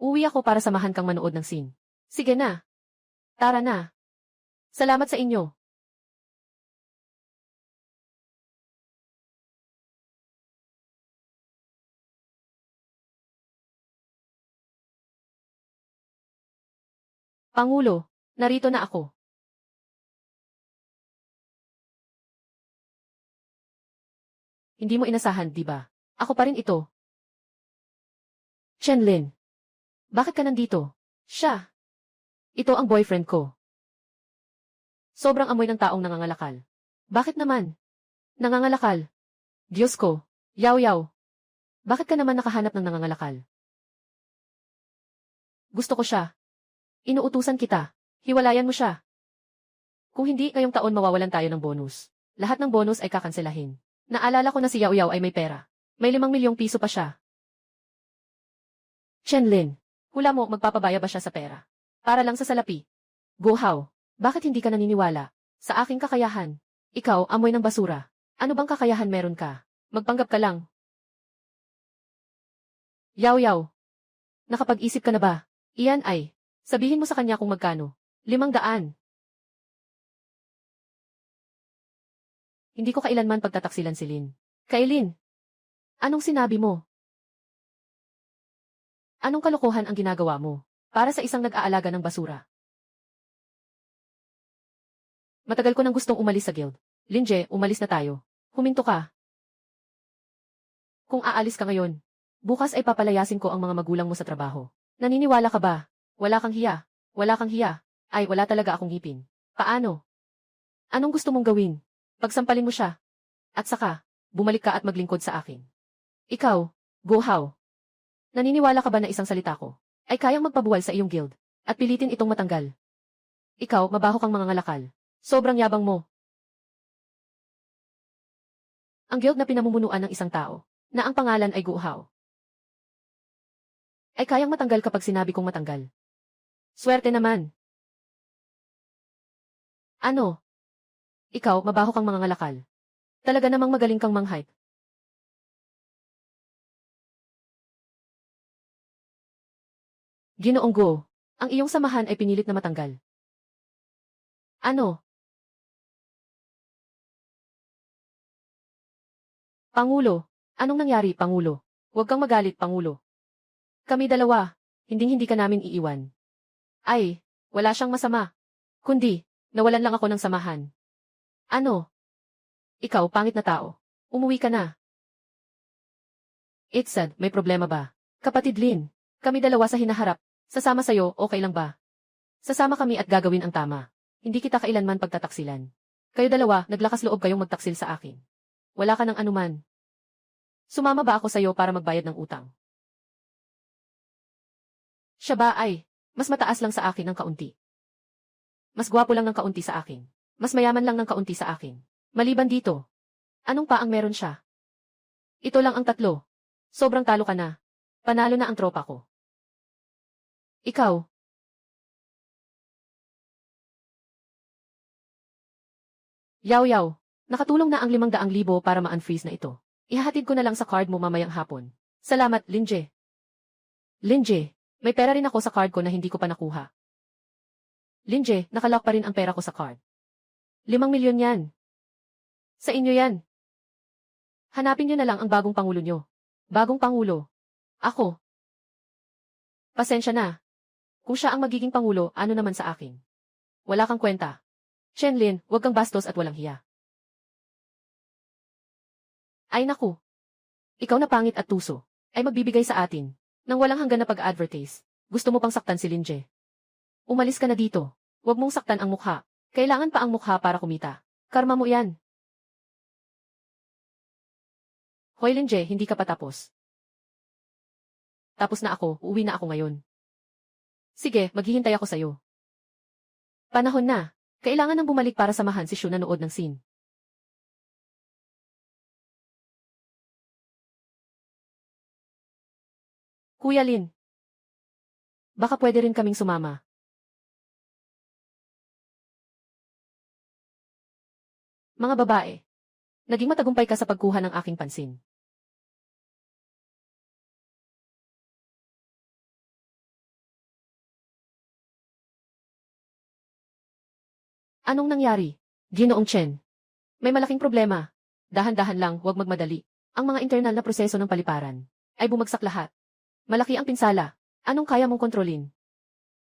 Uwi ako para samahan kang manood ng scene. Sige na. Tara na. Salamat sa inyo. Pangulo, narito na ako. Hindi mo inasahan, di ba? Ako pa rin ito. Chenlin. Bakit ka nandito? Siya. Ito ang boyfriend ko. Sobrang amoy ng taong nangangalakal. Bakit naman? Nangangalakal. Diyos ko. Yaw yaw. Bakit ka naman nakahanap ng nangangalakal? Gusto ko siya. Inuutusan kita. Hiwalayan mo siya. Kung hindi, ngayong taon mawawalan tayo ng bonus. Lahat ng bonus ay kakanselahin. Naalala ko na si Yao Yao ay may pera. May 5 milyong piso pa siya. Chenlin, hula mo magpapabaya ba siya sa pera? Para lang sa salapi. Go Hao, bakit hindi ka naniniwala? Sa aking kakayahan. Ikaw, amoy ng basura. Ano bang kakayahan meron ka? Magpanggap ka lang. Yao Yao, nakapag-isip ka na ba? Iyan ay, sabihin mo sa kanya kung magkano. 500. Hindi ko kailanman pagtataksilan si Lin. Kailin, anong sinabi mo? Anong kalokohan ang ginagawa mo? Para sa isang nag-aalaga ng basura. Matagal ko nang gustong umalis sa guild. Linje, umalis na tayo. Huminto ka. Kung aalis ka ngayon, bukas ay papalayasin ko ang mga magulang mo sa trabaho. Naniniwala ka ba? Wala kang hiya. Wala kang hiya. Ay, wala talaga akong ngipin. Paano? Anong gusto mong gawin? Pagsampalin mo siya. At saka, bumalik ka at maglingkod sa akin. Ikaw, Go Hao. Naniniwala ka ba na isang salita ko ay kayang magpabuwal sa iyong guild at pilitin itong matanggal? Ikaw, mabaho kang mga ngalakal. Sobrang yabang mo. Ang guild na pinamumunuan ng isang tao, na ang pangalan ay Go Hao, ay kayang matanggal kapag sinabi kong matanggal. Swerte naman. Ano? Ikaw, mabaho kang mga ngalakal. Talaga namang magaling kang manghype. Ginoong Go, ang iyong samahan ay pinilit na matanggal. Ano? Pangulo, anong nangyari, Pangulo? Huwag kang magalit, Pangulo. Kami dalawa, hinding-hindi ka namin iiwan. Ay, wala siyang masama. Kundi, nawalan lang ako ng samahan. Ano? Ikaw, pangit na tao. Umuwi ka na. Itzad, may problema ba? Kapatid Lin, kami dalawa sa hinaharap. Sasama sa'yo, okay lang ba? Sasama kami at gagawin ang tama. Hindi kita kailanman pagtataksilan. Kayo dalawa, naglakas loob kayong magtaksil sa akin. Wala ka ng anuman. Sumama ba ako sa'yo para magbayad ng utang? Siya ba ay, mas mataas lang sa akin ng kaunti. Mas gwapo lang ng kaunti sa akin. Mas mayaman lang ng kaunti sa akin. Maliban dito, anong pa ang meron siya? Ito lang ang 3. Sobrang talo ka na. Panalo na ang tropa ko. Ikaw. Yaw yaw, nakatulong na ang 500,000 para ma-unfreeze na ito. Ihahatid ko na lang sa card mo mamayang hapon. Salamat, Linje. Linje, may pera rin ako sa card ko na hindi ko pa nakuha. Linje, nakalock pa rin ang pera ko sa card. 5 milyon yan. Sa inyo yan. Hanapin nyo na lang ang bagong pangulo nyo. Bagong pangulo. Ako. Pasensya na. Kung siya ang magiging pangulo, ano naman sa akin? Wala kang kwenta. Chenlin, huwag kang bastos at walang hiya. Ay naku. Ikaw na pangit at tuso, ay magbibigay sa atin nang walang hanggan na pag-advertise. Gusto mo pang saktan si Linje. Umalis ka na dito. Huwag mong saktan ang mukha. Kailangan pa ang mukha para kumita. Karma mo yan. Hoy Linje, hindi ka pa tapos. Tapos na ako, uuwi na ako ngayon. Sige, maghihintay ako sa'yo. Panahon na. Kailangan nang bumalik para samahan si Shu nanood ng scene. Kuya Lin. Baka pwede rin kaming sumama. Mga babae. Naging matagumpay ka sa pagkuha ng aking pansin. Anong nangyari? Ginoong Chen. May malaking problema. Dahan-dahan lang, huwag magmadali. Ang mga internal na proseso ng paliparan ay bumagsak lahat. Malaki ang pinsala. Anong kaya mong kontrolin?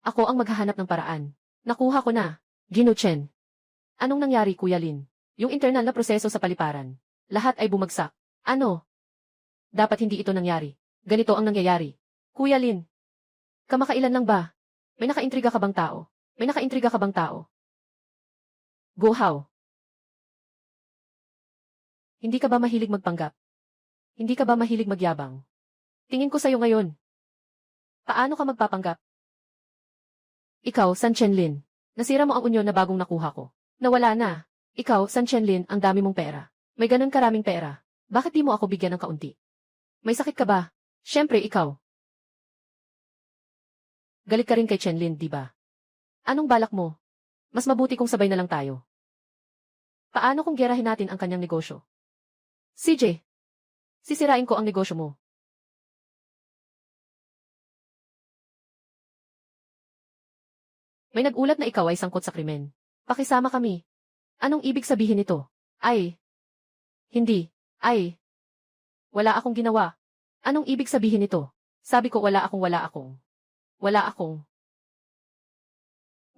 Ako ang maghahanap ng paraan. Nakuha ko na. Gino Chen. Anong nangyari, Kuya Lin? Yung internal na proseso sa paliparan. Lahat ay bumagsak. Ano? Dapat hindi ito nangyari. Ganito ang nangyayari. Kuya Lin. Kamakailan lang ba? May nakaintriga ka bang tao? May nakaintriga ka bang tao? Go Hao. Hindi ka ba mahilig magpanggap? Hindi ka ba mahilig magyabang? Tingin ko sa'yo ngayon. Paano ka magpapanggap? Ikaw, San Chenlin. Nasira mo ang unyon na bagong nakuha ko. Nawala na. Ikaw, San Chenlin, ang dami mong pera. May ganun karaming pera. Bakit di mo ako bigyan ng kaunti? May sakit ka ba? Siyempre, ikaw. Galit ka rin kay Chenlin, di ba? Anong balak mo? Mas mabuti kung sabay na lang tayo. Paano kung gerahin natin ang kanyang negosyo? CJ, sisirain ko ang negosyo mo. May nag-ulat na ikaw ay sangkot sa krimen. Pakisama kami. Anong ibig sabihin nito? Ay. Hindi. Ay. Wala akong ginawa. Anong ibig sabihin nito? Sabi ko wala akong. Wala akong.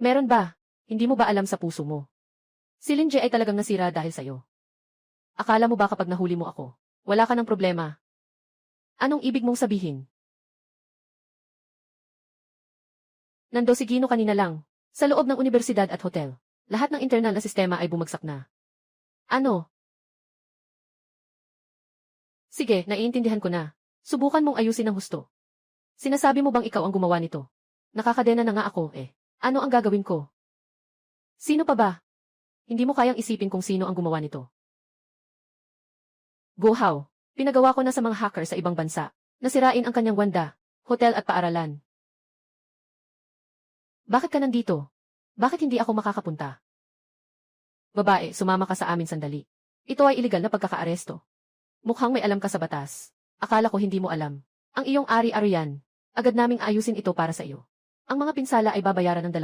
Meron ba? Hindi mo ba alam sa puso mo? Si Lin Jie ay talagang nasira dahil sa'yo. Akala mo ba kapag nahuli mo ako, wala ka ng problema? Anong ibig mong sabihin? Nando si Gino kanina lang, sa loob ng universidad at hotel. Lahat ng internal na sistema ay bumagsak na. Ano? Sige, naiintindihan ko na. Subukan mong ayusin ng husto. Sinasabi mo bang ikaw ang gumawa nito? Nakakadena na nga ako eh. Ano ang gagawin ko? Sino pa ba? Hindi mo kayang isipin kung sino ang gumawa nito. Go Hao, pinagawa ko na sa mga hacker sa ibang bansa. Nasirain ang kanyang wanda, hotel at paaralan. Bakit ka nandito? Bakit hindi ako makakapunta? Babae, sumama ka sa amin sandali. Ito ay iligal na pagkakaaresto. Mukhang may alam ka sa batas. Akala ko hindi mo alam. Ang iyong ari-arian. Agad naming ayusin ito para sa iyo. Ang mga pinsala ay babayaran ng 2.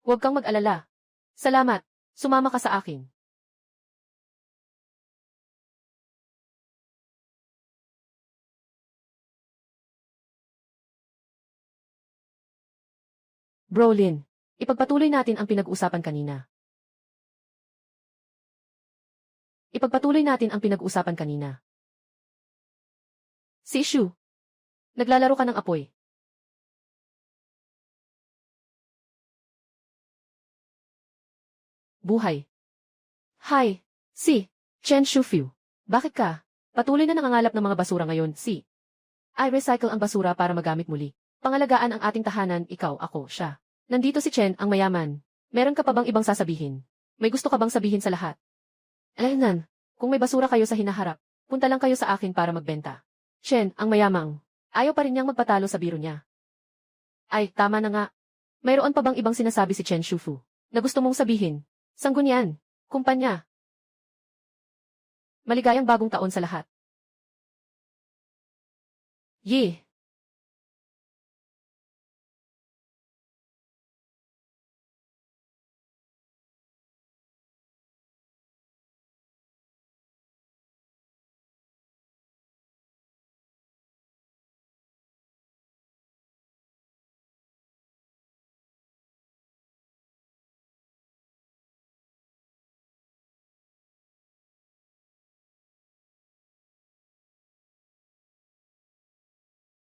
Huwag kang mag-alala. Salamat. Sumama ka sa akin. Bro Lin, ipagpatuloy natin ang pinag-usapan kanina. Ipagpatuloy natin ang pinag-usapan kanina. Si Shu. Naglalaro ka ng apoy. Buhay. Hi, si Chen Shufiu. Bakit ka? Patuloy na nangangalap ng mga basura ngayon, si. I recycle ang basura para magamit muli. Pangalagaan ang ating tahanan, ikaw, ako, siya. Nandito si Chen, ang mayaman. Meron ka pa bang ibang sasabihin? May gusto ka bang sabihin sa lahat? Alaynan, kung may basura kayo sa hinaharap, punta lang kayo sa akin para magbenta. Chen, ang mayamang. Ayaw pa rin niyang magpatalo sa biro niya. Ay, tama na nga. Mayroon pa bang ibang sinasabi si Chen Shufu na gusto mong sabihin? Sanggunian, kumpanya. Maligayang bagong taon sa lahat. Yeh!